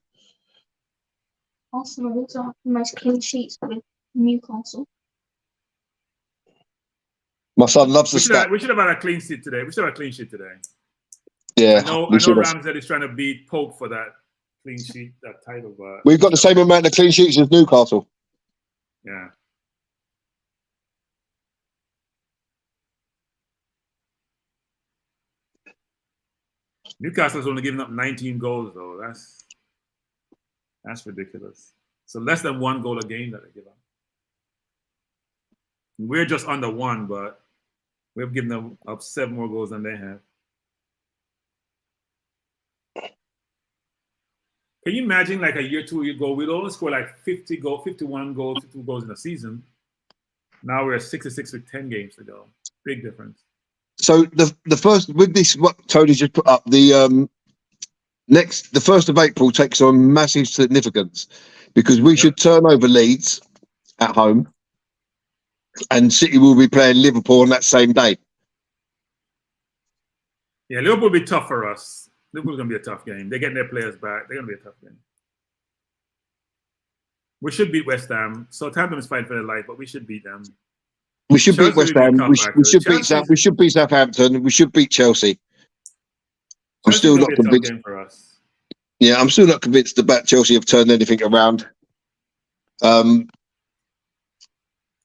Arsenal also have the most clean sheets with Newcastle. My son loves the We stat. should have had a clean sheet today. Yeah, I know Ramsdale is trying to beat Pope for that clean sheet, that title, but we've got the same amount of clean sheets as Newcastle. yeah. Newcastle's only giving up 19 goals though. That's ridiculous. So less than 1 goal a game that they give up. We're just under 1, but we've given them up 7 more goals than they have. Can you imagine like a year, 2 year ago, we'd only score like 51 goals, 52 goals in a season. Now we're at 66 with 10 games to go. Big difference. So the first with this, what Tony just put up, the 1st of April takes on massive significance because we should turn over Leeds at home, and City will be playing Liverpool on that same day. Yeah, Liverpool will be tough for us. Liverpool's gonna be a tough game. They're getting their players back. They're gonna be a tough game. We should beat West Ham. Southampton is fighting for their life, but we should beat them. We should beat West Ham. We should beat Southampton. We should beat Chelsea. I'm still not convinced. For us. Yeah, I'm still not convinced about Chelsea have turned anything around.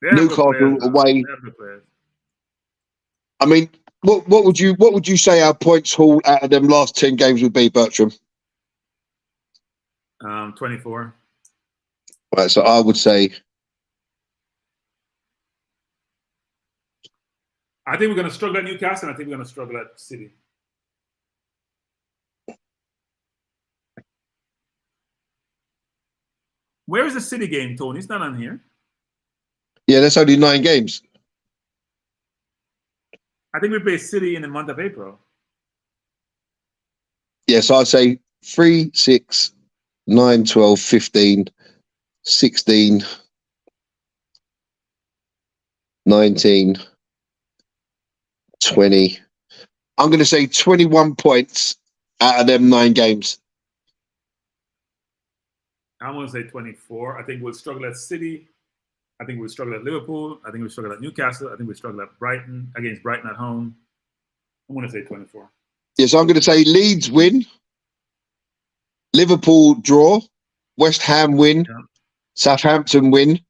Newcastle away. I mean, what would you say our points haul out of them last 10 games would be, Bertram? 24. Right, so I would say. I think we're going to struggle at Newcastle, and I think we're going to struggle at City. Where is the City game, Tony? It's not on here. Yeah, that's only 9 games. I think we play City in the month of April. Yes, I'd say 3, 6, 9, 12, 15, 16, 19, 20. I'm going to say 21 points out of them 9 games. I'm going to say 24. I think we'll struggle at City. I think we'll struggle at Liverpool. I think we'll struggle at Newcastle. I think we'll struggle at Brighton, against Brighton at home. I'm going to say 24. Yes, I'm going to say Leeds win, Liverpool draw, West Ham win, Southampton win,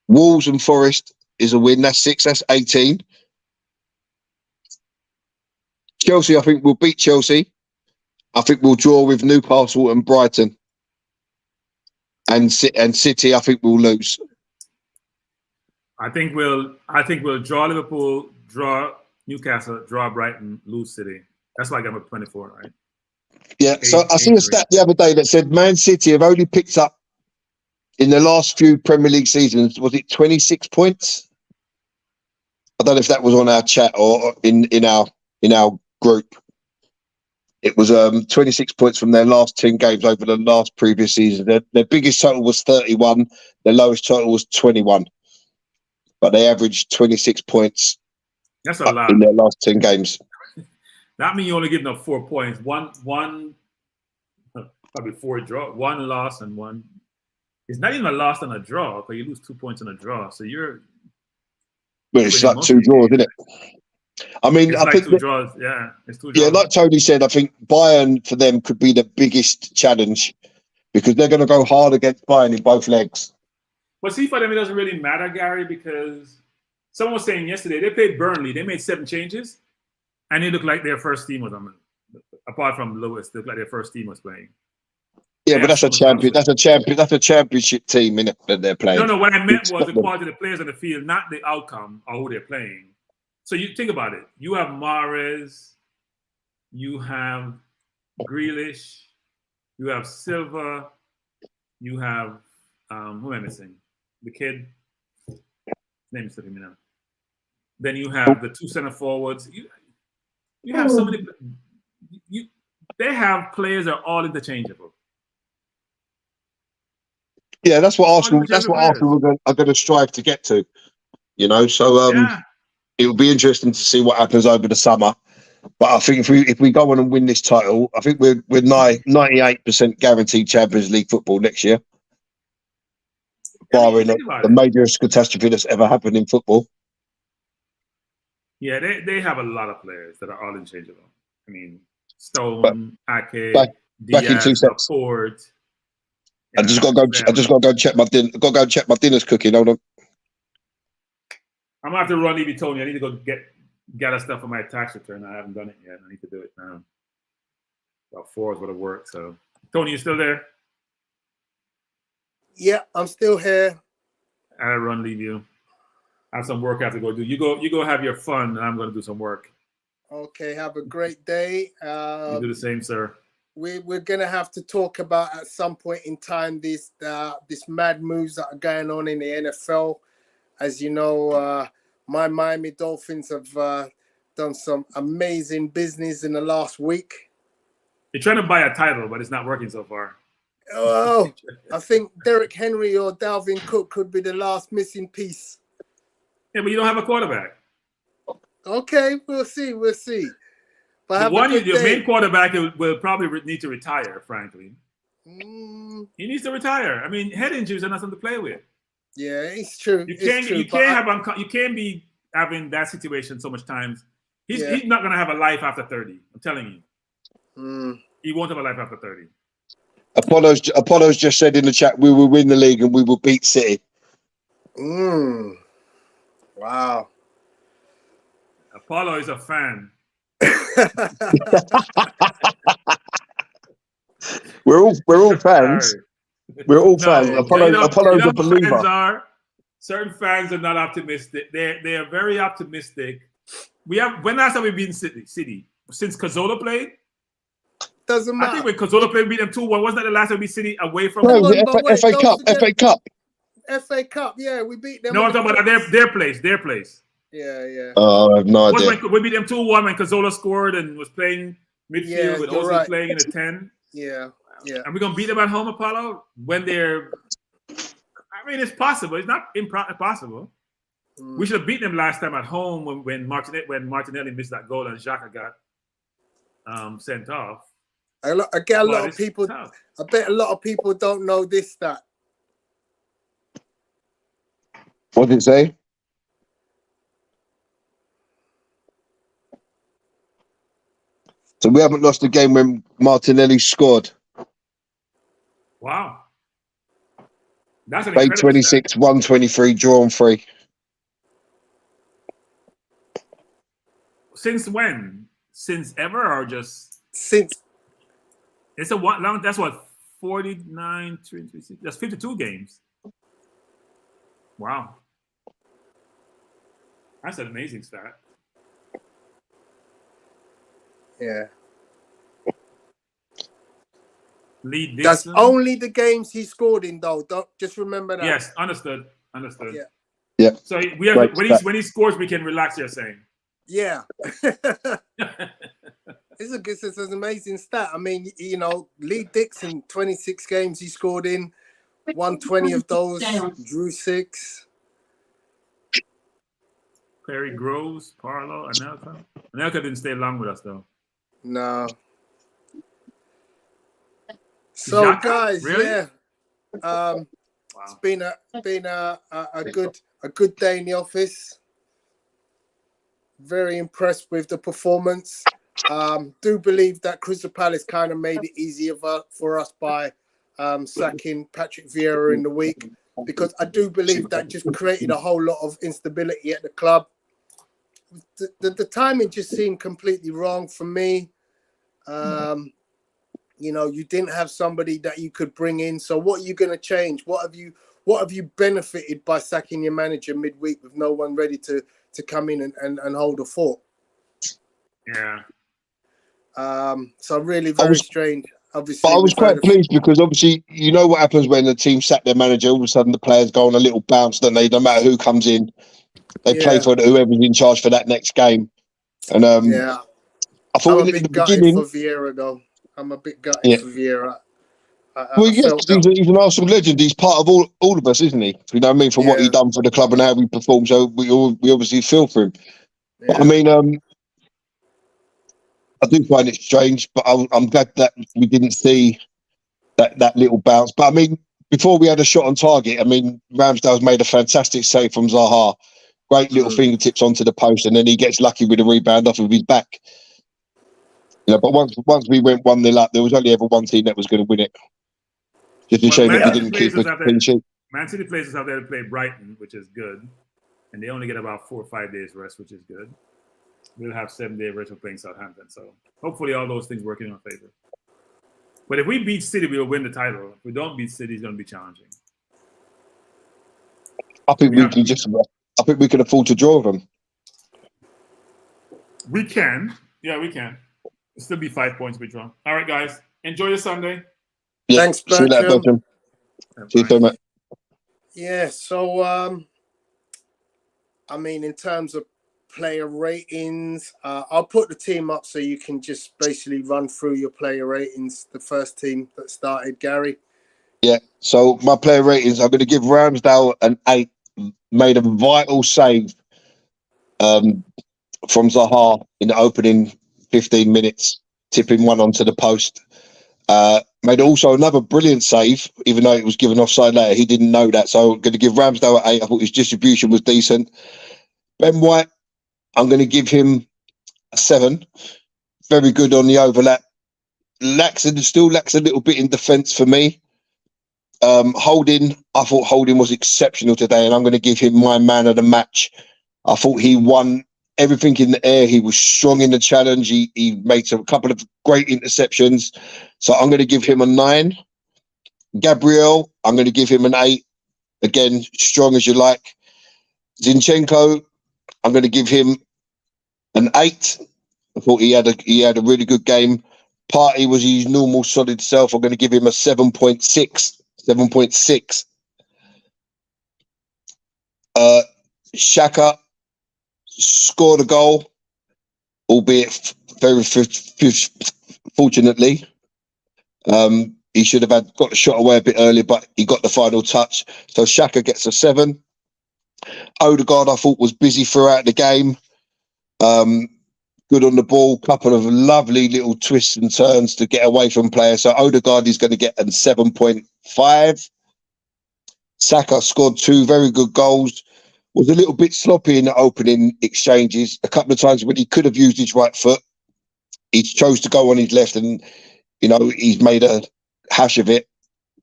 Wolves and Forest is a win. That's 6. That's 18. Chelsea, I think we'll beat Chelsea. I think we'll draw with Newcastle and Brighton. And City, I think we'll lose. I think we'll draw Liverpool, draw Newcastle, draw Brighton, lose City. That's why I got up 24, right? Yeah. So I seen a stat the other day that said Man City have only picked up in the last few Premier League seasons. Was it 26 points? I don't know if that was on our chat or in our group. It was 26 points from their last 10 games over the last previous season. Their biggest total was 31. Their lowest total was 21. But they averaged 26 points. That's a lot in their last 10 games. That means you only getting up 4 points. One, probably 4 draw, 1 loss and 1. It's not even a loss and a draw because you lose 2 points in a draw. So you're. Well, it's like 2 draws, isn't it? I mean, it's I like think 2 draws. Yeah, it's 2 draws. Yeah, like Tony said, I think Bayern for them could be the biggest challenge because they're going to go hard against Bayern in both legs. But see, for them, it doesn't really matter, Gary, because someone was saying yesterday they played Burnley. They made 7 changes, and it looked like their first team was on. Apart from Lewis, it looked like their first team was playing. Yeah, but that's a champion. That's a championship team, innit, that they're playing. No. What I meant was the quality of the players on the field, not the outcome or who they're playing. So you think about it. You have Mahrez, you have Grealish, you have Silva, you have who am I missing? The kid. Name is slipping me now. Then you have the 2 center forwards. You have so many. they have players that are all interchangeable. Yeah, that's what All Arsenal. That's what interchangeable Arsenal are going to strive to get to. You know, so Yeah. it will be interesting to see what happens over the summer. But I think if we go on and win this title, I think we're 98% guaranteed Champions League football next year, barring think about the it. majorest catastrophe that's ever happened in football. Yeah, they have a lot of players that are all interchangeable. I mean, Stone, Ake, back in 2 Diaz, seconds. Laporte. I just got to go. I just got to go and check my dinner. Got to go and check my dinner's cooking. Hold on. I'm gonna have to run. Leave Tony. I need to go gather stuff for my tax return. I haven't done it yet. I need to do it now. About 4 is what it worked. So, Tony, you still there? Yeah, I'm still here. I run. Leave you. I have some work I have to go do. You go have your fun, and I'm gonna do some work. Okay, have a great day. You do the same, sir. We're gonna have to talk about at some point in time this mad moves that are going on in the NFL. As you know, my Miami Dolphins have done some amazing business in the last week. You're trying to buy a title, but it's not working so far. Oh, I think Derrick Henry or Dalvin Cook could be the last missing piece. Yeah, but you don't have a quarterback. Okay, we'll see. But your main quarterback will probably need to retire, frankly. He needs to retire. I mean, head injuries are nothing to play with. Yeah, it's true. You can't be having that situation so much times. He's not gonna have a life after 30. I'm telling you. He won't have a life after 30. Apollo's just said in the chat, we will win the league and we will beat City. Wow. Apollo is a fan. We're all fans. We're all fans. Apollo's a believer. Certain fans are not optimistic. They are very optimistic. When last time we beat City? Since Cazorla played? Doesn't matter. I think when Cazorla played, we beat them 2-1. Wasn't that the last time we beat City away from them? FA Cup. FA Cup, yeah, we beat them. No, I'm talking about their place. Yeah. Oh, I have no idea. We beat them 2-1 when Cazorla scored and was playing midfield with Ozil playing in the 10. Yeah. And we're gonna beat them at home, Apollo, when they're. I mean, it's possible. It's not impossible. We should have beaten them last time at home when Martinelli missed that goal and Xhaka got sent off. I bet a lot of people don't know this stat. What did it say? So we haven't lost a game when Martinelli scored. Wow. That's an Played 26, stat. 123, drawn 3. Since when? Since ever or just since? It's a one. That's what 49, 36. That's 52 games. Wow. That's an amazing stat. Yeah. Lead That's only the games he scored in, though. Don't just remember that. Yes, understood. Yeah. So we have when he scores, we can relax. You're saying. Yeah. It's an amazing stat. I mean, you know, Lee Dixon, 26 games he scored in, 120 of those, drew 6. Perry Groves, Parlo, Anelka. Anelka didn't stay long with us though. No. So Xhaka? guys, Really? yeah. Wow. It's been a good day in the office. Very impressed with the performance. Do believe that Crystal Palace kind of made it easier for us by sacking Patrick Vieira in the week, because I do believe that just created a whole lot of instability at the club. The timing just seemed completely wrong for me. You know, you didn't have somebody that you could bring in. So what are you going to change? What have you benefited by sacking your manager midweek with no one ready to come in and hold the fort? Yeah. So really very strange. Obviously, but I was quite pleased because obviously you know what happens when the team sack their manager. All of a sudden the players go on a little bounce, don't they? No matter who comes in, they play for whoever's in charge for that next game. And I thought I'm a in the bit gutted beginning. for Vieira, though. I'm a bit gutted Yeah. for Vieira. Well, I yes, felt because that. he's an Arsenal legend. He's part of all of us, isn't he? You know what I mean? For what he Yeah. done for the club and how he performed. So we obviously feel for him. But, Yeah. I mean, I do find it strange, but I'm glad that we didn't see that little bounce. But I mean, before we had a shot on target, I mean, Ramsdale's made a fantastic save from Zaha. Great little fingertips onto the post, and then he gets lucky with a rebound off of his back. You know, but once we went 1-0 up, there was only ever one team that was going to win it. Just a shame that we didn't keep a clean sheet. Man City plays us out there to play Brighton, which is good. And they only get about 4 or 5 days rest, which is good. We'll have 7-day rest for playing Southampton. So hopefully all those things work in our favor. But if we beat City, we'll win the title. If we don't beat City, it's going to be challenging. I think we can afford to draw them. We can. Yeah, we can. It'll still be 5 points we draw. All right, guys. Enjoy your Sunday. Yeah. Thanks, See you later, Bertram. See you soon, mate. Yeah, so I mean, in terms of player ratings, I'll put the team up so you can just basically run through your player ratings. The first team that started, Gary. Yeah, so my player ratings, I'm going to give Ramsdale an 8. Made a vital save from Zaha in the opening 15 minutes, tipping one onto the post. Made also another brilliant save, even though it was given offside later. He didn't know that, so I'm going to give Ramsdale an 8. I thought his distribution was decent. Ben White, I'm going to give him a 7. Very good on the overlap. Still lacks a little bit in defence for me. Holding, I thought Holding was exceptional today, and I'm going to give him my man of the match. I thought he won everything in the air. He was strong in the challenge. He made a couple of great interceptions. So I'm going to give him a 9. Gabriel, I'm going to give him an 8. Again, strong as you like. Zinchenko, I'm going to give him an 8. I thought he had a really good game. Partey was his normal solid self. I'm going to give him a 7.6. 7.6. Xhaka scored a goal, albeit very fortunately. He should have got the shot away a bit earlier, but he got the final touch. So Xhaka gets a 7. Odegaard, I thought, was busy throughout the game. Good on the ball, couple of lovely little twists and turns to get away from players. So Odegaard is going to get a 7.5. Saka scored 2 very good goals. Was a little bit sloppy in the opening exchanges. A couple of times when he could have used his right foot, he chose to go on his left, and he's made a hash of it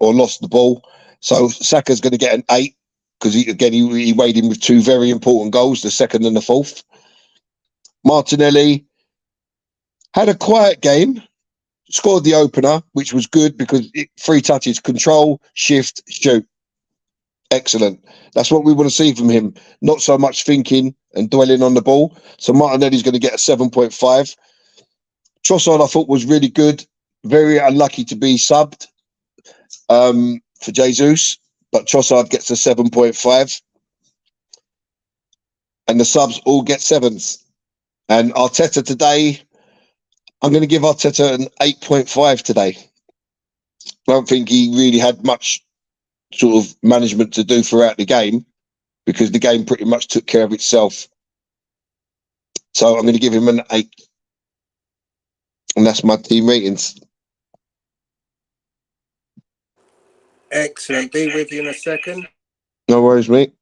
or lost the ball. So Saka's going to get an 8 because he weighed in with 2 very important goals, the second and the fourth. Martinelli had a quiet game, scored the opener, which was good because 3 touches, control, shift, shoot. Excellent. That's what we want to see from him. Not so much thinking and dwelling on the ball. So Martinelli's going to get a 7.5. Trossard, I thought, was really good. Very unlucky to be subbed for Jesus, but Trossard gets a 7.5. And the subs all get 7s. And Arteta today, I'm going to give Arteta an 8.5 today. I don't think he really had much sort of management to do throughout the game because the game pretty much took care of itself. So I'm going to give him an 8. And that's my team ratings. Excellent. Be with you in a second. No worries, mate.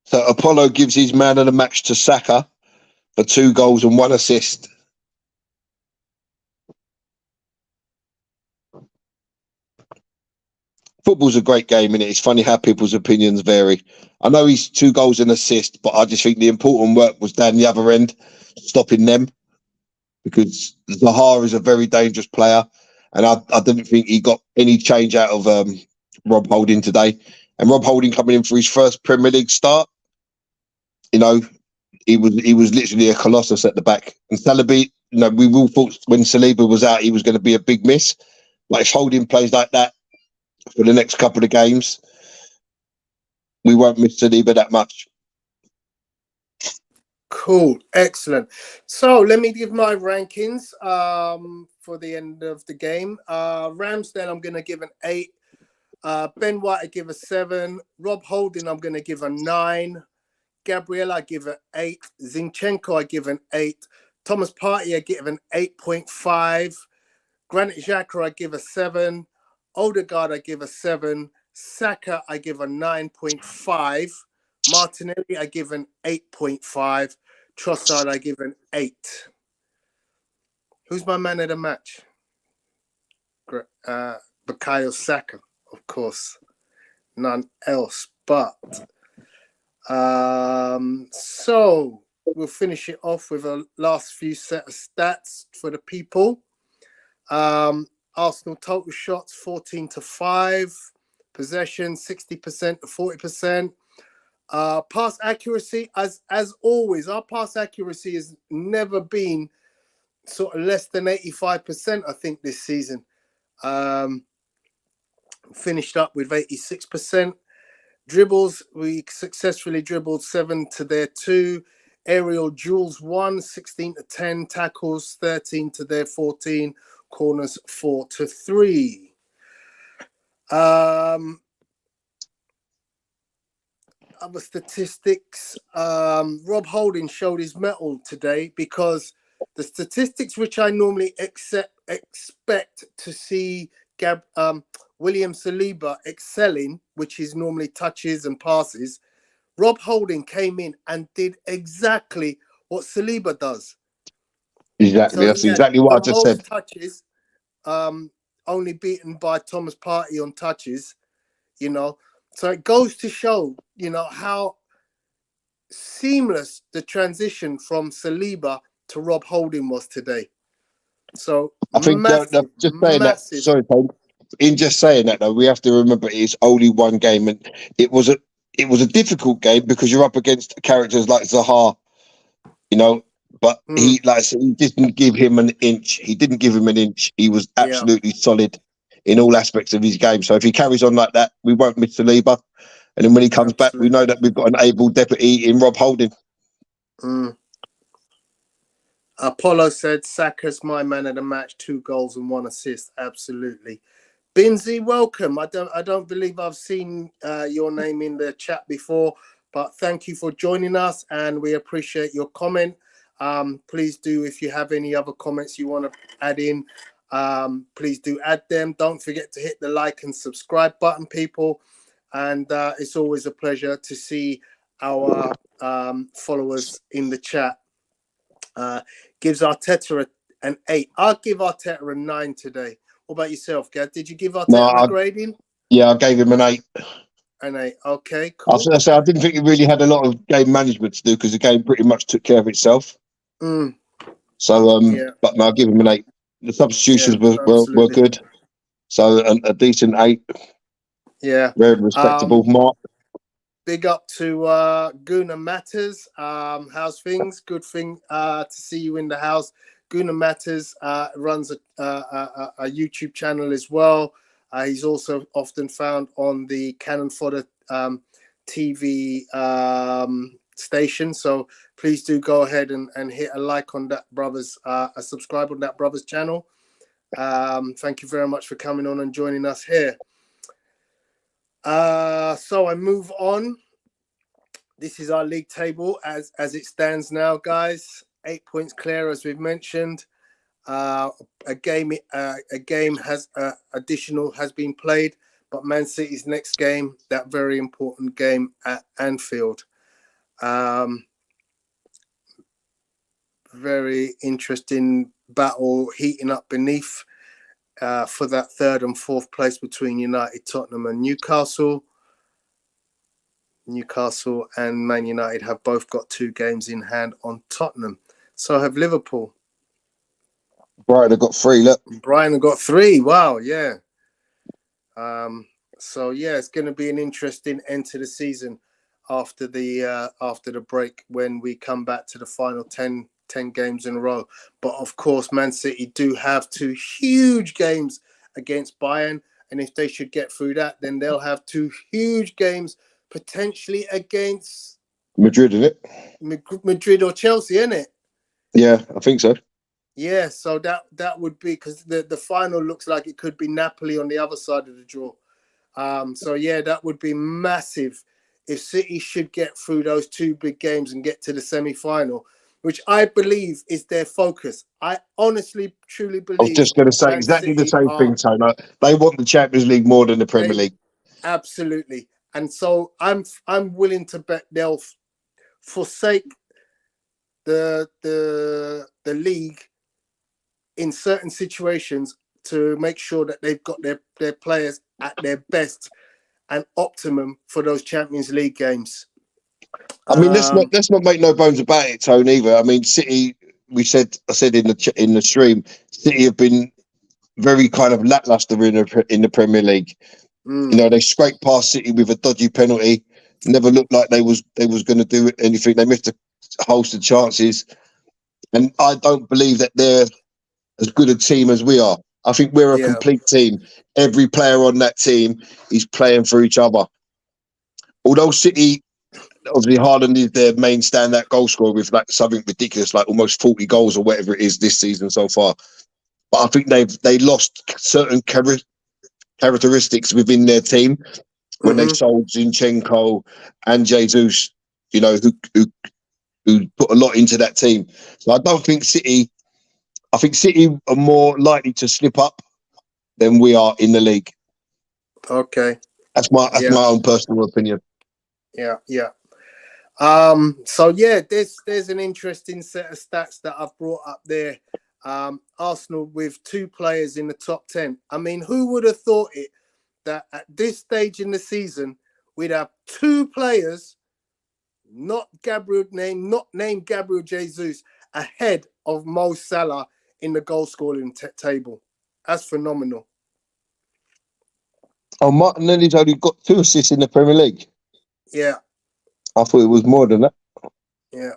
So Apollo gives his man of the match to Saka for 2 goals and 1 assist. Football's a great game, and it's funny how people's opinions vary. I know he's 2 goals and assist, but I just think the important work was down the other end, stopping them, because Zaha is a very dangerous player, and I didn't think he got any change out of Rob Holding today. And Rob Holding coming in for his first Premier League start, he was literally a colossus at the back. And Salabi, we all thought when Saliba was out, he was going to be a big miss. Like if Holding plays like that for the next couple of games, we won't miss Saliba that much. Cool, excellent. So let me give my rankings for the end of the game. Ramsdale, I'm going to give an 8. Ben White, I give a 7. Rob Holding, I'm going to give a 9. Gabriel, I give an 8. Zinchenko, I give an 8. Thomas Partey, I give an 8.5. Granit Xhaka, I give a 7. Odegaard, I give a 7. Saka, I give a 9.5. Martinelli, I give an 8.5. Trossard, I give an 8. Who's my man of the match? Bukayo Saka, of course. None else. But so we'll finish it off with a last few set of stats for the people. Arsenal total shots 14-5, possession 60% to 40%. Pass accuracy, as always, our pass accuracy has never been sort of less than 85%, I think, this season. Finished up with 86%. Dribbles, we successfully dribbled 7 to their 2. Aerial duels 1, 16-10. Tackles 13 to their 14. Corners 4-3. Other statistics. Rob Holding showed his mettle today because the statistics which I normally expect to see William Saliba excelling, which is normally touches and passes, Rob Holding came in and did exactly what Saliba does. Exactly, that's exactly what I just said. Touches, only beaten by Thomas Partey on touches, So it goes to show, how seamless the transition from Saliba to Rob Holding was today. So I think massive, just saying massive. that. Sorry, Paul. In just saying that, though, we have to remember it's only one game, and it was a difficult game because you're up against characters like Zaha, But he didn't give him an inch. He didn't give him an inch. He was absolutely solid in all aspects of his game. So if he carries on like that, we won't miss Saliba. And then when he comes back, we know that we've got an able deputy in Rob Holding. Apollo said, Saka's my man of the match, 2 goals and 1 assist. Absolutely. Binzi, welcome. I don't believe I've seen your name in the chat before, but thank you for joining us, and we appreciate your comment. Please do, if you have any other comments you want to add in, please do add them. Don't forget to hit the like and subscribe button, people. And it's always a pleasure to see our followers in the chat. Gives Arteta an 8. I'll give Arteta a 9 today. What about yourself, Gad? Did you give Arteta a grading? Yeah, I gave him an 8. An 8. Okay, cool. I didn't think he really had a lot of game management to do because the game pretty much took care of itself. So, but no, I'll give him an 8. The substitutions were good. So a decent 8. Yeah. Very respectable mark. Big up to Guna Matters. How's things? Good thing to see you in the house. Guna Matters runs a YouTube channel as well. He's also often found on the Cannon Fodder TV station. So please do go ahead and hit a like on that brother's, a subscribe on that brother's channel. Thank you very much for coming on and joining us here. So I move on. This is our league table as it stands now, guys. 8 points clear, as we've mentioned. A game has additional has been played, but Man City's next game, that very important game at Anfield. Very interesting battle heating up beneath for that 3rd and 4th place between United, Tottenham, and Newcastle. Newcastle and Man United have both got 2 games in hand on Tottenham. So have Liverpool. Brighton have got 3. Look, Brighton have got 3. Wow, yeah. So yeah, it's going to be an interesting end to the season after the break when we come back to the final 10 10 games in a row. But of course, Man City do have 2 huge games against Bayern. And if they should get through that, then they'll have 2 huge games potentially against Madrid, isn't it? Madrid or Chelsea, isn't it? Yeah, I think so. Yeah, so that would be, because the final looks like it could be Napoli on the other side of the draw. So yeah, that would be massive if City should get through those 2 big games and get to the semi-final, which I believe is their focus. I honestly, truly believe. I was just going to say Man exactly the City same thing, Tony. They want the Champions League more than the Premier League. Absolutely. And so I'm willing to bet they'll forsake the league in certain situations to make sure that they've got their players at their best and optimum for those Champions League games. I mean, let's not make no bones about it, Tony. Either. I mean, City. I said in the stream, City have been very kind of lackluster in the Premier League. You know, they scraped past City with a dodgy penalty. Never looked like they was going to do anything. They missed a host of chances, and I don't believe that they're as good a team as we are. I think we're a complete team. Every player on that team is playing for each other. Although City, obviously, Haaland is their main standout goal scorer with like something ridiculous, like almost 40 goals or whatever it is this season so far. But I think they lost certain characteristics within their team when they sold Zinchenko and Jesus, you know, who put a lot into that team. So I don't think City. I think City are more likely to slip up than we are in the league. Okay. That's my own personal opinion. Yeah. So yeah, there's an interesting set of stats that I've brought up there. Arsenal with 2 players in the top 10. I mean, who would have thought it that at this stage in the season we'd have 2 players not named Gabriel Jesus ahead of Mo Salah in the goal scoring table? That's phenomenal. Oh, Martinelli's only got 2 assists in the Premier League. Yeah, I thought it was more than that. yeah.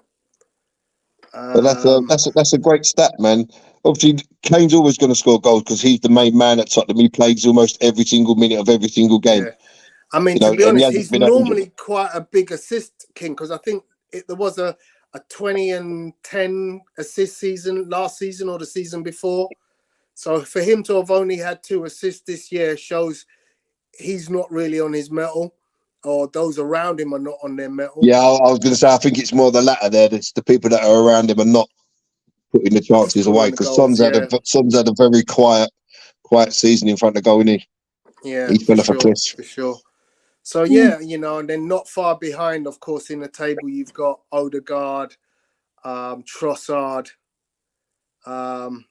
But that's a great stat, man. Obviously, Kane's always going to score goals because he's the main man at Tottenham. He plays almost every single minute of every single game. Yeah. I mean, to be honest, he's normally quite a big assist king, because I think there was a 20 and 10 assist season last season or the season before. So for him to have only had 2 assists this year shows he's not really on his mettle, or those around him are not on their mettle. Yeah, I was going to say, I think it's more the latter there. It's the people that are around him are not putting the chances away, because Son's had a very quiet season in front of goal, innit? Yeah, he fell off a cliff. For sure. So yeah, you know, and then not far behind, of course, in the table you've got Odegaard, Trossard, and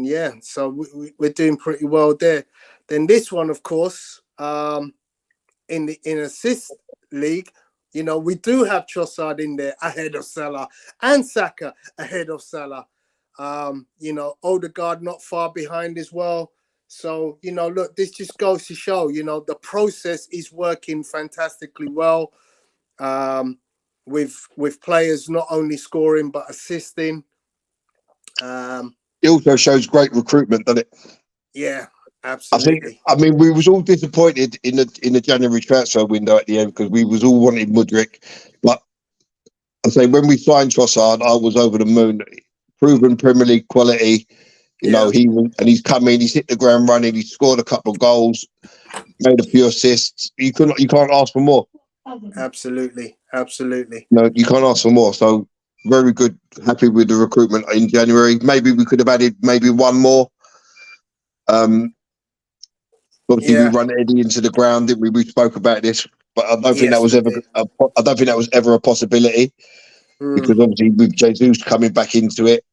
yeah, so we're doing pretty well there. Then this one, of course, in assist league, you know, we do have Trossard in there ahead of Salah, and Saka ahead of Salah. You know, Odegaard not far behind as well. So, you know, look, this just goes to show, you know, the process is working fantastically well, with players not only scoring but assisting. It also shows great recruitment, doesn't it? Yeah, absolutely. I mean, we was all disappointed in the January transfer window at the end, because we was all wanting Mudryk. But I say, when we signed Trossard, I was over the moon. Proven Premier League quality. You know, he's come in, he's hit the ground running, he scored a couple of goals, made a few assists. You can't ask for more. Absolutely. No, you can't ask for more. So very good, happy with the recruitment in January. Maybe we could have added one more. Obviously we run Eddie into the ground, didn't we? We spoke about this, but I don't think that was ever a possibility, because obviously with Jesus coming back into it,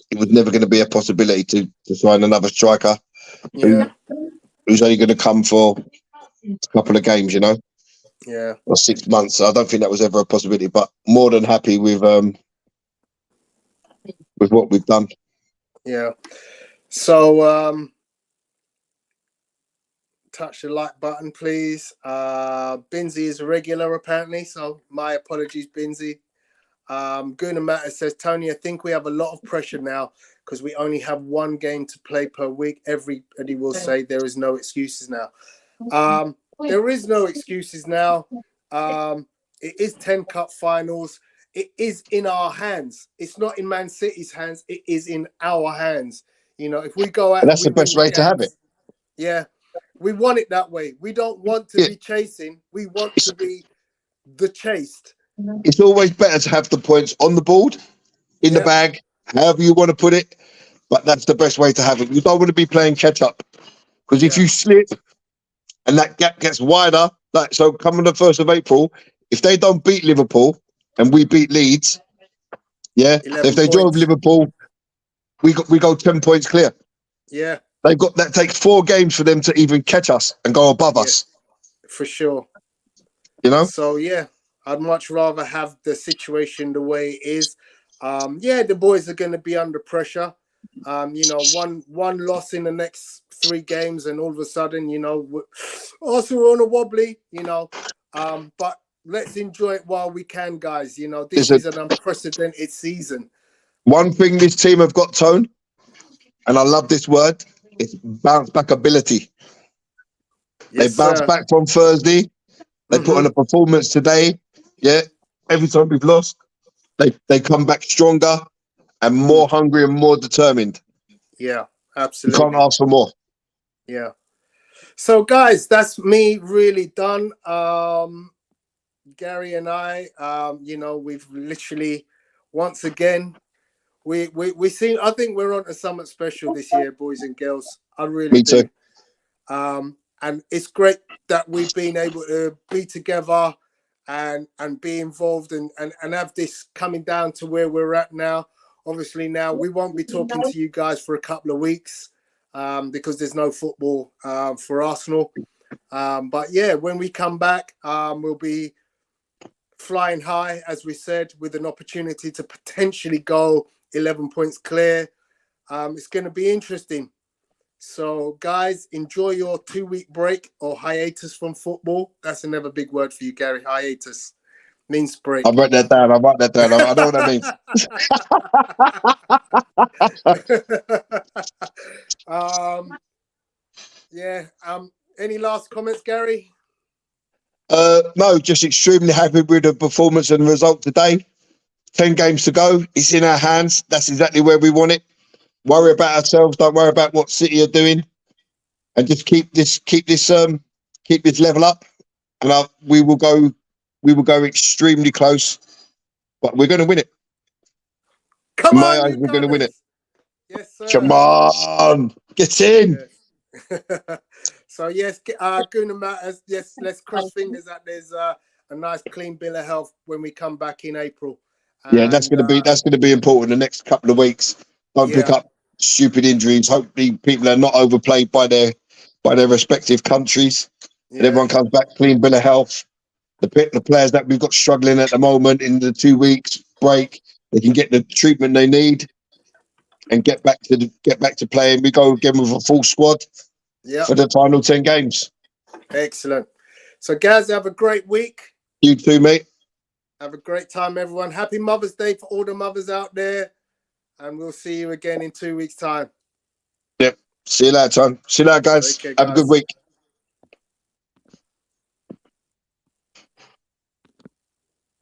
it was never going to be a possibility to sign another striker who's only going to come for a couple of games, you know, or 6 months. So I don't think that was ever a possibility, but more than happy with what we've done. Yeah. So touch the like button, please. Binzi is a regular apparently, so my apologies, Binzi. Guna Matter says, Tony, I think we have a lot of pressure now because we only have one game to play per week. Everybody will say there is no excuses now. There is no excuses now. It is 10 cup finals. It is in our hands. It's not in Man City's hands. It is in our hands. You know, if we go out, And that's the best way to have it. Yeah, we want it that way. We don't want to be chasing. We want to be the chased. It's always better to have the points on the board, in the bag, however you want to put it. But that's the best way to have it. You don't want to be playing catch up, because if you slip and that gap gets wider, like so, coming the 1st of April, if they don't beat Liverpool and we beat Leeds, if they draw with Liverpool, we go 10 points clear. Yeah, they've got that takes 4 games for them to even catch us and go above us. For sure. You know. So I'd much rather have the situation the way it is. The boys are going to be under pressure. You know, one loss in the next 3 games, and all of a sudden, you know, also we're on a wobbly. You know, but let's enjoy it while we can, guys. You know, this is an unprecedented season. One thing this team have got, Tone, and I love this word, it's bounce back ability. They bounced back from Thursday. They put on a performance today. Yeah, every time we've lost, they come back stronger and more hungry and more determined. Yeah, absolutely. You can't ask for more. Yeah. So, guys, that's me really done. Gary and I, you know, we've literally once again. We seem. I think we're on to something special this year, boys and girls. I really do. Me too. And it's great that we've been able to be together and be involved and have this coming down to where we're at now. Obviously, now we won't be talking to you guys for a couple of weeks because there's no football for Arsenal. But yeah, when we come back, we'll be flying high, as we said, with an opportunity to potentially go 11 points clear. It's going to be interesting. So, guys, enjoy your 2-week break or hiatus from football. That's another big word for you, Gary. Hiatus means break. I wrote that down. I know what that means. Any last comments, Gary? No, just extremely happy with the performance and the result today. 10 games to go. It's in our hands. That's exactly where we want it. Worry about ourselves. Don't worry about what City are doing, and just keep this level up. And we will go extremely close, but we're going to win it. Come on, we're going to win it. Yes, sir. Come on, get in. Yes. So yes, Guna Matters. Yes, let's cross fingers that there's a nice clean bill of health when we come back in April. Yeah, that's going to be important the next couple of weeks. Don't pick up stupid injuries. Hopefully, people are not overplayed by their respective countries. And everyone comes back clean bill of health. The players that we've got struggling at the moment in the 2 weeks break, they can get the treatment they need and get back to playing. We go again with a full squad for the final 10 games. Excellent. So, guys, have a great week. You too, mate. Have a great time, everyone. Happy Mother's Day for all the mothers out there. And we'll see you again in 2 weeks' time. Yep. See you later, Tom. See you later, guys. Okay, Have a good week.